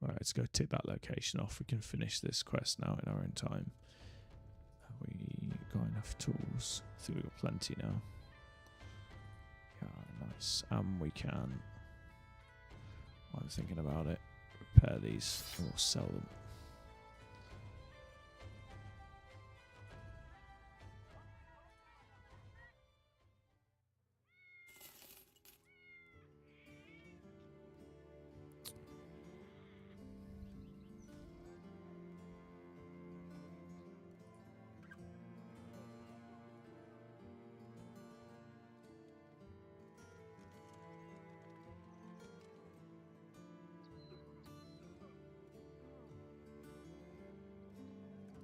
Right, let's go tick that location off. We can finish this quest now in our own time. Have we got enough tools? I think we've got plenty now. Yeah, nice. We can I'm thinking about it. Repair these or sell them.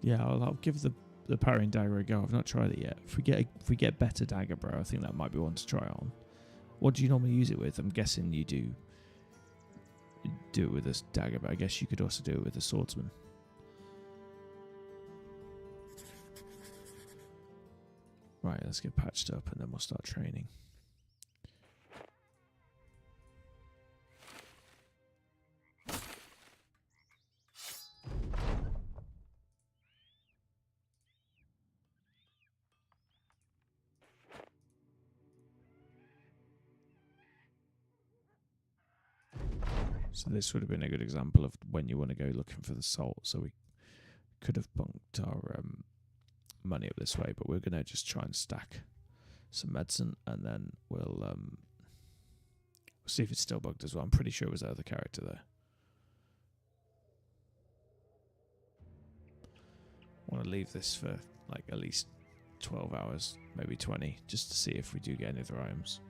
Yeah, I'll give the parrying dagger a go. I've not tried it yet. If we get better dagger, bro, I think that might be one to try on. What do you normally use it with? I'm guessing you do it with this dagger, but I guess you could also do it with a swordsman. Right, let's get patched up and then we'll start training. So this would have been a good example of when you want to go looking for the salt. So we could have bunked our money up this way, but we're going to just try and stack some medicine, and then we'll see if it's still bugged as well. I'm pretty sure it was the other character there. I want to leave this for like at least 12 hours, maybe 20, just to see if we do get any other items.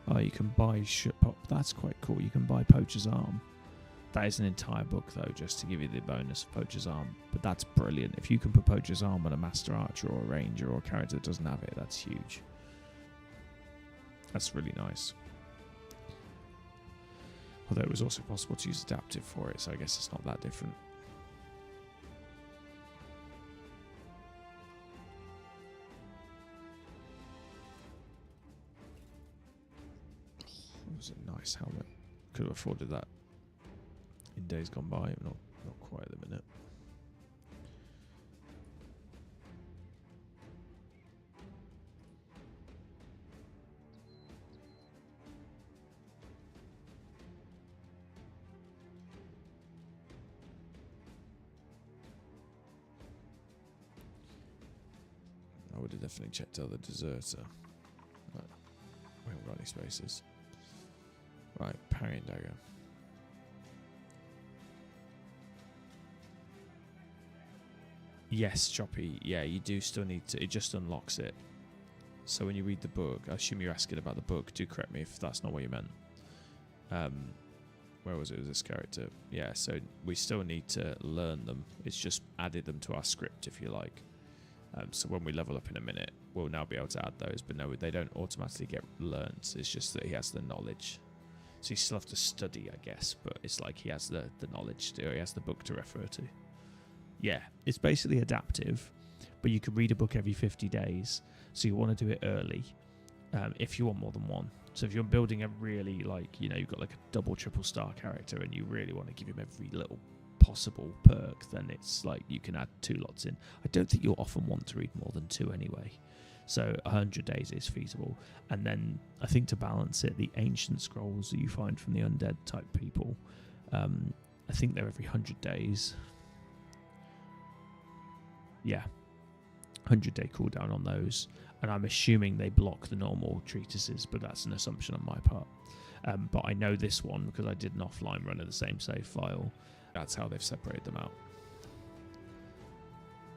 Oh, you can buy pop. That's quite cool. You can buy Poacher's Arm. That is an entire book, though, just to give you the bonus of Poacher's Arm. But that's brilliant. If you can put Poacher's Arm on a Master Archer or a Ranger or a character that doesn't have it, that's huge. That's really nice. Although it was also possible to use Adaptive for it, so I guess it's not that different. It was a nice helmet. Could have afforded that in days gone by, not quite at the minute. I would have definitely checked out the deserter. Right. We haven't got any spaces. Right, parrying dagger. Yes, Choppy. Yeah, you do still need to. It just unlocks it. So when you read the book, I assume you're asking about the book. Do correct me if that's not what you meant. Where was it? Was this character? Yeah. So we still need to learn them. It's just added them to our script, if you like. So when we level up in a minute, we'll now be able to add those. But no, they don't automatically get learnt. It's just that he has the knowledge. So you still have to study, I guess. But it's like he has the knowledge. He has the book to refer to. Yeah, it's basically adaptive, but you can read a book every 50 days, so you want to do it early if you want more than one. So if you're building a really, like, you know, you've got like a double, triple star character and you really want to give him every little possible perk, then it's like you can add 2 lots in. I don't think you'll often want to read more than 2 anyway. So 100 days is feasible. And then I think to balance it, the ancient scrolls that you find from the undead type people, I think they're every 100 days. Yeah, 100-day cooldown on those, and I'm assuming they block the normal treatises, but that's an assumption on my part. But I know this one because I did an offline run of the same save file. That's how they've separated them out.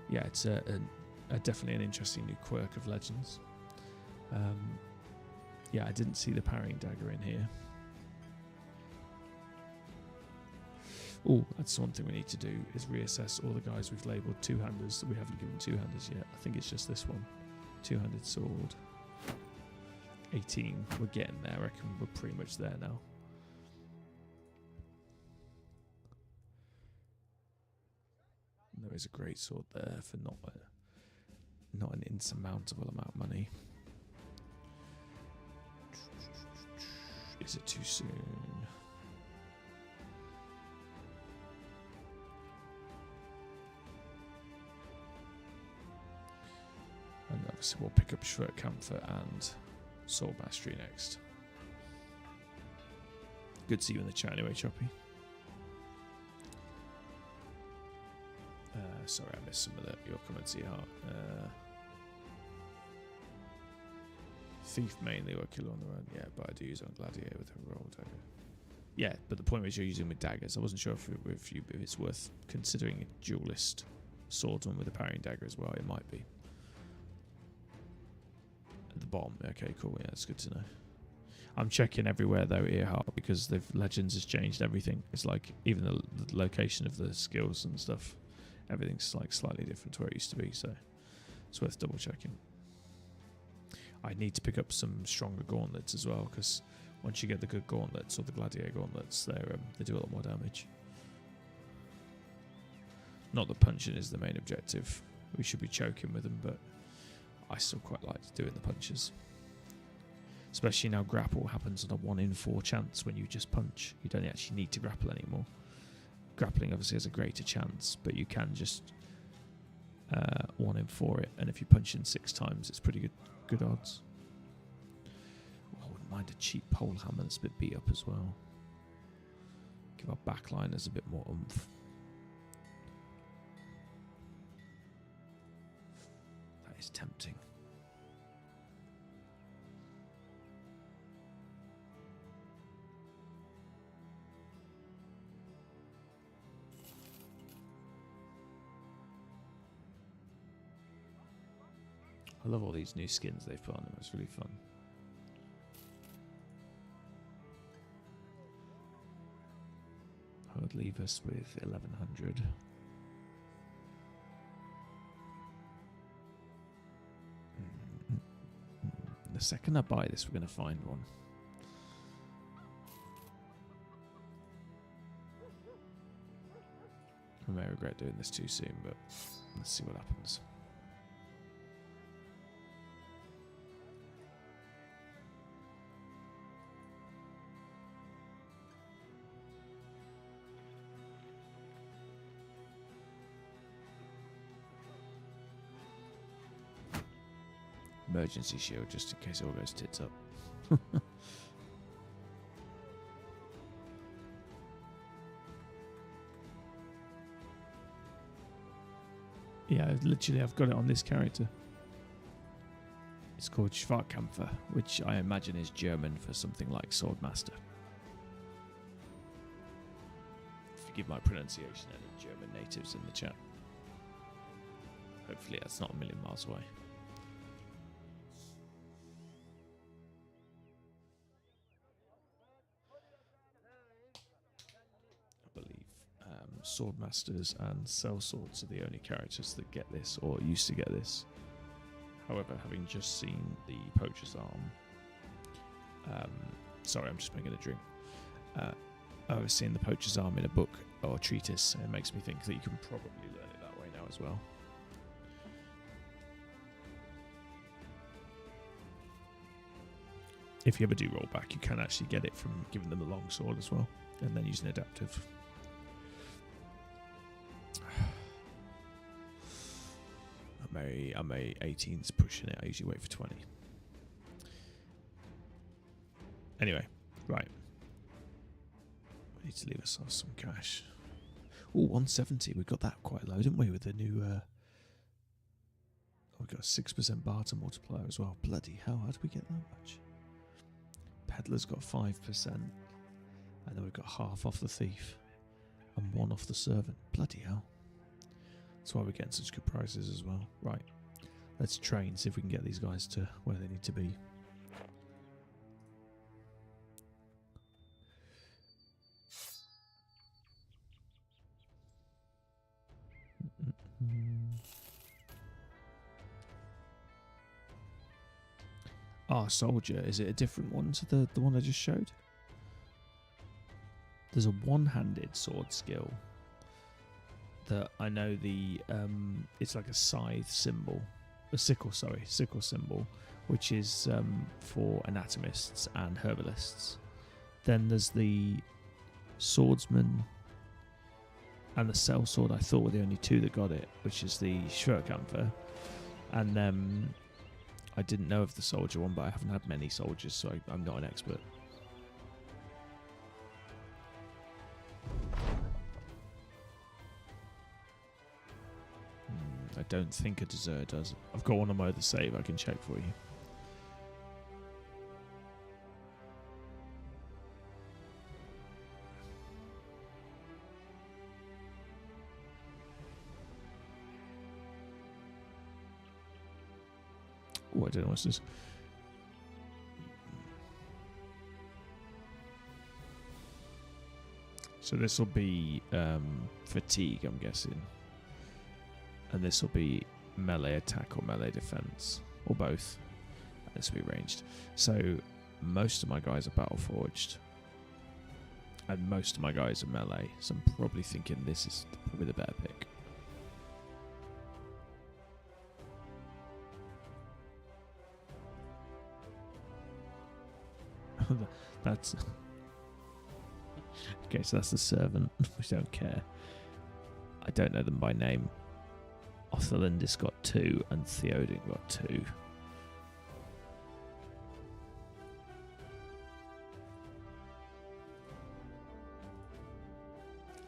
Yeah, it's definitely an interesting new quirk of Legends. Yeah, I didn't see the parrying dagger in here. Oh, that's one thing we need to do, is reassess all the guys we've labelled 2-handers that we haven't given 2-handers yet. I think it's just this one. 2-handed sword. 18. We're getting there. I reckon we're pretty much there now. And there is a great sword there for not an insurmountable amount of money. Is it too soon? And obviously we'll pick up Schwertkampfer and Sword Mastery next. Good to see you in the chat anyway, Choppy. Sorry, I missed some of your comments here. Thief mainly or killer on the run. Yeah, but I do use on Gladiator with a roll dagger. Yeah, but the point was you're using with daggers. I wasn't sure if it's worth considering a duelist swordsman with a parrying dagger as well. It might be. At the bottom. Okay, cool. Yeah, that's good to know. I'm checking everywhere though, Earhart, because the Legends has changed everything. It's like even the location of the skills and stuff. Everything's like slightly different to where it used to be, so it's worth double checking. I need to pick up some stronger gauntlets as well, because once you get the good gauntlets or the gladiator gauntlets, they do a lot more damage. Not that punching is the main objective. We should be choking with them, but I still quite like doing the punches. Especially now grapple happens on a 1 in 4 chance when you just punch. You don't actually need to grapple anymore. Grappling obviously has a greater chance, but you can just 1 in 4 it, and if you punch in 6 times, it's pretty good odds. Oh, I wouldn't mind a cheap pole hammer that's a bit beat up as well. Give our backliners a bit more oomph. That is tempting. I love all these new skins they've put on them. It's really fun. I would leave us with 1100. The second I buy this, we're going to find one. I may regret doing this too soon, but let's see what happens. Emergency shield just in case it all goes tits up. Yeah, literally I've got it on this character. It's called Schwertkampfer, which I imagine is German for something like Swordmaster. Forgive my pronunciation, any German natives in the chat. Hopefully that's not a million miles away. Swordmasters and Sellswords are the only characters that get this, or used to get this. However, having just seen the Poacher's Arm, sorry, I'm just making a drink. I was seeing the Poacher's Arm in a book or a treatise, and it makes me think that you can probably learn it that way now as well. If you ever do roll back, you can actually get it from giving them a long sword as well, and then use an adaptive. I'm a 18's pushing it. I usually wait for 20. Anyway, right. We need to leave ourselves some cash. Oh, 170. We got that quite low, didn't we? With the new. We got a 6% barter multiplier as well. Bloody hell! How did we get that much? Peddler's got 5%, and then we've got half off the thief and 1 off the servant. Bloody hell! That's why we're getting such good prices as well. Right, let's train, see if we can get these guys to where they need to be. Soldier, is it a different one to the one I just showed? There's a one-handed sword skill that I know it's like a scythe symbol, a sickle symbol, which is for anatomists and herbalists. Then there's the swordsman and the sellsword. I thought were the only two that got it, which is the Schwerkampfer. And I didn't know of the soldier one, but I haven't had many soldiers, so I'm not an expert. I don't think a dessert does. I've got one on my other save. I can check for you. Oh, I don't know what's this. So this will be fatigue, I'm guessing. And this will be melee attack or melee defense, or both. This will be ranged. So most of my guys are battle forged, and most of my guys are melee. So I'm probably thinking this is probably the better pick. That's okay. So that's the servant. We don't care. I don't know them by name. Othelindis got 2 and Theoden got 2.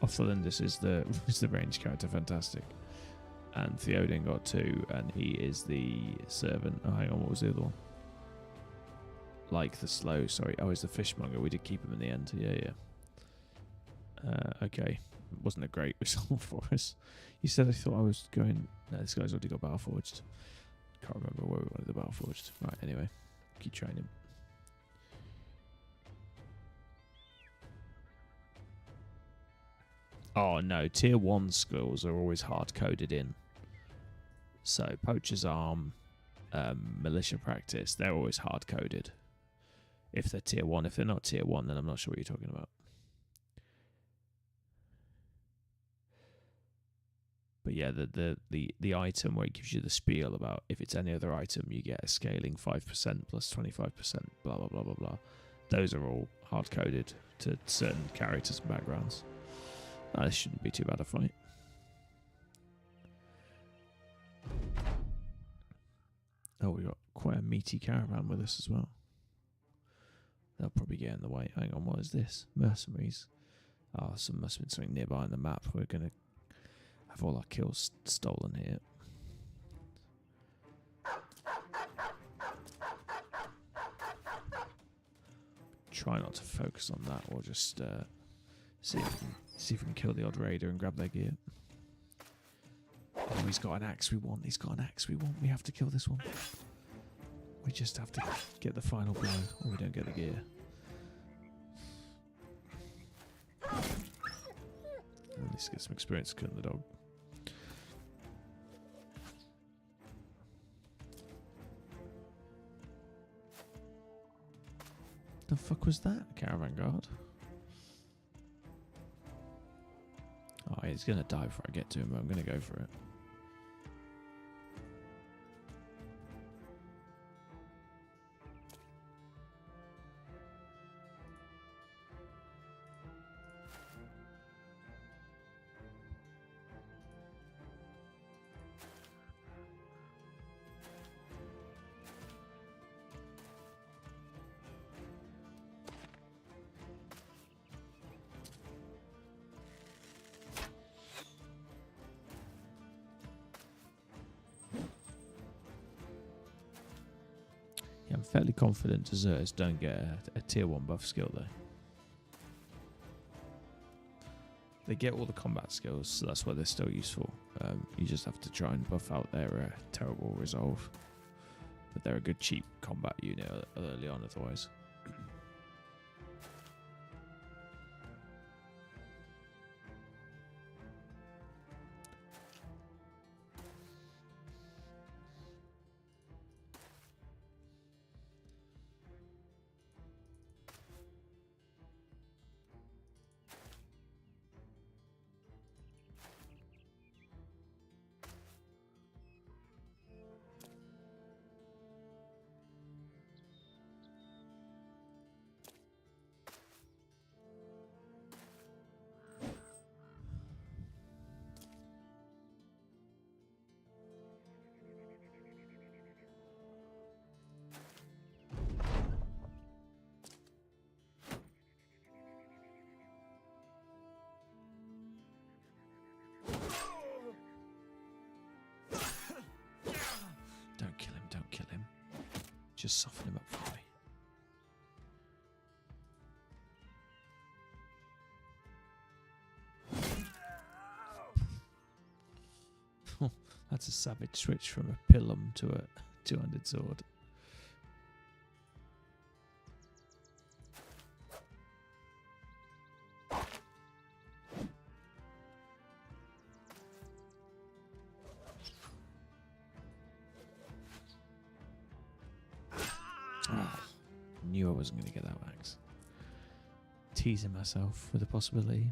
Othelindis is the range character, fantastic. And Theoden got 2, and he is the servant. Oh, hang on, what was the other one? Like the slow, sorry. Oh, he's the fishmonger. We did keep him in the end. Yeah. Okay. It wasn't a great result for us. You said I thought I was going... No, this guy's already got battle forged. Can't remember where we wanted the battle forged. Right, anyway. Keep trying him. Oh, no. Tier 1 skills are always hard-coded in. So, Poacher's Arm, Militia Practice, they're always hard-coded. If they're Tier 1. If they're not Tier 1, then I'm not sure what you're talking about. But yeah, the item where it gives you the spiel about if it's any other item, you get a scaling 5% plus 25%, blah, blah, blah, blah, blah. Those are all hard-coded to certain characters and backgrounds. This shouldn't be too bad a fight. Oh, we got quite a meaty caravan with us as well. They'll probably get in the way. Hang on, what is this? Mercenaries. Oh, must have been something nearby on the map. We're going to have all our kills stolen here. Try not to focus on that, or just see if we can kill the odd raider and grab their gear. Oh, he's got an axe we want. He's got an axe we want. We have to kill this one. We just have to get the final blow, or we don't get the gear. At least get some experience killing the dog. The fuck was that? Caravan guard. Oh, he's gonna die before I get to him, but I'm gonna go for it. I'm fairly confident deserters don't get a tier 1 buff skill though. They get all the combat skills, so that's why they're still useful. You just have to try and buff out their terrible resolve. But they're a good cheap combat unit early on otherwise. just soften him up for me. That's a savage switch from a pilum to a two-handed sword. Knew I wasn't going to get that axe. Teasing myself with a possibility.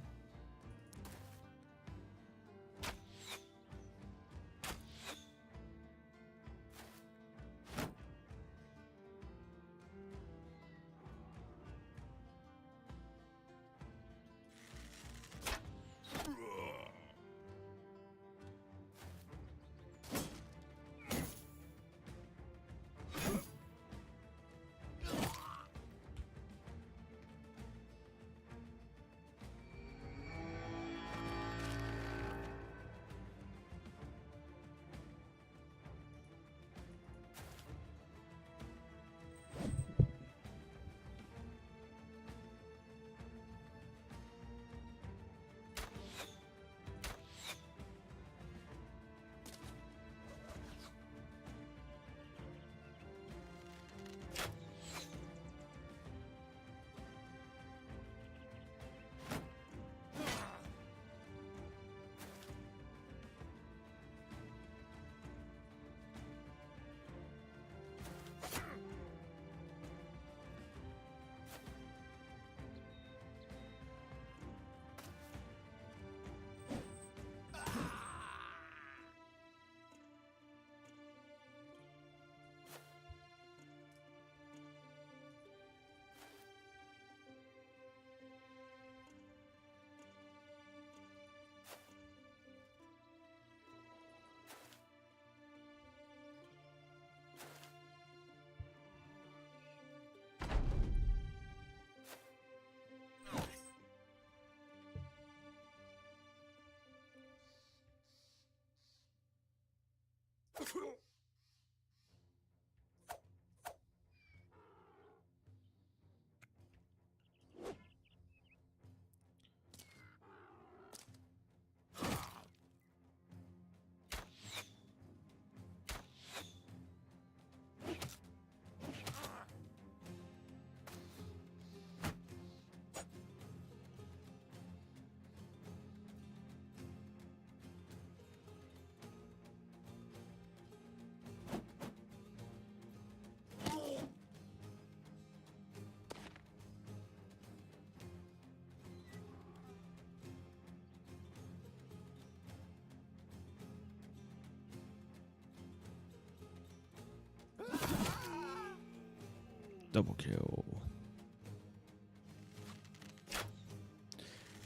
Double kill.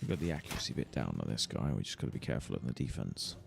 We've got the accuracy bit down on this guy. We just got to be careful on the defense.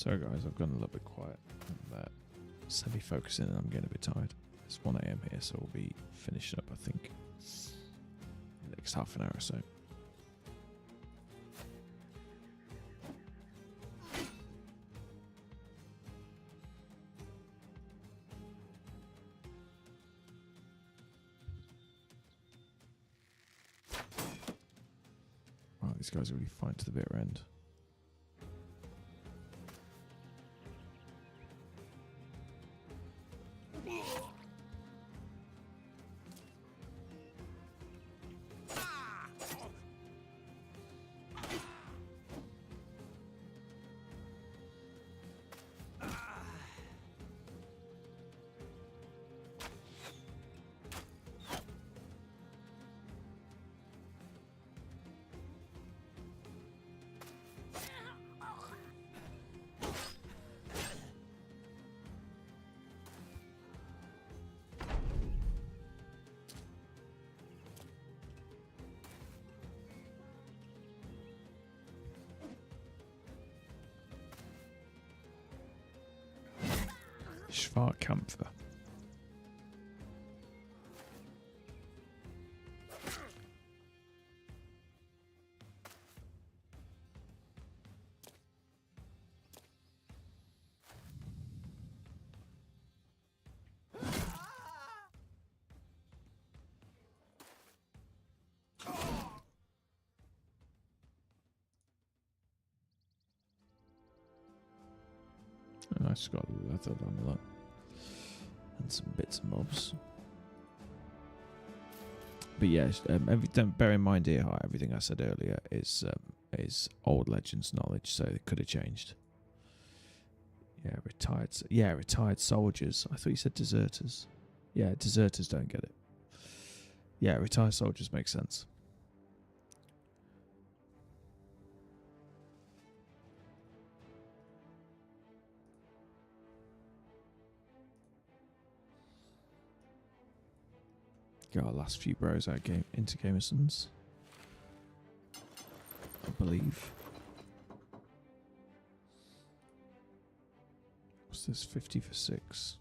Sorry guys, I've gone a little bit quiet. I'm semi-focusing and I'm getting a bit tired. It's 1 AM here, so we'll be finishing up, I think, in the next half an hour or so. Wow, these guys are really fine to the bitter end. Schwarzkampfer. And I just got leather on that. And some bits and bobs. But yeah, don't bear in mind here how everything I said earlier is old Legends knowledge, so it could have changed. Yeah, retired soldiers. I thought you said deserters. Yeah, deserters don't get it. Yeah, retired soldiers make sense. Got our last few bros out into Gamersons, I believe. What's this? 50 for 6.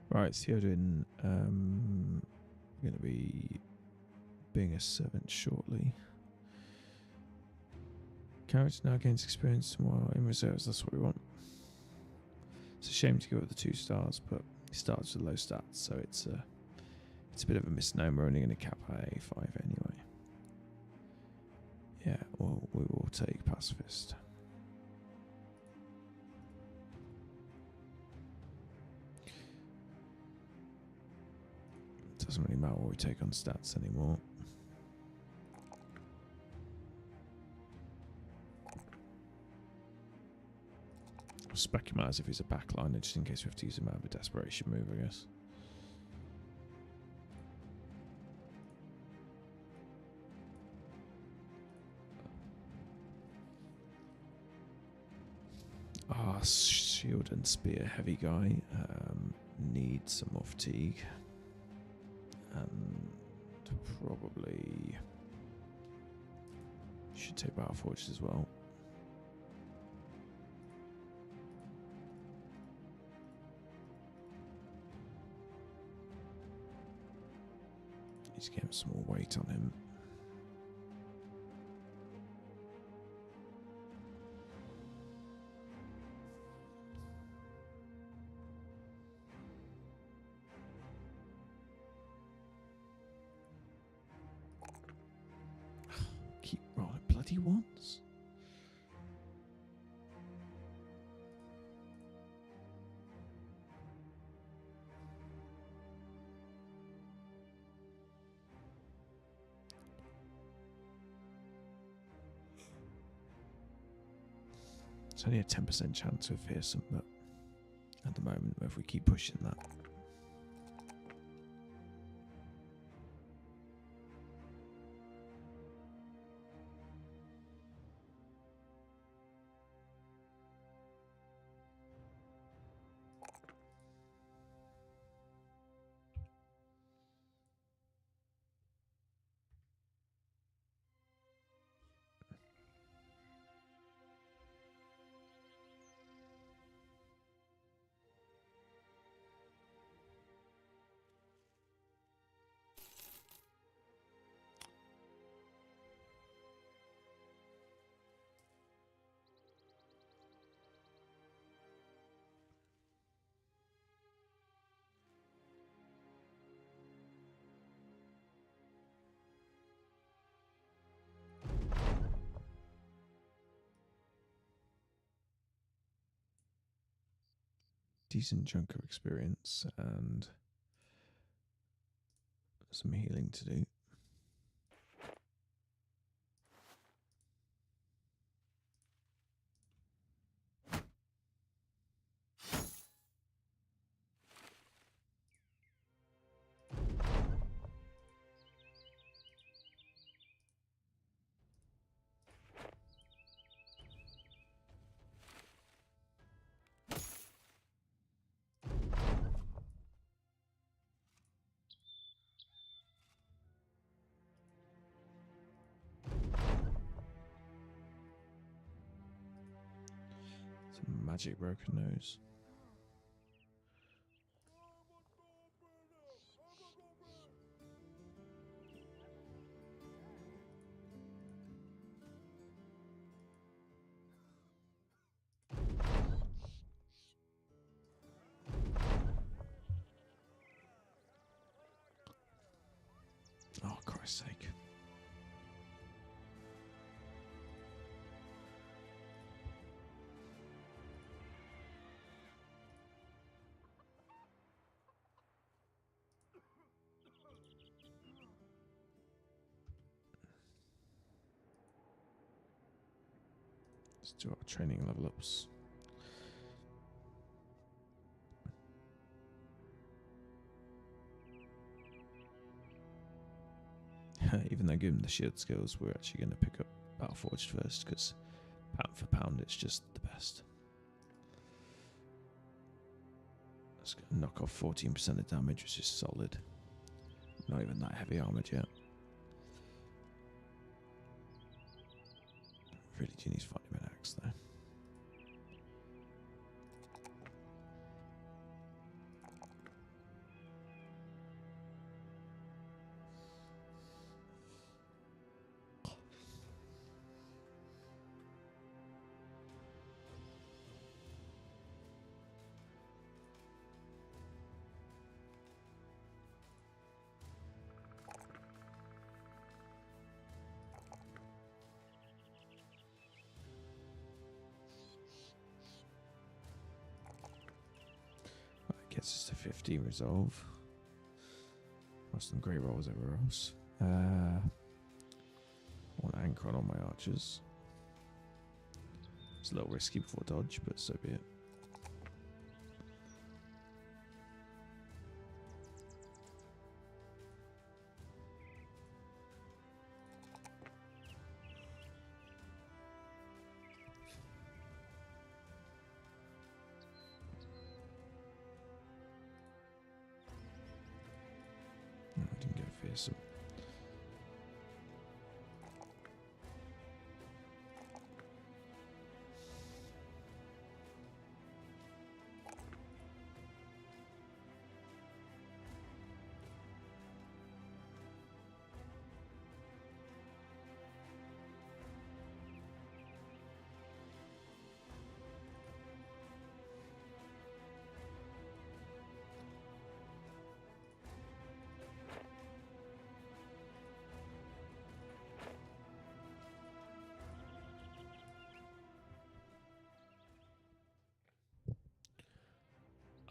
Right, Theoden, going to be being a servant shortly. Character now gains experience tomorrow in reserves. That's what we want. It's a shame to give it the 2 stars, but he starts with low stats, so it's a bit of a misnomer. Only going to cap A5 anyway. Yeah, well, we will take pacifist. Doesn't really matter what we take on stats anymore. I'll spec him out as if he's a backliner, just in case we have to use him out of a desperation move, I guess. Shield and spear heavy guy. Need some more fatigue. And probably should take Battle Forges as well. Need to get some more weight on him. ones? It's only a 10% chance with fearsome, but at the moment, if we keep pushing that. Decent chunk of experience and some healing to do. Some magic broken nose. Oh, Christ's sake. Let's do our training level ups. Even though given the shield skills, we're actually going to pick up Battleforged first, because pound for pound, it's just the best. Let's knock off 14% of damage, which is solid. Not even that heavy armoured yet. Really do need to find him an axe, though. Gets us to 50 resolve. Lost some great rolls everywhere else. I want anchor on all my archers. It's a little risky before dodge, but so be it. I didn't get fearsome.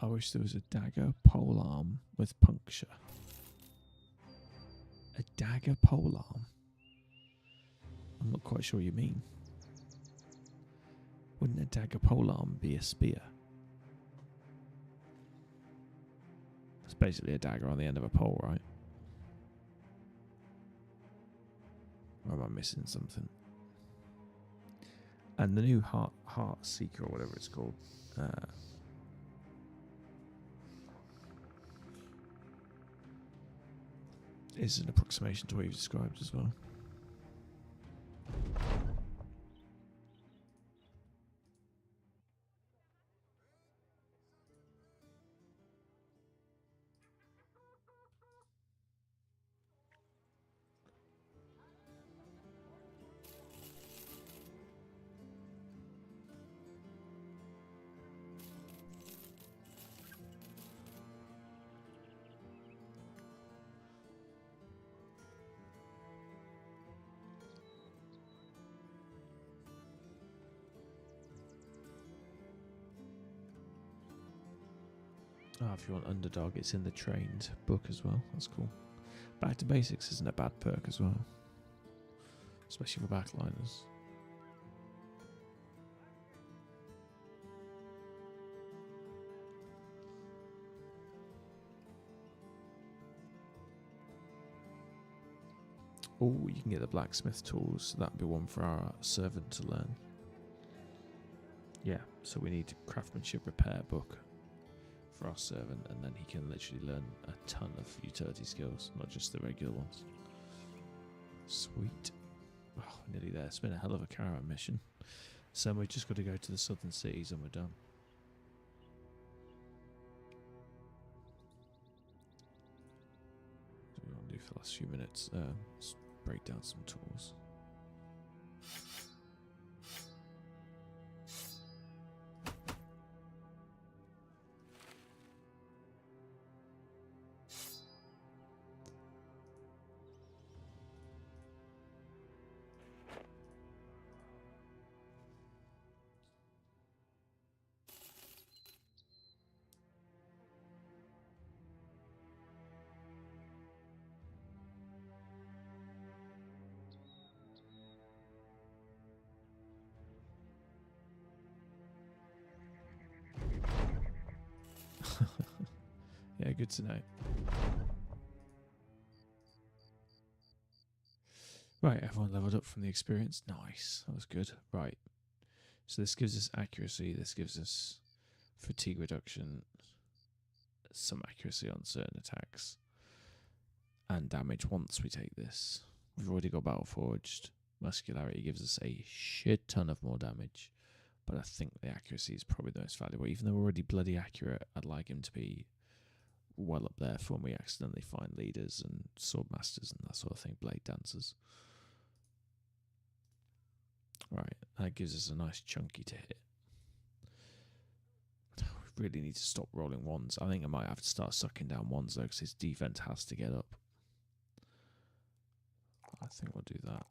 I wish there was a dagger polearm with puncture. A dagger polearm? I'm not quite sure what you mean. Wouldn't a dagger polearm be a spear? It's basically a dagger on the end of a pole, right? Or am I missing something? And the new Heart Seeker, or whatever it's called, is an approximation to what you've described as well. If you want Underdog, it's in the trained book as well. That's cool. Back to Basics isn't a bad perk as well, especially for backliners. Oh, you can get the blacksmith tools. That'd be one for our servant to learn. Yeah, so we need craftsmanship repair book for our servant, and then he can literally learn a ton of utility skills, not just the regular ones. Sweet. Oh, nearly there. It's been a hell of a caravan mission. So we've just got to go to the southern cities and we're done. What do we want to do for the last few minutes? Let's break down some tools. Yeah, good to know. Right, everyone leveled up from the experience. Nice, that was good. Right, so this gives us accuracy, this gives us fatigue reduction, some accuracy on certain attacks, and damage once we take this. We've already got Battle Forged. Muscularity gives us a shit ton of more damage, but I think the accuracy is probably the most valuable. Even though we're already bloody accurate, I'd like him to be well up there for when we accidentally find leaders and sword masters and that sort of thing, blade dancers. Right, that gives us a nice chunky to hit. We really need to stop rolling ones. I think I might have to start sucking down ones though, because his defense has to get up. I think we'll do that.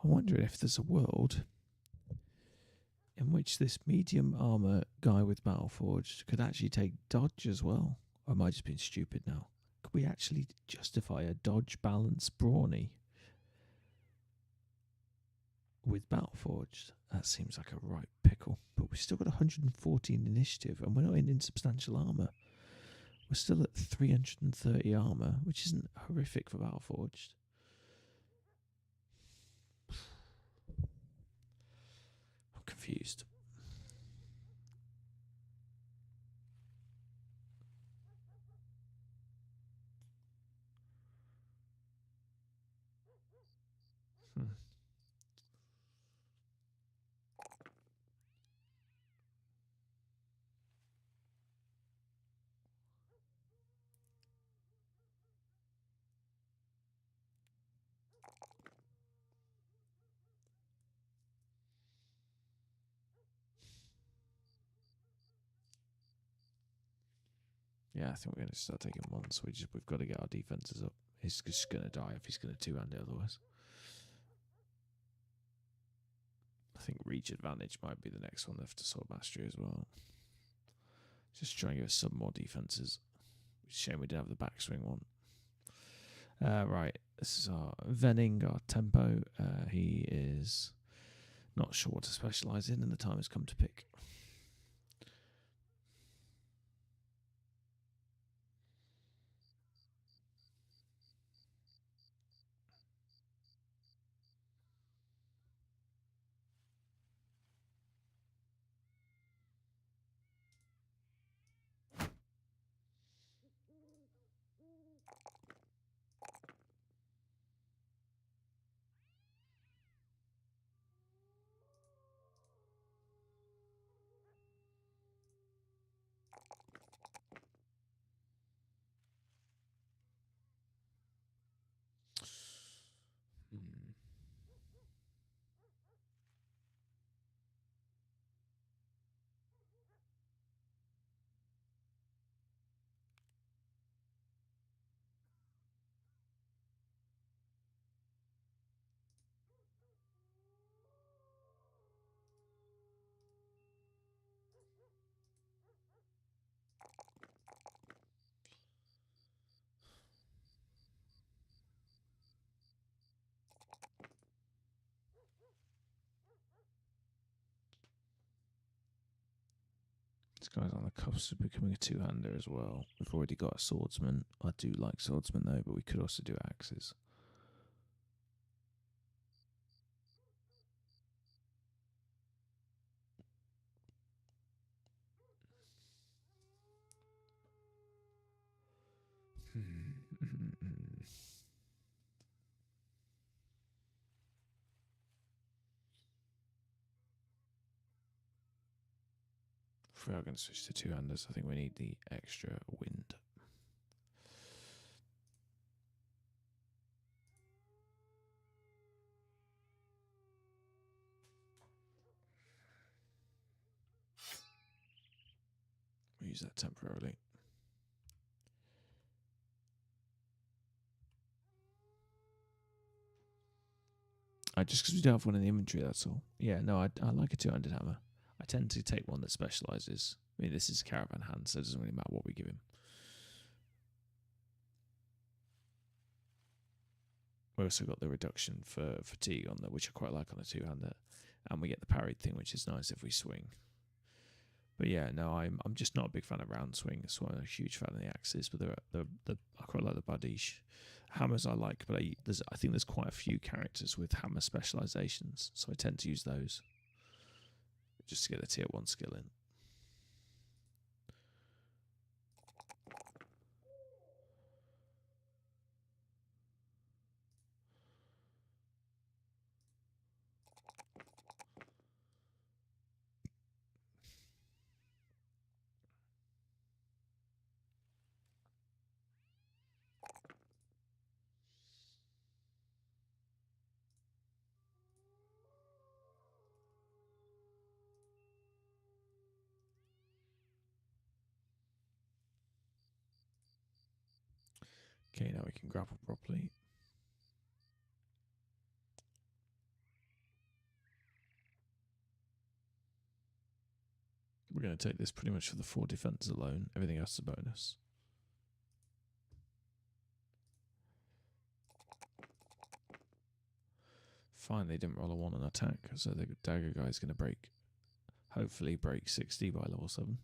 I wonder if there's a world in which this medium armor guy with Battle Forged could actually take dodge as well. Or am I just being stupid now? Could we actually justify a dodge balance brawny with Battle Forged? That seems like a right pickle. But we've still got 114 initiative and we're not in insubstantial armor. We're still at 330 armor, which isn't horrific for Battle Forged. I'm confused. Yeah, I think we're going to start taking one. So we've got to get our defenses up. He's just going to die if he's going to two-hand it otherwise. I think reach advantage might be the next one after sword mastery as well. Just try and give us some more defenses. Shame we didn't have the backswing one. Right, this is our Venning, our tempo. He is not sure what to specialise in, and the time has come to pick. This guy's on the cusp of becoming a two-hander as well. We've already got a swordsman. I do like swordsman though, but we could also do axes. If we are going to switch to two-handers, I think we need the extra wind. We'll use that temporarily. Just because we don't have one in the inventory, that's all. Yeah, no, I like a two-handed hammer. I tend to take one that specialises. I mean, this is a caravan hand, so it doesn't really matter what we give him. We also got the reduction for fatigue on that, which I quite like on a two-hander. And we get the parried thing, which is nice if we swing. But yeah, no, I'm just not a big fan of round swing. So I'm a huge fan of the axes, but I quite like the Badish. Hammers I like, but I think there's quite a few characters with hammer specializations, so I tend to use those just to get the tier 1 skill in. Okay, now we can grapple properly. We're going to take this pretty much for the 4 defense alone. Everything else is a bonus. Fine, they didn't roll a 1 on attack, so the dagger guy is going to hopefully break 60 by level 7.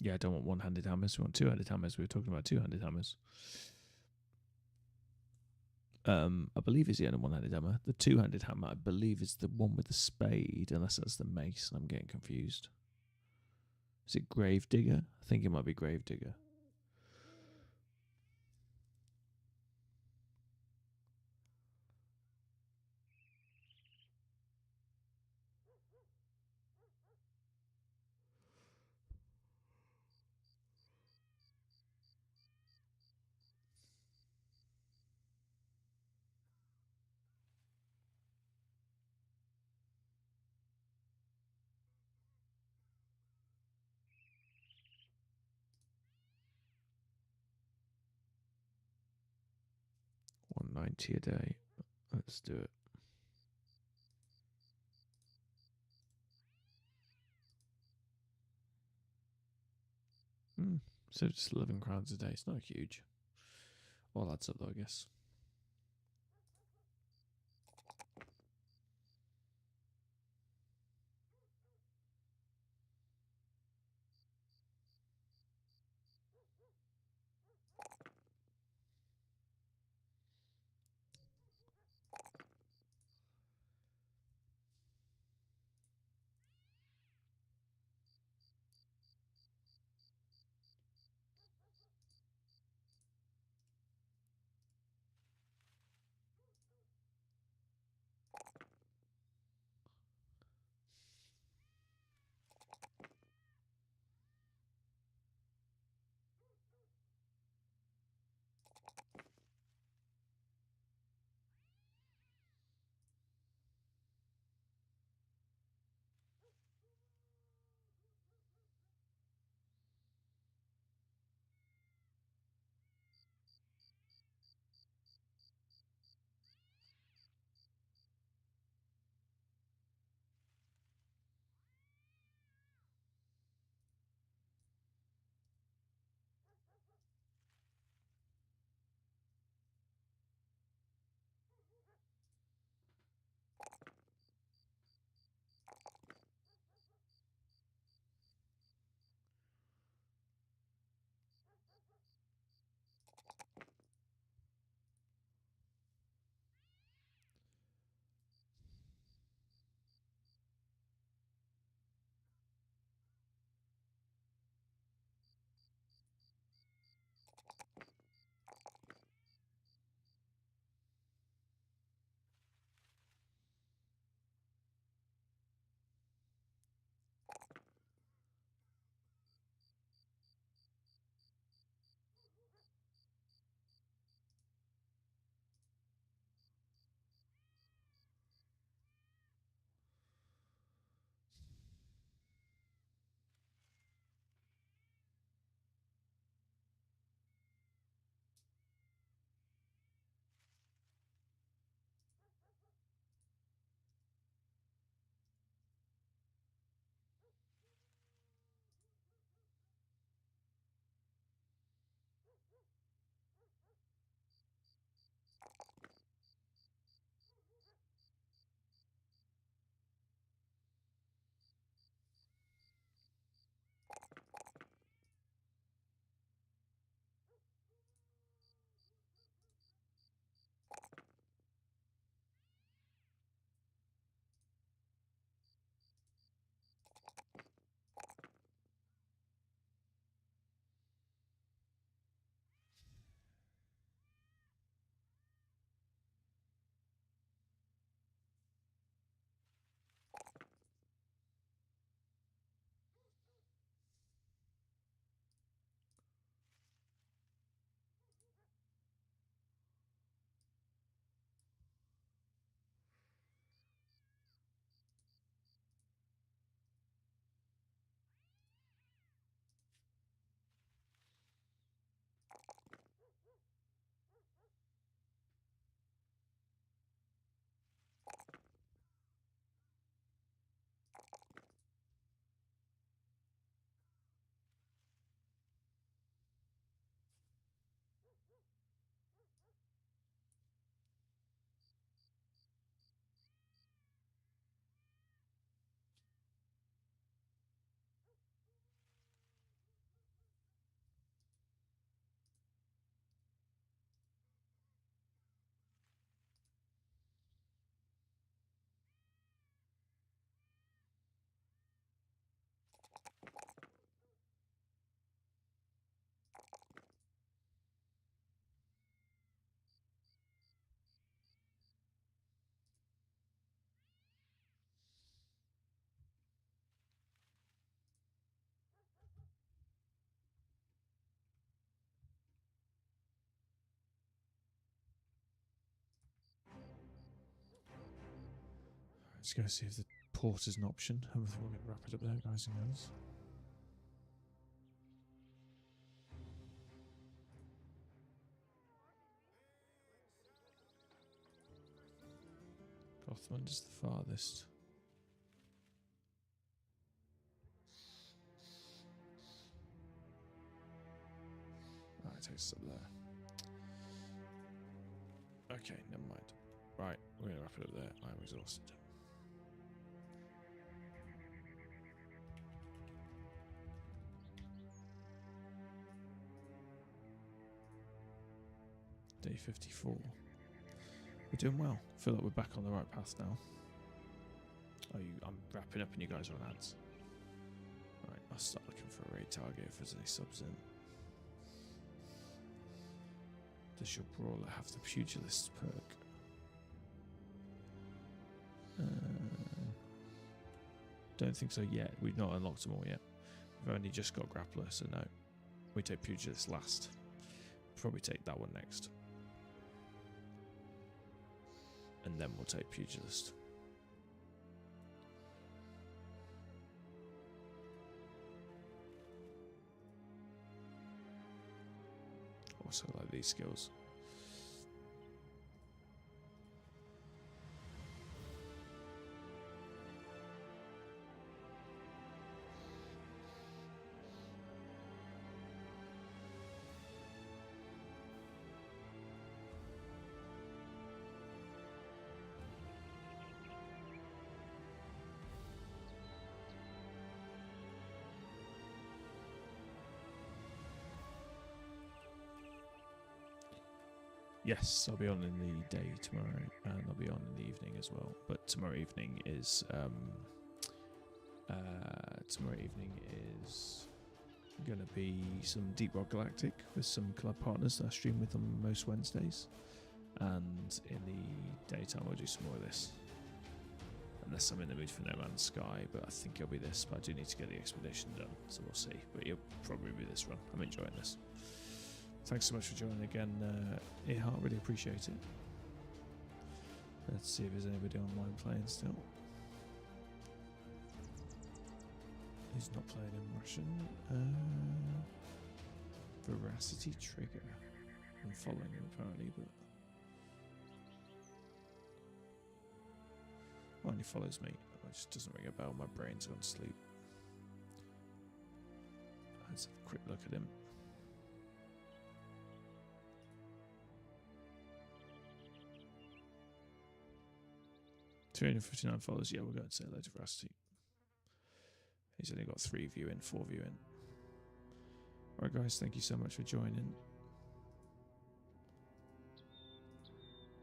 Yeah, I don't want one-handed hammers. We want two-handed hammers. We were talking about two-handed hammers. I believe is the only one-handed hammer. The two-handed hammer, I believe, is the one with the spade, unless that's the mace, and I'm getting confused. Is it Gravedigger? I think it might be Gravedigger. 190 a day. Let's do it. So just 11 crowns a day. It's not huge. All adds up though, I guess. Let's go see if the port is an option. We'll wrap it up there, guys and girls. Rothmund is the farthest. Right, it takes us up there. Okay, never mind. Right, we're going to wrap it up there. I'm exhausted. Day 54. We're doing well. I feel like we're back on the right path now. Oh, I'm wrapping up and you guys are on ads. Right, I'll start looking for a raid target if there's any subs in. Does your brawler have the pugilist perk? Don't think so yet. We've not unlocked them all yet. We've only just got grappler, so no. We take pugilist last. Probably take that one next. And then we'll take pugilist. Also like these skills. Yes, I'll be on in the day tomorrow, and I'll be on in the evening as well. But tomorrow evening is going to be some Deep Rock Galactic with some club partners that I stream with on most Wednesdays, and in the daytime I'll do some more of this. Unless I'm in the mood for No Man's Sky, but I think it'll be this. But I do need to get the expedition done, so we'll see. But it'll probably be this run. I'm enjoying this. Thanks so much for joining again, Earhart, really appreciate it. Let's see if there's anybody online playing still. Who's not playing in Russian? Veracity Trigger. I'm following him apparently, but... Oh, and he follows me. It just doesn't ring a bell, my brain's gone to sleep. Let's have a quick look at him. 359 followers. Yeah, we're going to say hello to Veracity. He's only got 3 viewing, 4 viewing. Alright guys, thank you so much for joining.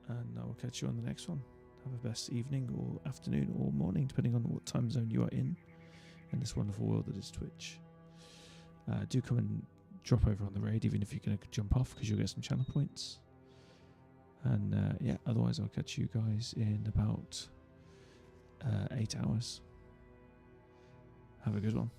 And I will catch you on the next one. Have a best evening or afternoon or morning, depending on what time zone you are in this wonderful world that is Twitch. Do come and drop over on the raid, even if you're going to jump off, because you'll get some channel points. And yeah, otherwise I'll catch you guys in about 8 hours. Have a good one.